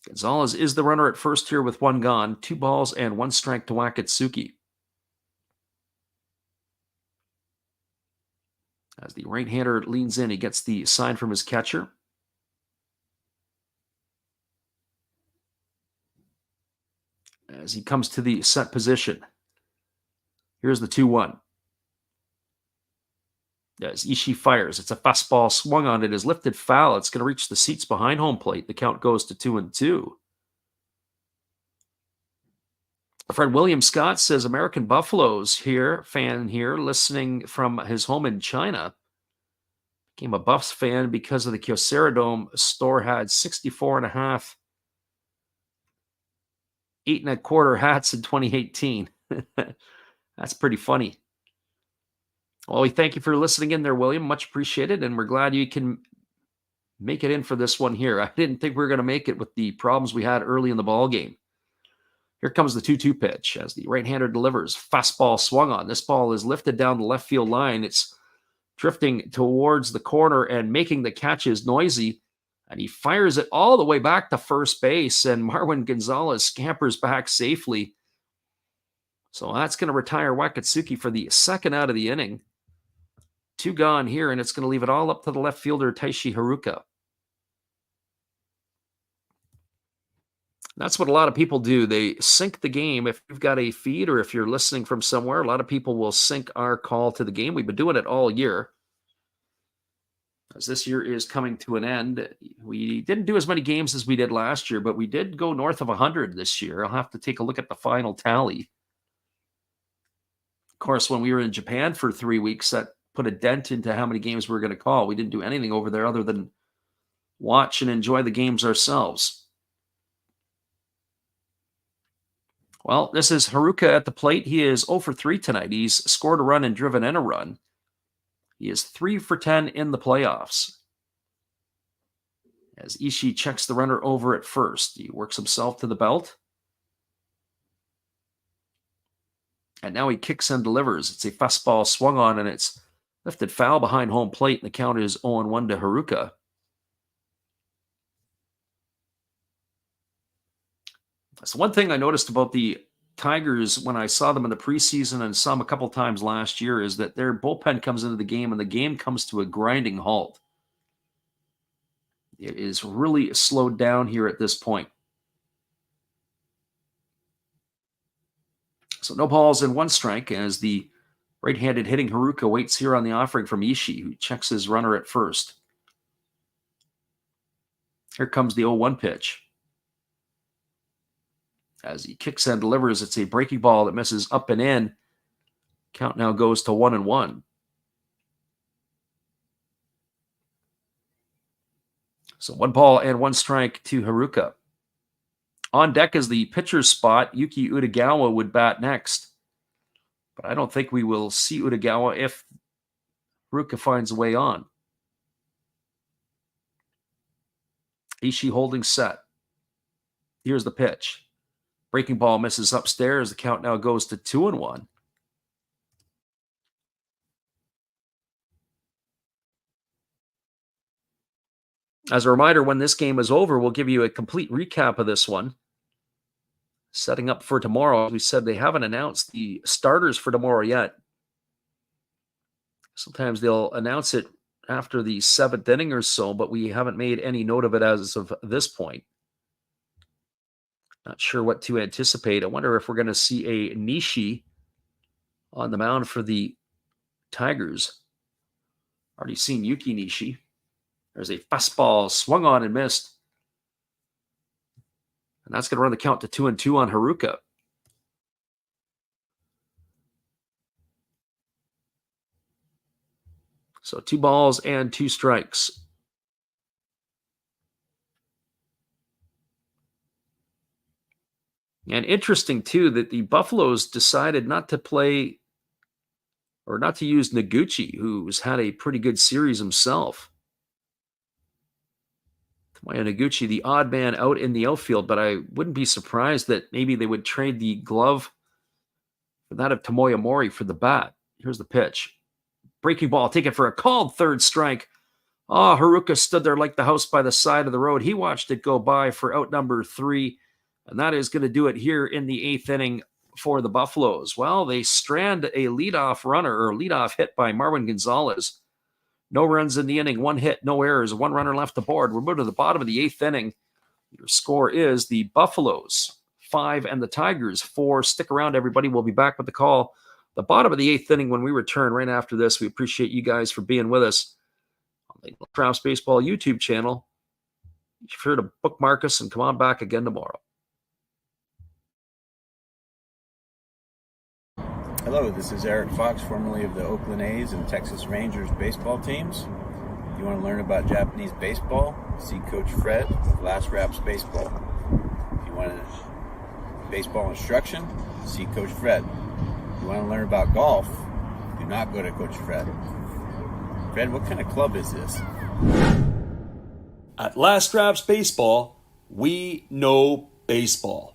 Speaker 1: Gonzalez is the runner at first here with 1 gone, 2 balls and 1 strike to Wakatsuki. As the right-hander leans in, he gets the sign from his catcher. As he comes to the set position, here's the 2-1. As Ishii fires, it's a fastball swung on. It is lifted foul. It's going to reach the seats behind home plate. The count goes to 2-2. Our friend William Scott says American Buffaloes fan here, listening from his home in China. Became a Buffs fan because of the Kyocera Dome store had 64.5 8.25 hats in 2018. That's pretty funny. Well, we thank you for listening in there, William. Much appreciated, and we're glad you can make it in for this one here. I didn't think we were going to make it with the problems we had early in the ball game. Here comes the 2-2 pitch as the right-hander delivers. Fastball swung on. This ball is lifted down the left field line. It's drifting towards the corner and making the catches noisy. And he fires it all the way back to first base, and Marwin Gonzalez scampers back safely. So that's going to retire Wakatsuki for the second out of the inning. 2 gone here, and it's going to leave it all up to the left fielder, Taishi Haruka. That's what a lot of people do. They sync the game. If you've got a feed or if you're listening from somewhere, a lot of people will sync our call to the game. We've been doing it all year. As this year is coming to an end, we didn't do as many games as we did last year, but we did go north of 100 this year. I'll have to take a look at the final tally. Of course, when we were in Japan for 3 weeks, that put a dent into how many games we were going to call. We didn't do anything over there other than watch and enjoy the games ourselves. Well, this is Haruka at the plate. He is 0 for 3 tonight. He's scored a run and driven in a run. He is 3 for 10 in the playoffs. As Ishii checks the runner over at first, he works himself to the belt. And now he kicks and delivers. It's a fastball swung on, and it's lifted foul behind home plate, and the count is 0-1 to Haruka. So one thing I noticed about the Tigers when I saw them in the preseason and saw them a couple times last year is that their bullpen comes into the game and the game comes to a grinding halt. It is really slowed down here at this point. So no balls and 1 strike as the right-handed hitting Haruka waits here on the offering from Ishii, who checks his runner at first. Here comes the 0-1 pitch. As he kicks and delivers, it's a breaking ball that misses up and in. Count now goes to 1-1. So 1 ball and 1 strike to Haruka. On deck is the pitcher's spot. Yuki Utagawa would bat next. But I don't think we will see Utagawa if Haruka finds a way on. Ishii holding set. Here's the pitch. Breaking ball misses upstairs. The count now goes to 2-1. As a reminder, when this game is over, we'll give you a complete recap of this one. Setting up for tomorrow. As we said, they haven't announced the starters for tomorrow yet. Sometimes they'll announce it after the 7th inning or so, but we haven't made any note of it as of this point. Not sure what to anticipate. I wonder if we're going to see a Nishi on the mound for the Tigers. Already seen Yuki Nishi. There's a fastball swung on and missed. And that's going to run the count to 2-2 on Haruka. So 2 balls and 2 strikes. And interesting, too, that the Buffaloes decided not to play or not to use Noguchi, who's had a pretty good series himself. Tomoya Noguchi, the odd man out in the outfield, but I wouldn't be surprised that maybe they would trade the glove for that of Tomoya Mori for the bat. Here's the pitch. Breaking ball, taken for a called 3rd strike. Haruka stood there like the house by the side of the road. He watched it go by for out number 3. And that is going to do it here in the 8th inning for the Buffaloes. Well, they strand a leadoff runner or leadoff hit by Marwin Gonzalez. No runs in the inning, 1 hit, no errors, 1 runner left aboard. We're moving to the bottom of the 8th inning. Your score is the Buffaloes 5 and the Tigers 4. Stick around, everybody. We'll be back with the call. The bottom of the 8th inning when we return right after this. We appreciate you guys for being with us on the Crafts Baseball YouTube channel. Be sure to bookmark us and come on back again tomorrow.
Speaker 4: Hello, this is Eric Fox, formerly of the Oakland A's and Texas Rangers baseball teams. If you want to learn about Japanese baseball, see Coach Fred of Last Raps Baseball. If you want baseball instruction, see Coach Fred. If you want to learn about golf, do not go to Coach Fred. Fred, what kind of club is this?
Speaker 5: At Last Raps Baseball, we know baseball.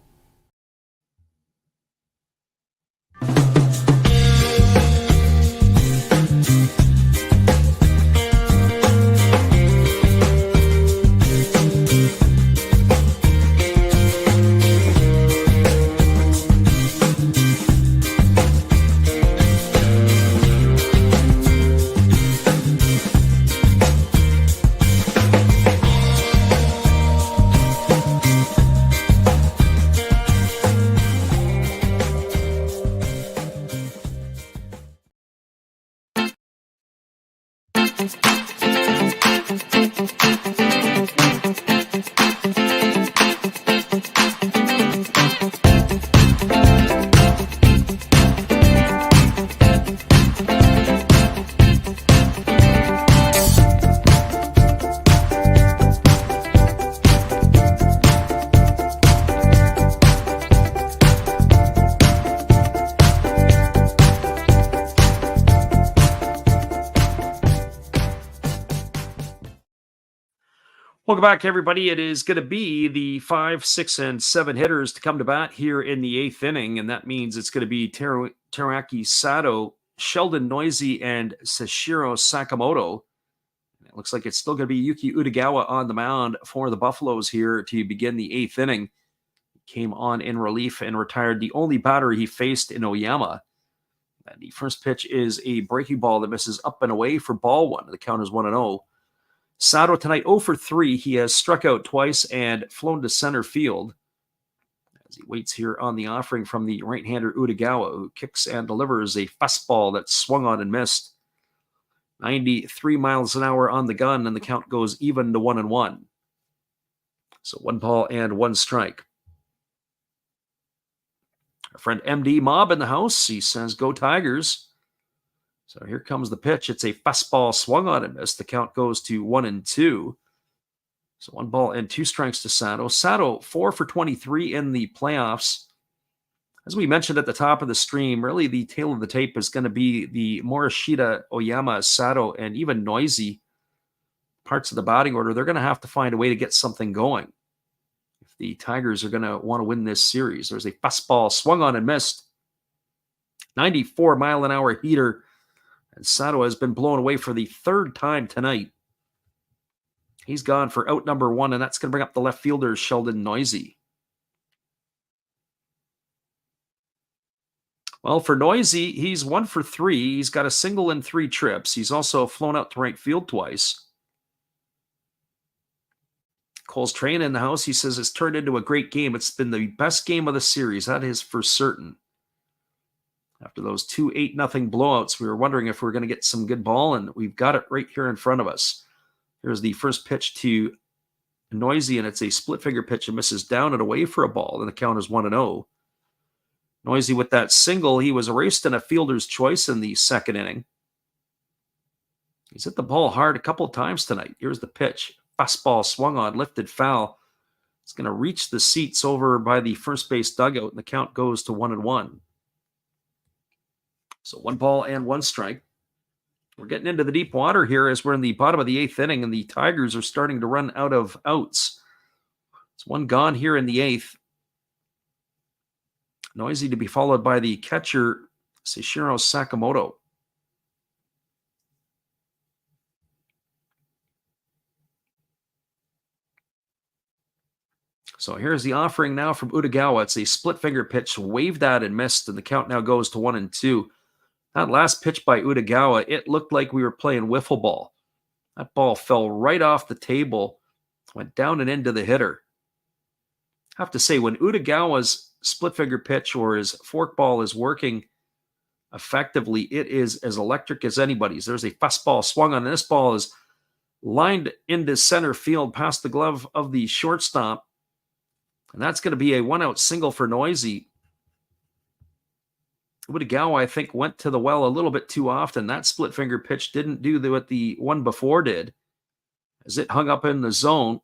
Speaker 1: Welcome back, everybody. It is going to be the 5, 6, and 7 hitters to come to bat here in the 8th inning, and that means it's going to be Teraki Sato, Sheldon Noisy, and Sashiro Sakamoto. It looks like it's still going to be Yuki Utagawa on the mound for the Buffaloes here to begin the 8th inning. He came on in relief and retired the only batter he faced in Oyama. And the first pitch is a breaking ball that misses up and away for ball one. The count is 1-0. Sato tonight 0 for 3. He has struck out twice and flown to center field as he waits here on the offering from the right-hander Utagawa, who kicks and delivers a fastball that swung on and missed. 93 miles an hour on the gun, and the count goes even to 1-1. So 1 ball and 1 strike. Our friend MD Mob in the house. He says, "Go Tigers." So here comes the pitch. It's a fastball swung on and missed. The count goes to 1-2. So 1 ball and 2 strikes to Sato. Sato 4 for 23 in the playoffs. As we mentioned at the top of the stream, really the tail of the tape is going to be the Morishita, Oyama, Sato, and even Noisy parts of the batting order. They're going to have to find a way to get something going if the Tigers are going to want to win this series. There's a fastball swung on and missed. 94-mile-an-hour heater. And Sato has been blown away for the 3rd time tonight. He's gone for out number 1, and that's going to bring up the left fielder, Sheldon Noisy. Well, for Noisy, he's 1 for 3. He's got a single and 3 trips. He's also flown out to right field twice. Cole's Train in the house. He says it's turned into a great game. It's been the best game of the series. That is for certain. After those 2 8-0 blowouts, we were wondering if we were going to get some good ball, and we've got it right here in front of us. Here's the first pitch to Noisy, and it's a split-finger pitch and misses down and away for a ball, and the count is 1-0. Noisy with that single, he was erased in a fielder's choice in the 2nd inning. He's hit the ball hard a couple of times tonight. Here's the pitch. Fastball swung on, lifted foul. It's going to reach the seats over by the first base dugout, and the count goes to 1-1. So 1 ball and 1 strike. We're getting into the deep water here as we're in the bottom of the 8th inning, and the Tigers are starting to run out of outs. It's 1 gone here in the 8th. Noisy to be followed by the catcher, Sashiro Sakamoto. So here's the offering now from Utagawa. It's a split-finger pitch, waved at and missed, and the count now goes to 1-2. That last pitch by Utagawa, it looked like we were playing wiffle ball. That ball fell right off the table, went down and into the hitter. I have to say, when Utagawa's split-finger pitch or his forkball is working effectively, it is as electric as anybody's. There's a fastball swung on, and this ball is lined into center field past the glove of the shortstop. And that's going to be a 1-out single for Noisy. Utagawa, I think, went to the well a little bit too often. That split finger pitch didn't do what the one before did, as it hung up in the zone.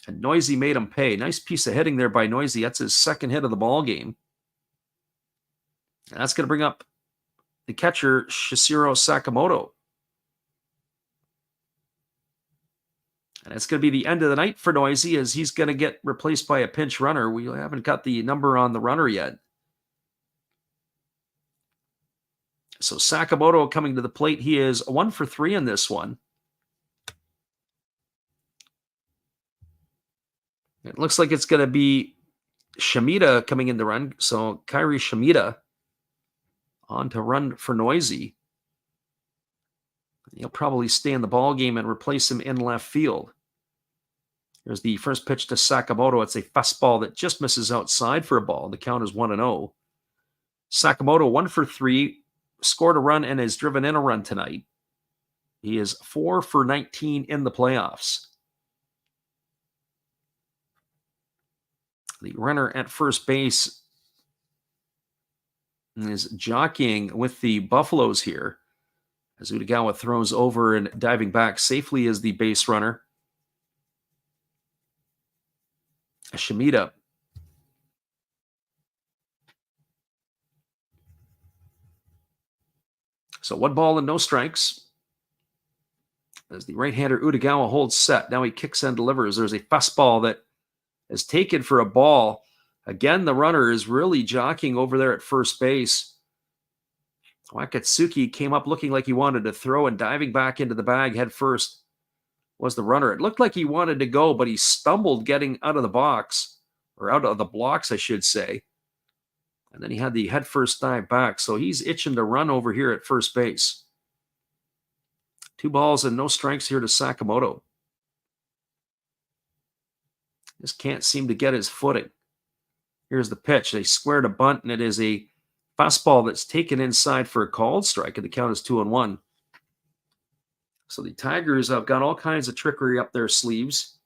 Speaker 1: And Noisy made him pay. Nice piece of hitting there by Noisy. That's his 2nd hit of the ball game. And that's going to bring up the catcher, Sashiro Sakamoto. And it's going to be the end of the night for Noisy, as he's going to get replaced by a pinch runner. We haven't got the number on the runner yet. So Sakamoto coming to the plate. He is 1 for 3 in this one. It looks like it's going to be Shimida coming in the run. So Kairi Shimida on to run for Noisy. He'll probably stay in the ball game and replace him in left field. Here's the first pitch to Sakamoto. It's a fastball that just misses outside for a ball. The count is 1-0. Sakamoto 1 for 3, scored a run and has driven in a run tonight. He is 4 for 19 in the playoffs. The runner at first base is jockeying with the Buffaloes here, as Utagawa throws over and diving back safely as the base runner. Shimida. So 1 ball and no strikes. as the right-hander Utagawa holds set. Now he kicks and delivers. There's a fastball that is taken for a ball. Again, the runner is really jockeying over there at first base. Wakatsuki came up looking like he wanted to throw, and diving back into the bag head first was the runner. It looked like he wanted to go, but he stumbled getting out of the box, or out of the blocks, I should say. And then he had the head first dive back. So he's itching to run over here at first base. 2 balls and no strikes here to Sakamoto. Just can't seem to get his footing. Here's the pitch. They squared a bunt, and it is a fastball that's taken inside for a called strike, and the count is 2-1. So the Tigers have got all kinds of trickery up their sleeves,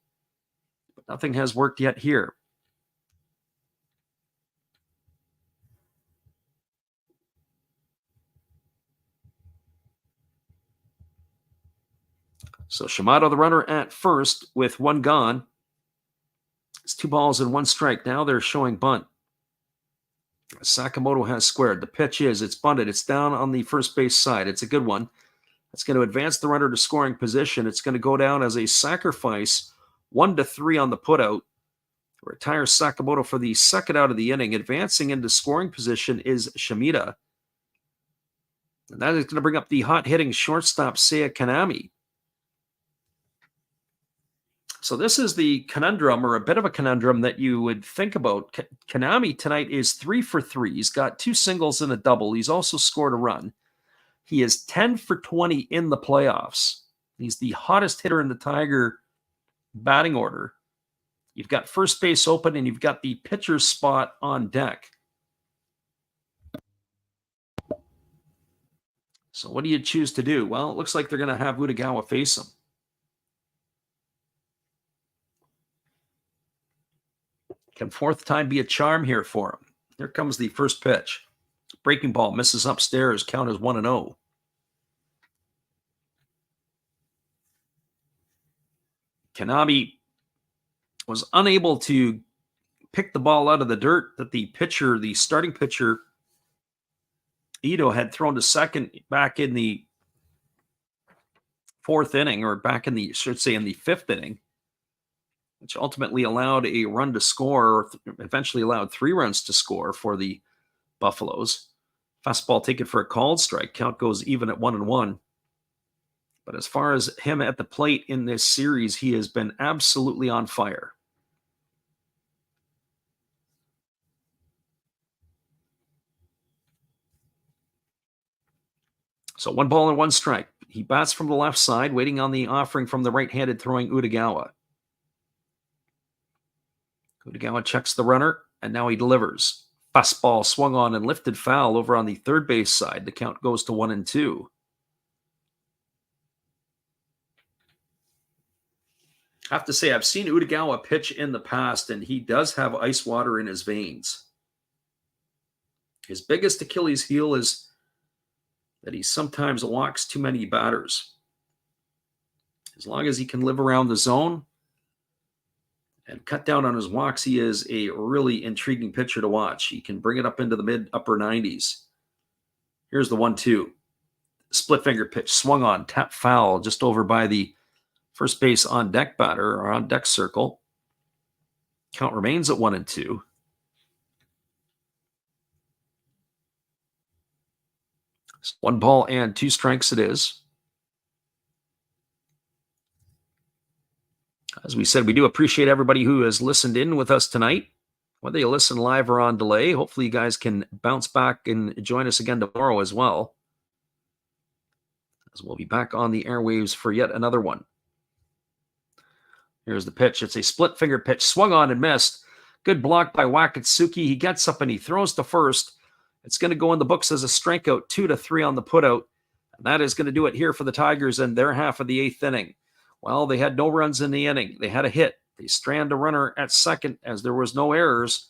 Speaker 1: but nothing has worked yet here. So Shimada, the runner at first with 1 gone. It's 2 balls and 1 strike. Now they're showing bunt. Sakamoto has squared. The pitch it's bunted. It's down on the first base side. It's a good one. It's going to advance the runner to scoring position. It's going to go down as a sacrifice, 1-3 on the putout. Retires Sakamoto for the second out of the inning. Advancing into scoring position is Shimada. And that is going to bring up the hot-hitting shortstop Seiya Kanami. So this is the conundrum, or a bit of a conundrum, that you would think about. Kanami tonight is 3 for 3. He's got 2 singles and a double. He's also scored a run. He is 10 for 20 in the playoffs. He's the hottest hitter in the Tiger batting order. You've got first base open, and you've got the pitcher's spot on deck. So what do you choose to do? Well, it looks like they're going to have Utagawa face him. Can fourth time be a charm here for him? Here comes the first pitch. Breaking ball misses upstairs. Count is 1-0. Kanami was unable to pick the ball out of the dirt that the starting pitcher, Ito, had thrown to second back in the 4th inning, or back in the, in the 5th inning, which ultimately allowed a run to score, or eventually allowed 3 runs to score for the Buffaloes. Fastball taken for a called strike. Count goes even at 1-1. But as far as him at the plate in this series, he has been absolutely on fire. So 1 ball and 1 strike. He bats from the left side, waiting on the offering from the right-handed throwing Utagawa. Utagawa checks the runner, and now he delivers. Fastball swung on and lifted foul over on the third base side. The count goes to 1-2. I have to say, I've seen Utagawa pitch in the past, and he does have ice water in his veins. His biggest Achilles heel is that he sometimes walks too many batters. As long as he can live around the zone and cut down on his walks, he is a really intriguing pitcher to watch. He can bring it up into the mid-upper 90s. Here's the 1-2. Split finger pitch, swung on, tap foul, just over by the first base on deck batter, or on deck circle. Count remains at 1-2. So 1 ball and 2 strikes it is. As we said, we do appreciate everybody who has listened in with us tonight. Whether you listen live or on delay, hopefully you guys can bounce back and join us again tomorrow as well, as we'll be back on the airwaves for yet another one. Here's the pitch. It's a split finger pitch, swung on and missed. Good block by Wakatsuki. He gets up and he throws to first. It's going to go in the books as a strikeout, 2-3 on the putout. And that is going to do it here for the Tigers in their half of the 8th inning. Well, they had no runs in the inning. They had a hit. They strand a runner at second as there was no errors.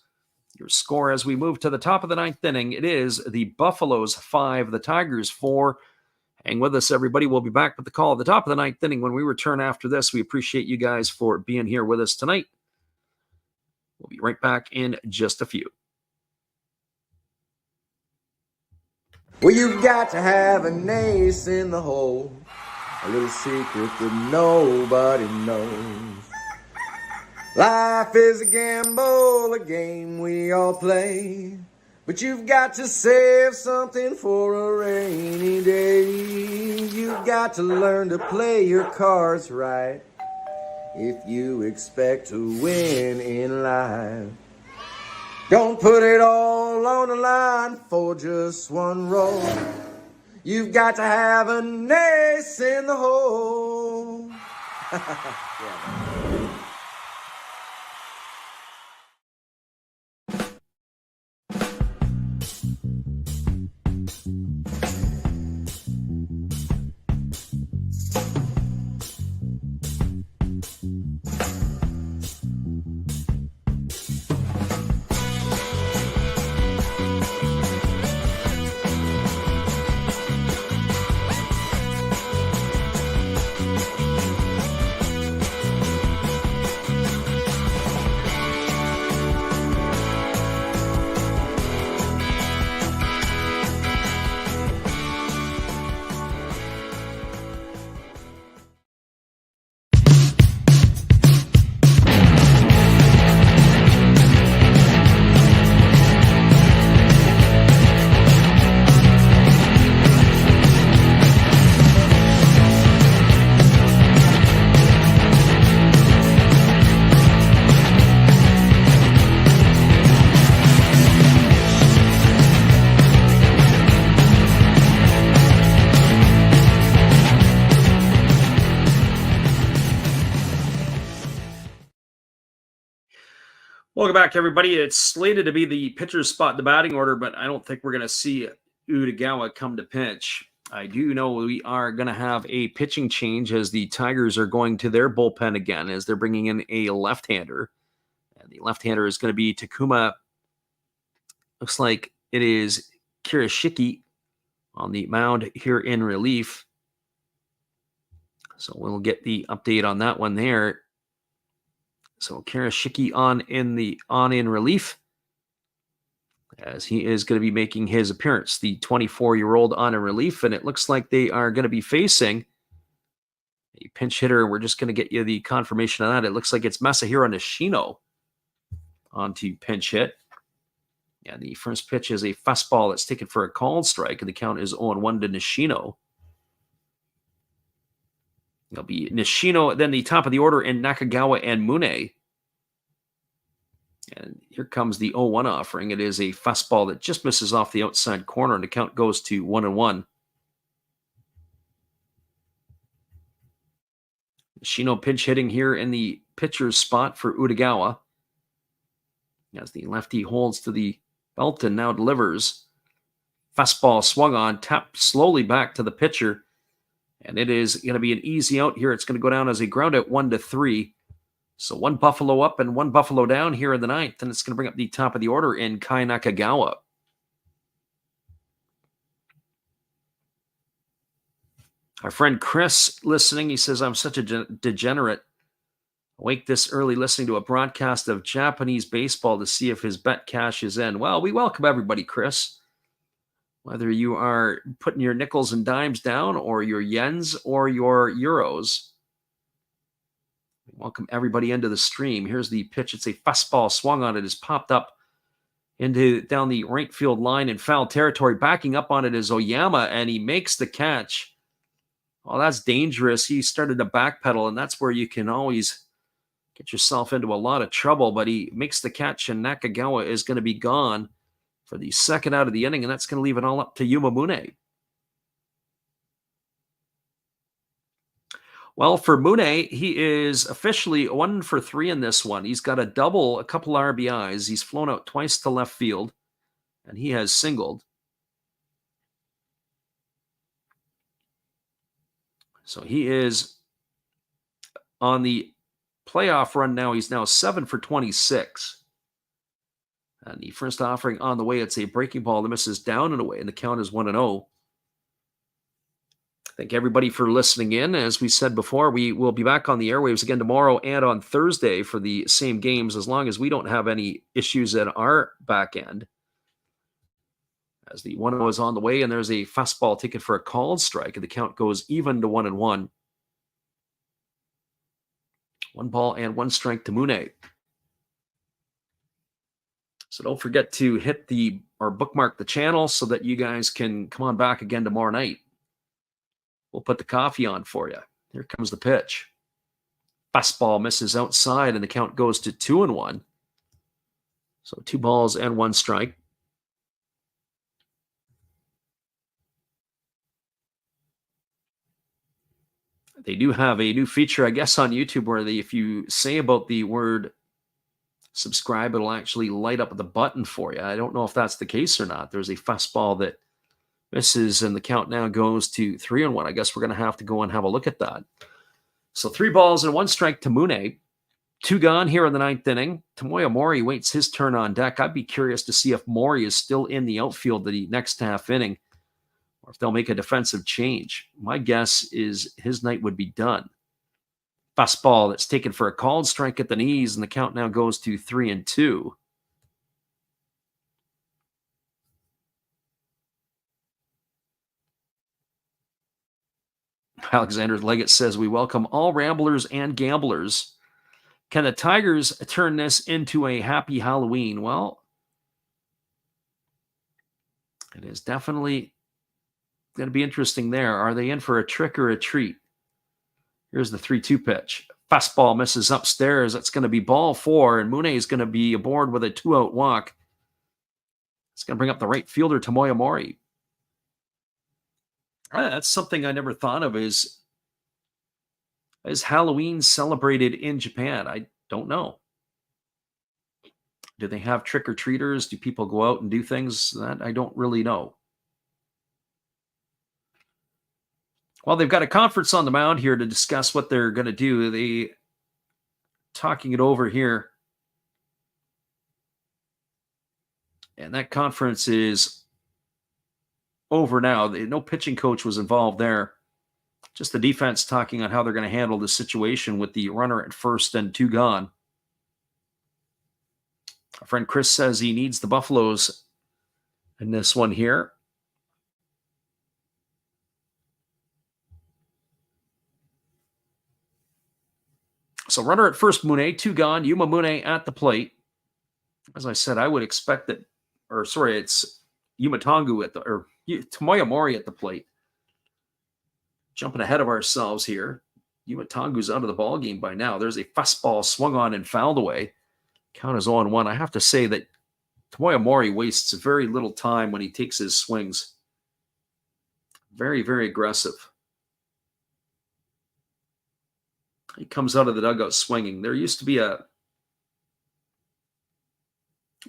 Speaker 1: Your score as we move to the top of the 9th inning, it is the Buffaloes 5, the Tigers 4. Hang with us, everybody. We'll be back with the call at the top of the 9th inning when we return after this. We appreciate you guys for being here with us tonight. We'll be right back in just a few.
Speaker 3: Well, you've got to have an ace in the hole. a little secret that nobody knows. Life is a gamble, a game we all play. But you've got to save something for a rainy day. You've got to learn to play your cards right if you expect to win in life. Don't put it all on the line for just one roll. You've got to have an ace in the hole. Yeah.
Speaker 1: Welcome back, everybody. It's slated to be the pitcher's spot in the batting order, but I don't think we're going to see Utagawa come to pitch. I do know we are going to have a pitching change as the Tigers are going to their bullpen again as they're bringing in a left-hander. And the left-hander is going to be Takuma. Looks like it is Kirishiki on the mound here in relief. So we'll get the update on that one there. So Kirishiki on in relief as he is going to be making his appearance. The 24-year-old on in relief, and it looks like they are going to be facing a pinch hitter. We're just going to get you the confirmation on that. It looks like it's Masahiro Nishino onto pinch hit. Yeah, the first pitch is a fastball that's taken for a called strike, and the count is 0-1 to Nishino. It'll be Nishino, then the top of the order in Nakagawa and Mune. And here comes the 0-1 offering. It is a fastball that just misses off the outside corner, and the count goes to 1-1. Nishino pinch hitting here in the pitcher's spot for Utagawa. As the lefty holds to the belt and now delivers. Fastball swung on, tapped slowly back to the pitcher. And it is going to be an easy out here. It's going to go down as a ground out 1-3. So one Buffalo up and one Buffalo down here in the ninth. And it's going to bring up the top of the order in Kai Nakagawa. Our friend Chris listening, he says, I'm such a degenerate. Awake this early listening to a broadcast of Japanese baseball to see if his bet cashes in. Well, we welcome everybody, Chris. Whether you are putting your nickels and dimes down or your yens or your euros. Welcome everybody into the stream. Here's the pitch. It's a fastball swung on it. Is popped up down the right field line in foul territory. Backing up on it is Oyama, and he makes the catch. Oh, that's dangerous. He started to backpedal, and that's where you can always get yourself into a lot of trouble. But he makes the catch, and Nakagawa is going to be gone for the second out of the inning, and that's going to leave it all up to Yuma Mune. Well, for Mune, he is officially 1 for 3 in this one. He's got a double, a couple RBIs. He's flown out twice to left field, and he has singled. So he is on the playoff run now. He's now 7 for 26. And the first offering on the way, it's a breaking ball that misses down and away, and the count is 1-0. Thank everybody for listening in. As we said before, we will be back on the airwaves again tomorrow and on Thursday for the same games, as long as we don't have any issues at our back end. As the 1-0 is on the way, and there's a fastball taken for a called strike, and the count goes even to 1-1. 1 ball and 1 strike to Mune. So don't forget to hit or bookmark the channel so that you guys can come on back again tomorrow night. We'll put the coffee on for you. Here comes the pitch. Fastball misses outside, and the count goes to 2-1. So 2 balls and 1 strike. They do have a new feature, I guess, on YouTube where if you say about the word subscribe, it'll actually light up the button for you. I don't know if that's the case or not. There's a fastball that misses, and the count now goes to 3-1. I guess we're going to have to go and have a look at that. So 3 balls and 1 strike to Mune. 2 gone here in the 9th inning. Tomoya Mori waits his turn on deck. I'd be curious to see if Mori is still in the outfield the next half inning, or if they'll make a defensive change. My guess is his night would be done. Fastball that's taken for a called strike at the knees, and the count now goes to 3-2. Alexander Leggett says, we welcome all ramblers and gamblers. Can the Tigers turn this into a happy Halloween? Well, it is definitely going to be interesting there. Are they in for a trick or a treat? Here's the 3-2 pitch. Fastball misses upstairs. That's going to be ball 4, and Mune is going to be aboard with a 2-out walk. It's going to bring up the right fielder, Tomoya Mori. That's something I never thought of. Is Halloween celebrated in Japan? I don't know. Do they have trick-or-treaters? Do people go out and do things? That I don't really know. Well, they've got a conference on the mound here to discuss what they're going to do. They talking it over here. And that conference is over now. No pitching coach was involved there. Just the defense talking on how they're going to handle the situation with the runner at first and 2 gone. Our friend Chris says he needs the Buffaloes in this one here. So runner at first, Mune, 2 gone. Yuma Mune at the plate. As I said, I would expect that, it's Tomoya Mori at the plate. Jumping ahead of ourselves here. Yuma Tongu's out of the ballgame by now. There's a fastball swung on and fouled away. Count is 0-1. I have to say that Tomoya Mori wastes very little time when he takes his swings. Very, very aggressive. He comes out of the dugout swinging. There used to be a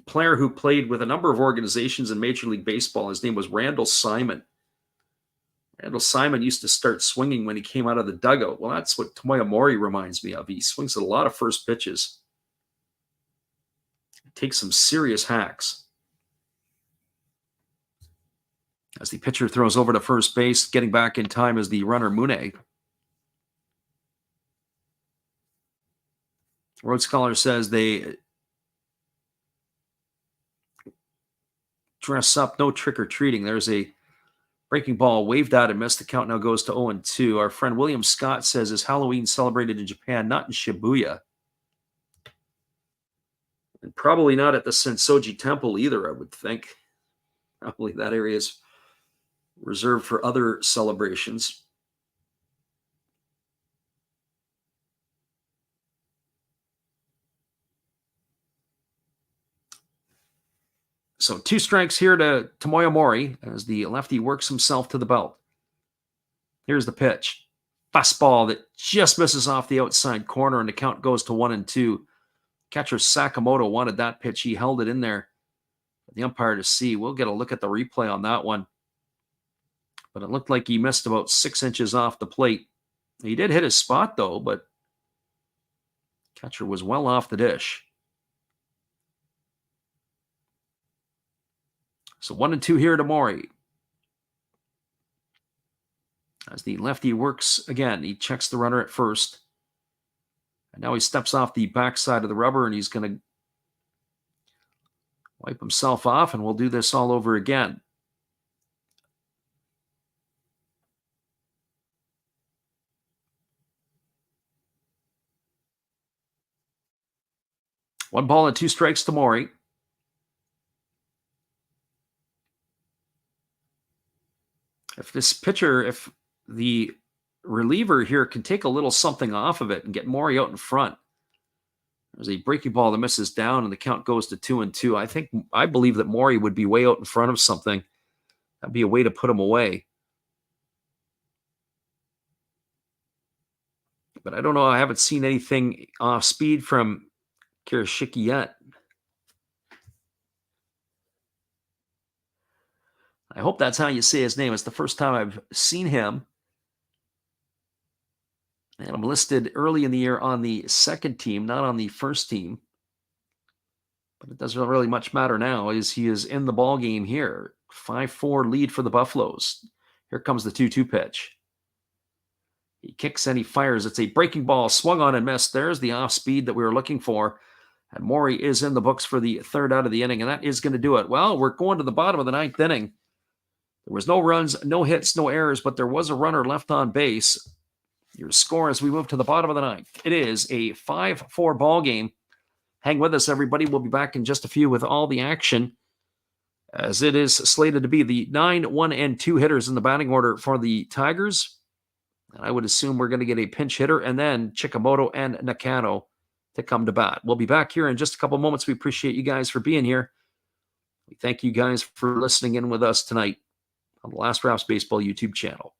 Speaker 1: player who played with a number of organizations in Major League Baseball. His name was Randall Simon. Randall Simon used to start swinging when he came out of the dugout. Well, that's what Tomoya Mori reminds me of. He swings at a lot of first pitches. He takes some serious hacks. As the pitcher throws over to first base, getting back in time is the runner Mune. Road Scholar says they dress up, no trick-or-treating. There's a breaking ball waved out and missed. The count now goes to 0-2. Our friend William Scott says, is Halloween celebrated in Japan, not in Shibuya? And probably not at the Sensoji Temple either, I would think. Probably that area is reserved for other celebrations. So 2 strikes here to Tomoya Mori as the lefty works himself to the belt. Here's the pitch. Fastball that just misses off the outside corner, and the count goes to 1-2. Catcher Sakamoto wanted that pitch. He held it in there for the umpire to see. We'll get a look at the replay on that one. But it looked like he missed about 6 inches off the plate. He did hit his spot, though, but catcher was well off the dish. So 1-2 here to Mori. As the lefty works again, he checks the runner at first. And now he steps off the backside of the rubber, and he's going to wipe himself off, and we'll do this all over again. 1 ball and 2 strikes to Maury. If the reliever here can take a little something off of it and get Maury out in front. There's a breaking ball that misses down and the count goes to 2-2. I believe that Maury would be way out in front of something. That'd be a way to put him away. But I don't know. I haven't seen anything off speed from Kirishiki yet. I hope that's how you say his name. It's the first time I've seen him. And I'm listed early in the year on the second team, not on the first team. But it doesn't really much matter now, as he is in the ball game here. 5-4 lead for the Buffaloes. Here comes the 2-2 pitch. He kicks and he fires. It's a breaking ball, swung on and missed. There's the off speed that we were looking for. And Maury is in the books for the third out of the inning, and that is going to do it. Well, we're going to the bottom of the 9th inning. There was no runs, no hits, no errors, but there was a runner left on base. Your score as we move to the bottom of the 9th. It is a 5-4 ball game. Hang with us, everybody. We'll be back in just a few with all the action, as it is slated to be the 9, 1, and 2 hitters in the batting order for the Tigers. And I would assume we're going to get a pinch hitter and then Chikamoto and Nakano to come to bat. We'll be back here in just a couple moments. We appreciate you guys for being here. We thank you guys for listening in with us tonight on the Last Raps Baseball YouTube channel.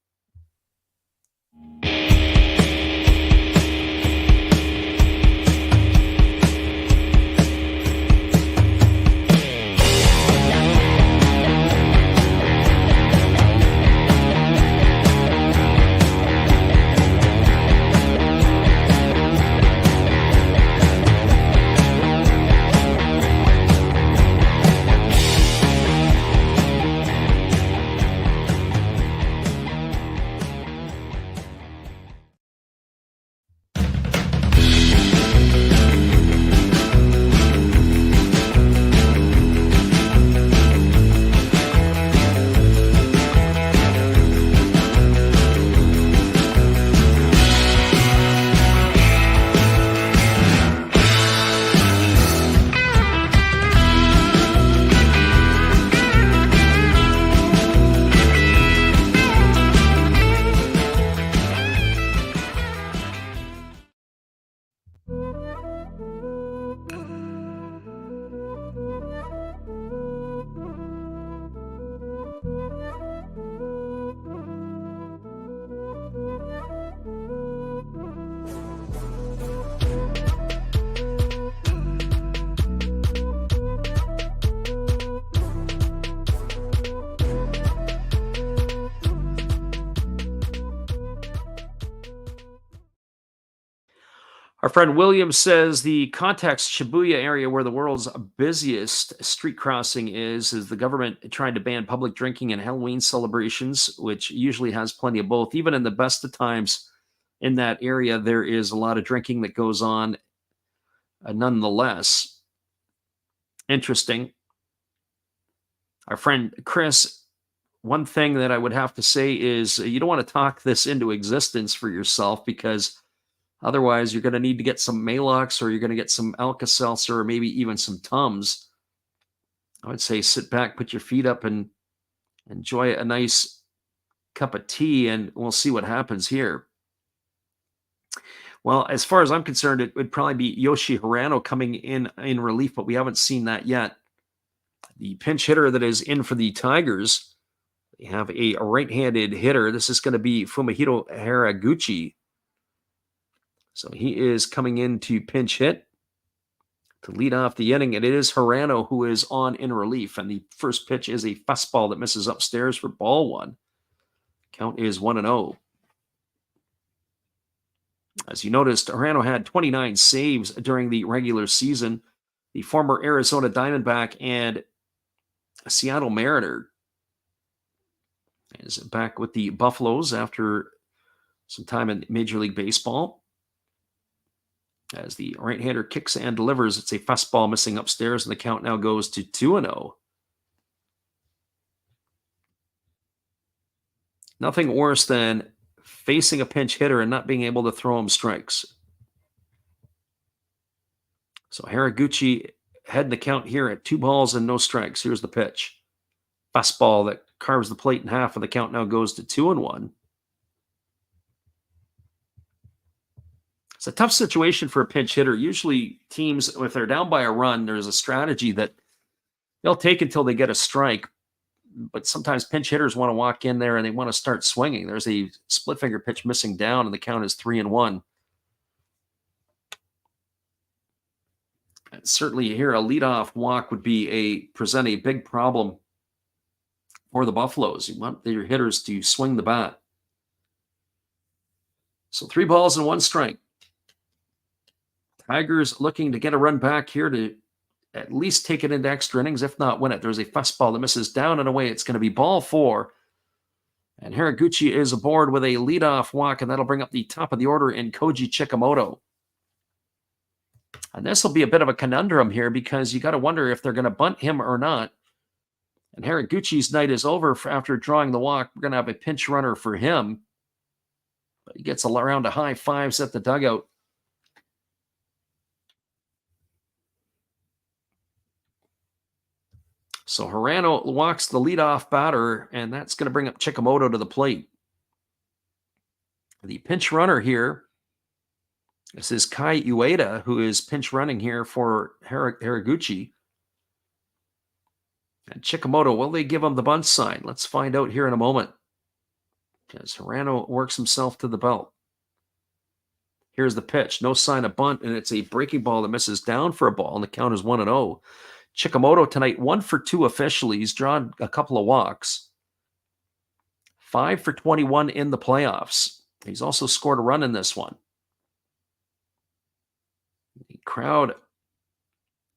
Speaker 1: Our friend William says the context Shibuya area, where the world's busiest street crossing is the government trying to ban public drinking and Halloween celebrations, which usually has plenty of both. Even in the best of times in that area, there is a lot of drinking that goes on nonetheless. Interesting. Our friend Chris, one thing that I would have to say is you don't want to talk this into existence for yourself, because otherwise, you're going to need to get some Maalox, or you're going to get some Alka-Seltzer, or maybe even some Tums. I would say sit back, put your feet up, and enjoy a nice cup of tea, and we'll see what happens here. Well, as far as I'm concerned, it would probably be Yoshi Hirano coming in relief, but we haven't seen that yet. The pinch hitter that is in for the Tigers, they have a right-handed hitter. This is going to be Fumihiro Haraguchi. So he is coming in to pinch hit to lead off the inning. And it is Hirano who is on in relief. And the first pitch is a fastball that misses upstairs for ball one. Count is 1-0. As you noticed, Hirano had 29 saves during the regular season. The former Arizona Diamondback and Seattle Mariner is back with the Buffaloes after some time in Major League Baseball. As the right-hander kicks and delivers, it's a fastball missing upstairs, and the count now goes to 2-0. Nothing worse than facing a pinch hitter and not being able to throw him strikes. So Haraguchi heading the count here at 2 balls and no strikes. Here's the pitch. Fastball that carves the plate in half, and the count now goes to 2-1. It's a tough situation for a pinch hitter. Usually teams, if they're down by a run, there's a strategy that they'll take until they get a strike. But sometimes pinch hitters want to walk in there and they want to start swinging. There's a split finger pitch missing down, and the count is 3-1. And certainly here, a leadoff walk would present a big problem for the Buffaloes. You want your hitters to swing the bat. So 3 balls and 1 strike. Tigers looking to get a run back here to at least take it into extra innings, if not win it. There's a fastball that misses down and away. It's going to be ball 4. And Haraguchi is aboard with a leadoff walk, and that'll bring up the top of the order in Koji Chikamoto. And this will be a bit of a conundrum here because you got to wonder if they're going to bunt him or not. And Haraguchi's night is over after drawing the walk. We're going to have a pinch runner for him. But he gets around to high fives at the dugout. So Hirano walks the leadoff batter, and that's going to bring up Chikamoto to the plate. The pinch runner here, this is Kai Ueda, who is pinch running here for Haraguchi. And Chikamoto, will they give him the bunt sign? Let's find out here in a moment. As Hirano works himself to the belt. Here's the pitch. No sign of bunt, and it's a breaking ball that misses down for a ball, and the count is 1-0. Chikamoto tonight, 1 for 2 officially. He's drawn a couple of walks. 5 for 21 in the playoffs. He's also scored a run in this one. The crowd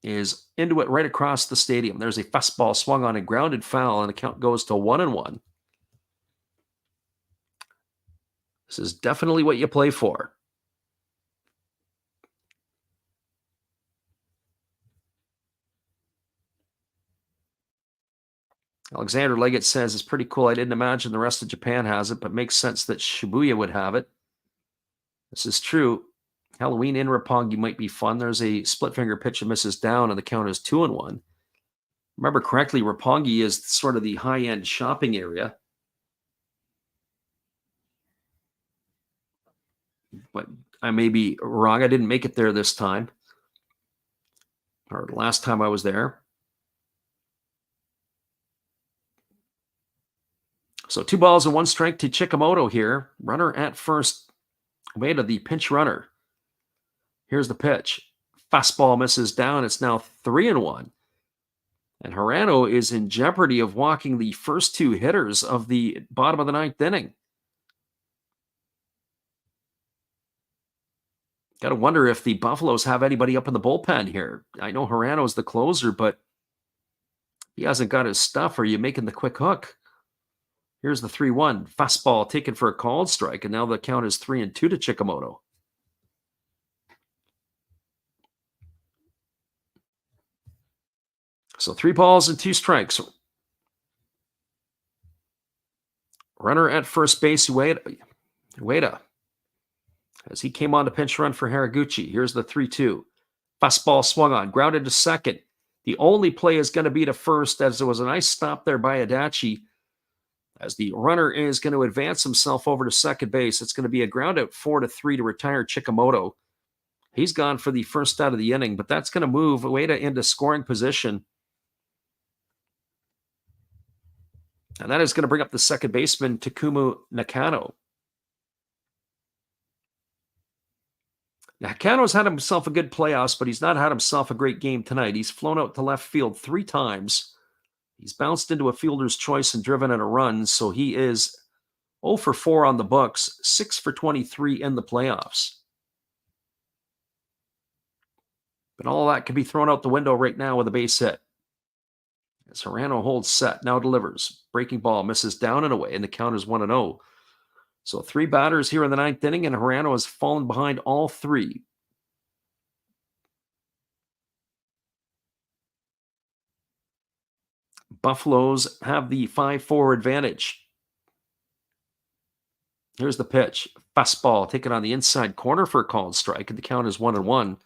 Speaker 1: is into it right across the stadium. There's a fastball swung on a grounded foul, and the count goes to 1-1. This is definitely what you play for. Alexander Leggett says, it's pretty cool. I didn't imagine the rest of Japan has it, but makes sense that Shibuya would have it. This is true. Halloween in Roppongi might be fun. There's a split finger pitch that misses down, and the count is 2-1. Remember correctly, Roppongi is sort of the high-end shopping area. But I may be wrong. I didn't make it there this time, or last time I was there. So 2 balls and 1 strike to Chikamoto here. Runner at first. Ueda, the pinch runner. Here's the pitch. Fastball misses down. It's now 3-1. And Hirano is in jeopardy of walking the first 2 hitters of the bottom of the 9th inning. Got to wonder if the Buffaloes have anybody up in the bullpen here. I know Hirano's the closer, but he hasn't got his stuff. Are you making the quick hook? Here's the 3-1. Fastball taken for a called strike, and now the count is 3-2 to Chikamoto. So 3 balls and 2 strikes. Runner at first base, Ueda, as he came on to pinch run for Haraguchi. Here's the 3-2. Fastball swung on, grounded to second. The only play is going to be to first, as there was a nice stop there by Adachi. As the runner is going to advance himself over to second base, it's going to be a ground out 4-3 to retire Chikamoto. He's gone for the first out of the inning, but that's going to move Ueda into scoring position. And that is going to bring up the second baseman, Takumu Nakano. Nakano's had himself a good playoffs, but he's not had himself a great game tonight. He's flown out to left field 3 times. He's bounced into a fielder's choice and driven in a run, so he is 0 for 4 on the books, 6 for 23 in the playoffs. But all that can be thrown out the window right now with a base hit. As Hirano holds set, now delivers. Breaking ball misses down and away, and the count is 1-0. So 3 batters here in the 9th inning, and Hirano has fallen behind all 3. Buffaloes have the 5-4 advantage. Here's the pitch. Fastball taken on the inside corner for a called strike, and the count is 1-1.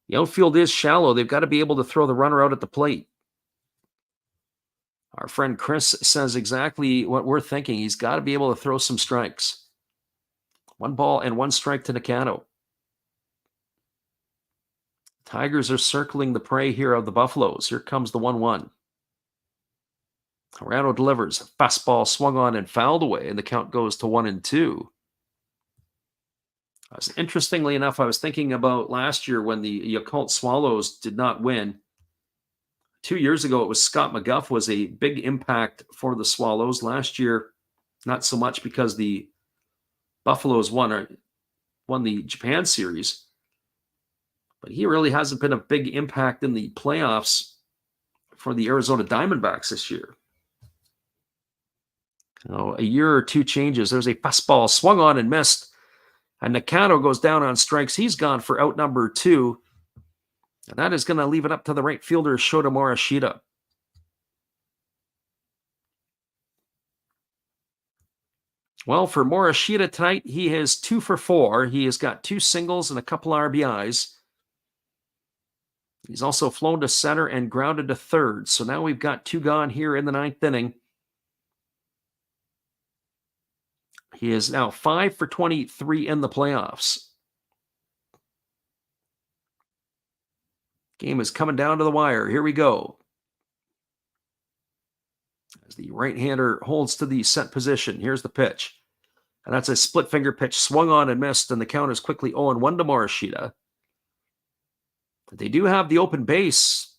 Speaker 1: The outfield is shallow. They've got to be able to throw the runner out at the plate. Our friend Chris says exactly what we're thinking. He's got to be able to throw some strikes. 1 ball and 1 strike to Nakano. Tigers are circling the prey here of the Buffaloes. Here comes the 1-1. Hirano delivers. Fastball swung on and fouled away, and the count goes to 1-2. Interestingly enough, I was thinking about last year when the Yakult Swallows did not win. 2 years ago, it was Scott McGuff was a big impact for the Swallows. Last year, not so much because the Buffaloes won the Japan series, but he really hasn't been a big impact in the playoffs for the Arizona Diamondbacks this year. A year or two changes. There's a fastball swung on and missed. And Nakano goes down on strikes. He's gone for out number 2. And that is going to leave it up to the right fielder, Shota Morishita. Well, for Morishita tonight, he has 2 for 4. He has got 2 singles and a couple RBIs. He's also flown to center and grounded to third. So now we've got 2 gone here in the 9th inning. He is now 5 for 23 in the playoffs. Game is coming down to the wire. Here we go. As the right-hander holds to the set position. Here's the pitch. And that's a split finger pitch swung on and missed, and the count is quickly 0-1 to Morishita. They do have the open base,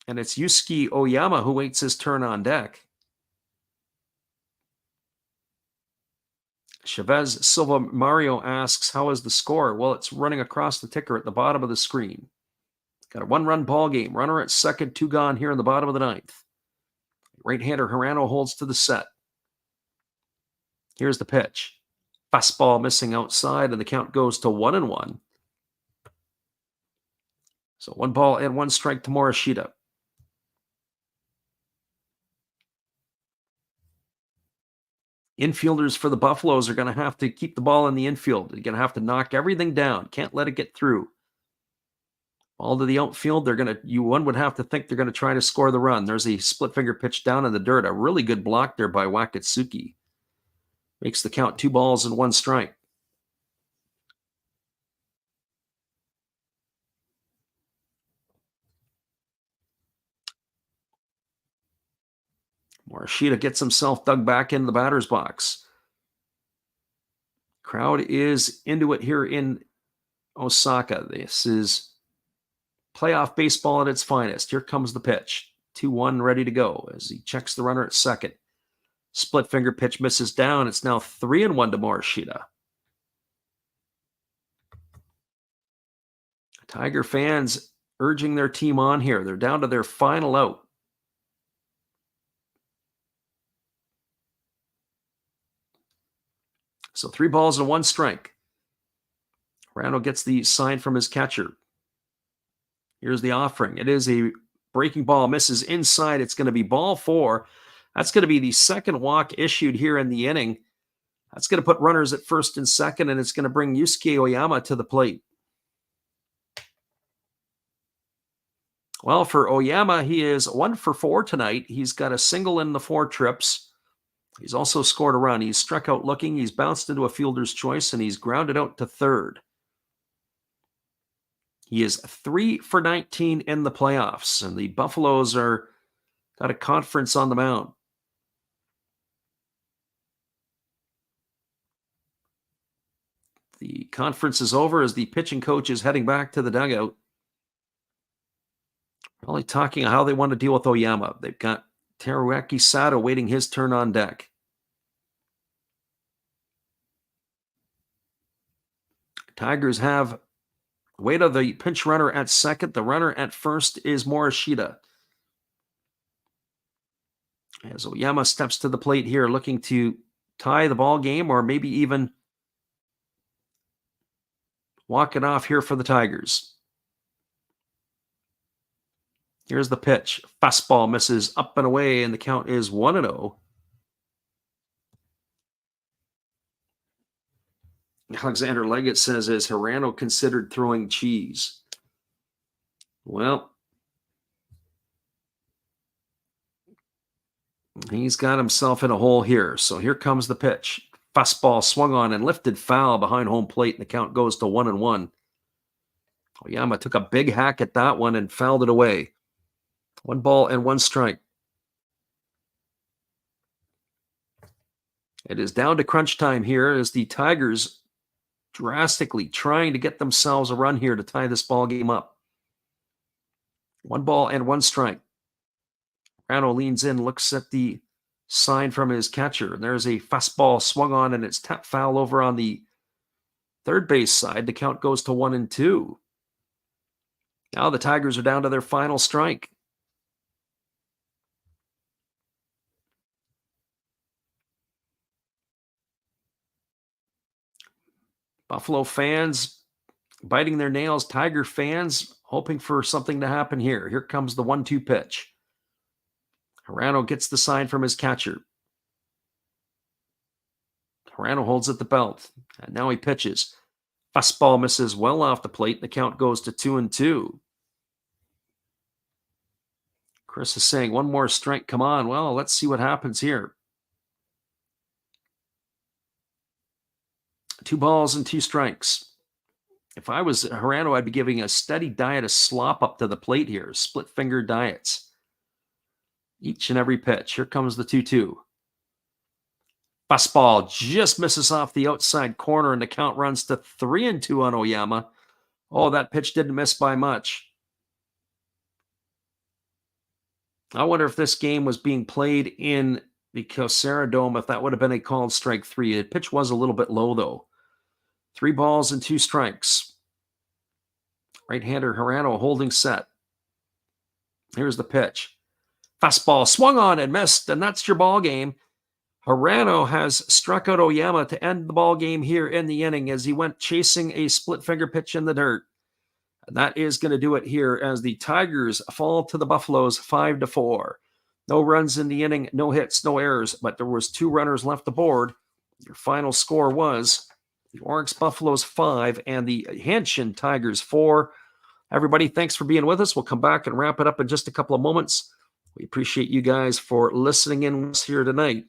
Speaker 1: and it's Yusuke Oyama who waits his turn on deck. Chavez Silva Mario asks, how is the score? Well, it's running across the ticker at the bottom of the screen. Got a 1-run ball game. Runner at second, 2 gone here in the bottom of the 9th. Right-hander Hirano holds to the set. Here's the pitch. Fastball missing outside, and the count goes to 1-1. So 1 ball and 1 strike to Morishita. Infielders for the Buffaloes are going to have to keep the ball in the infield. They're going to have to knock everything down. Can't let it get through. Ball to the outfield. One would have to think they're going to try to score the run. There's a split finger pitch down in the dirt. A really good block there by Wakatsuki. Makes the count 2 balls and 1 strike. Morishita gets himself dug back in the batter's box. Crowd is into it here in Osaka. This is playoff baseball at its finest. Here comes the pitch. 2-1 ready to go as he checks the runner at second. Split finger pitch misses down. It's now 3-1 to Morishita. Tiger fans urging their team on here. They're down to their final out. So 3 balls and 1 strike. Rando gets the sign from his catcher. Here's the offering. It is a breaking ball. Misses inside. It's going to be ball 4. That's going to be the second walk issued here in the inning. That's going to put runners at first and second, and it's going to bring Yusuke Oyama to the plate. Well, for Oyama, he is 1 for 4 tonight. He's got a single in the 4 trips. He's also scored a run. He's struck out looking. He's bounced into a fielder's choice, and he's grounded out to third. He is 3 for 19 in the playoffs, and the Buffaloes are got a conference on the mound. The conference is over as the pitching coach is heading back to the dugout. Probably talking how they want to deal with Oyama. They've got Teruaki Sato waiting his turn on deck. Tigers have weight of the pinch runner at second. The runner at first is Morishita. As Oyama steps to the plate here, looking to tie the ball game or maybe even walk it off here for the Tigers. Here's the pitch. Fastball misses up and away, and the count is 1-0. Alexander Leggett says, is Hirano considered throwing cheese? Well, he's got himself in a hole here. So here comes the pitch. Fastball swung on and lifted foul behind home plate, and the count goes to 1-1. Oyama took a big hack at that one and fouled it away. 1 strike. It is down to crunch time here as the Tigers drastically trying to get themselves a run here to tie this ball game up. 1 strike. Rano leans in, looks at the sign from his catcher, and there's a fastball swung on, and it's tapped foul over on the third base side. The count goes to 1-2. Now the Tigers are down to their final strike. Buffalo fans biting their nails. Tiger fans hoping for something to happen here. Here comes the 1-2 pitch. Hirano gets the sign from his catcher. Hirano holds at the belt, and now he pitches. Fastball misses well off the plate, and the count goes to 2-2. Chris is saying, one more strike, come on. Well, let's see what happens here. 2 strikes. If I was Hirano, I'd be giving a steady diet of slop up to the plate here. Split finger diets. Each and every pitch. Here comes the 2-2. Fastball just misses off the outside corner, and the count runs to 3-2 on Oyama. Oh, that pitch didn't miss by much. I wonder if this game was being played in the Kyocera Dome, if that would have been a called strike 3. The pitch was a little bit low, though. 3 strikes. Right-hander Hirano holding set. Here's the pitch. Fastball swung on and missed, and that's your ball game. Hirano has struck out Oyama to end the ball game here in the inning as he went chasing a split finger pitch in the dirt. And that is going to do it here as the Tigers fall to the Buffaloes 5-4. No runs in the inning, no hits, no errors, but there was 2 runners left aboard. Your final score was the Oryx Buffaloes 5 and the Hanshin Tigers 4. Everybody, thanks for being with us. We'll come back and wrap it up in just a couple of moments. We appreciate you guys for listening in with us here tonight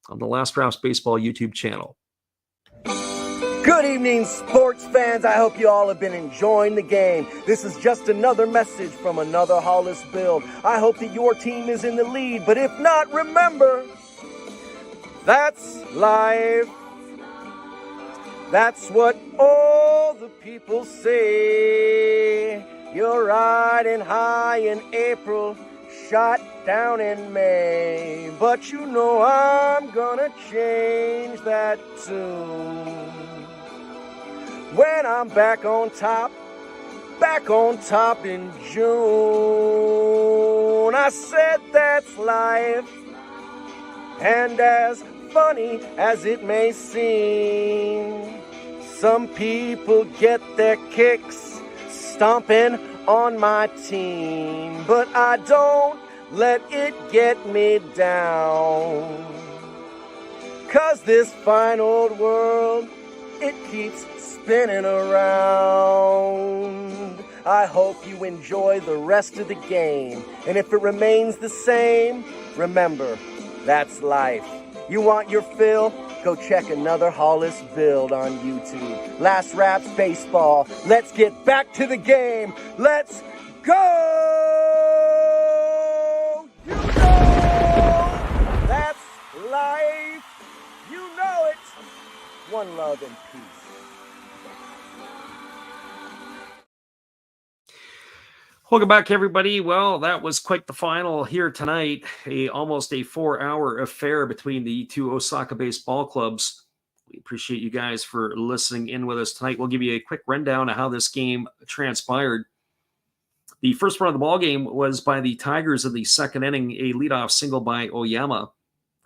Speaker 1: on the Last Raps Baseball YouTube channel.
Speaker 3: Good evening, sports fans. I hope you all have been enjoying the game. This is just another message from another Hollis build. I hope that your team is in the lead, but if not, remember, that's life. That's what all the people say. You're riding high in April, shot down in May. But you know I'm gonna change that tune. When I'm back on top in June. I said that's life. And as funny as it may seem, some people get their kicks stomping on my team, but I don't let it get me down. 'Cause this fine old world, it keeps spinning around. I hope you enjoy the rest of the game, and if it remains the same, remember, that's life. You want your fill? Go check another Hollis build on YouTube. Last Raps Baseball. Let's get back to the game. Let's go! You know that's life. You know it. One love and peace.
Speaker 1: Welcome back, everybody. Well, that was quite the final here tonight. Almost a 4-hour affair between the two Osaka-based ball clubs. We appreciate you guys for listening in with us tonight. We'll give you a quick rundown of how this game transpired. The first run of the ball game was by the Tigers in the second inning, a leadoff single by Oyama.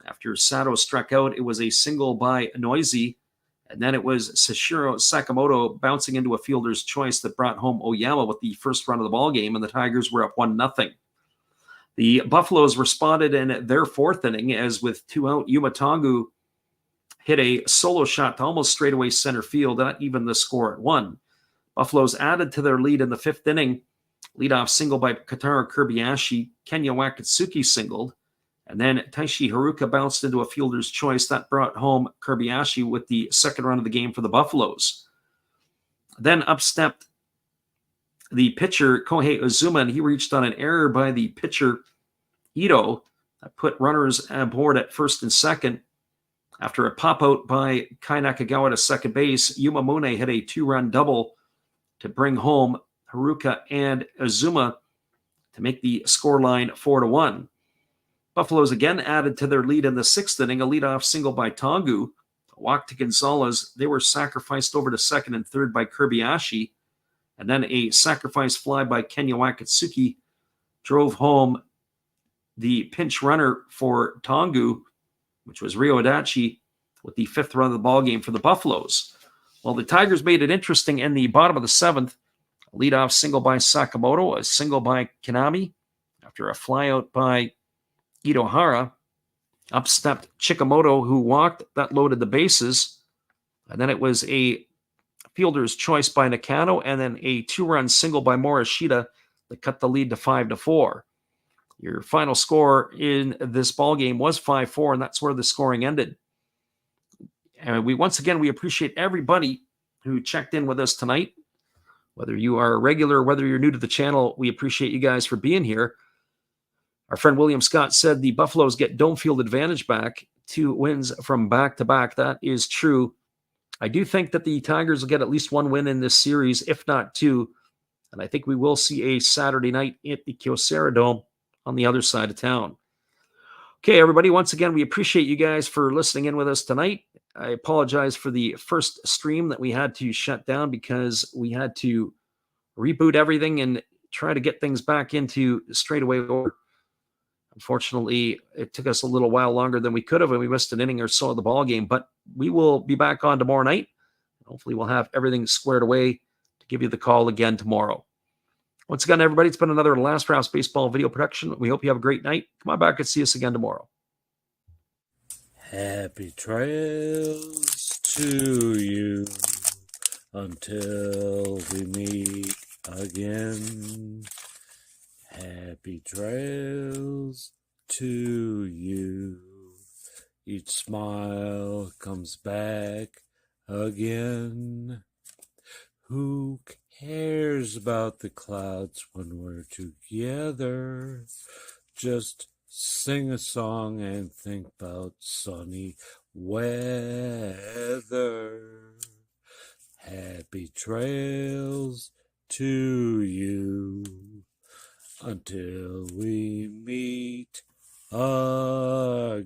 Speaker 1: After Sato struck out, it was a single by Noisy. And then it was Sashiro Sakamoto bouncing into a fielder's choice that brought home Oyama with the first run of the ball game, and the Tigers were up 1-0. The Buffaloes responded in their fourth inning as with 2 out, Yumatangu hit a solo shot to almost straightaway center field, that evened the score at 1. Buffaloes added to their lead in the fifth inning Leadoff single by Kotaro Kobayashi. Kenya Wakatsuki singled. And then Taishi Haruka bounced into a fielder's choice. That brought home Kobayashi with the second run of the game for the Buffaloes. Then up stepped the pitcher, Kohei Uzuma, and he reached on an error by the pitcher, Ito. That put runners aboard at first and second. After a pop-out by Kai Nakagawa to second base, Yumamune hit a 2-run double to bring home Haruka and Uzuma to make the scoreline 4-1. Buffaloes again added to their lead in the sixth inning, a leadoff single by Tongu. A walk to Gonzalez. They were sacrificed over to second and third by Kobayashi. And then a sacrifice fly by Kenya Wakatsuki drove home the pinch runner for Tongu, which was Ryo Adachi, with the fifth run of the ballgame for the Buffaloes. Well, the Tigers made it interesting in the bottom of the seventh. A leadoff single by Sakamoto, a single by Kanami. After a flyout by Itohara, up stepped Chikamoto, who walked. That loaded the bases. And then it was a fielder's choice by Nakano, and then a 2-run single by Morishita that cut the lead to 5-4. Your final score in this ballgame was 5-4, and that's where the scoring ended. And we appreciate everybody who checked in with us tonight. Whether you are a regular, whether you're new to the channel, we appreciate you guys for being here. Our friend William Scott said the Buffaloes get dome field advantage back, 2 wins from back-to-back. That is true. I do think that the Tigers will get at least 1 win in this series, if not 2. And I think we will see a Saturday night at the Kyocera Dome on the other side of town. Okay, everybody, once again, we appreciate you guys for listening in with us tonight. I apologize for the first stream that we had to shut down because we had to reboot everything and try to get things back into straightaway order. Unfortunately, it took us a little while longer than we could have, and we missed an inning or so of the ball game. But we will be back on tomorrow night. Hopefully, we'll have everything squared away to give you the call again tomorrow. Once again, everybody, it's been another Last Rouse Baseball video production. We hope you have a great night. Come on back and see us again tomorrow.
Speaker 2: Happy trails to you until we meet again. Happy trails to you. Each smile comes back again. Who cares about the clouds when we're together? Just sing a song and think about sunny weather. Happy trails to you until we meet again.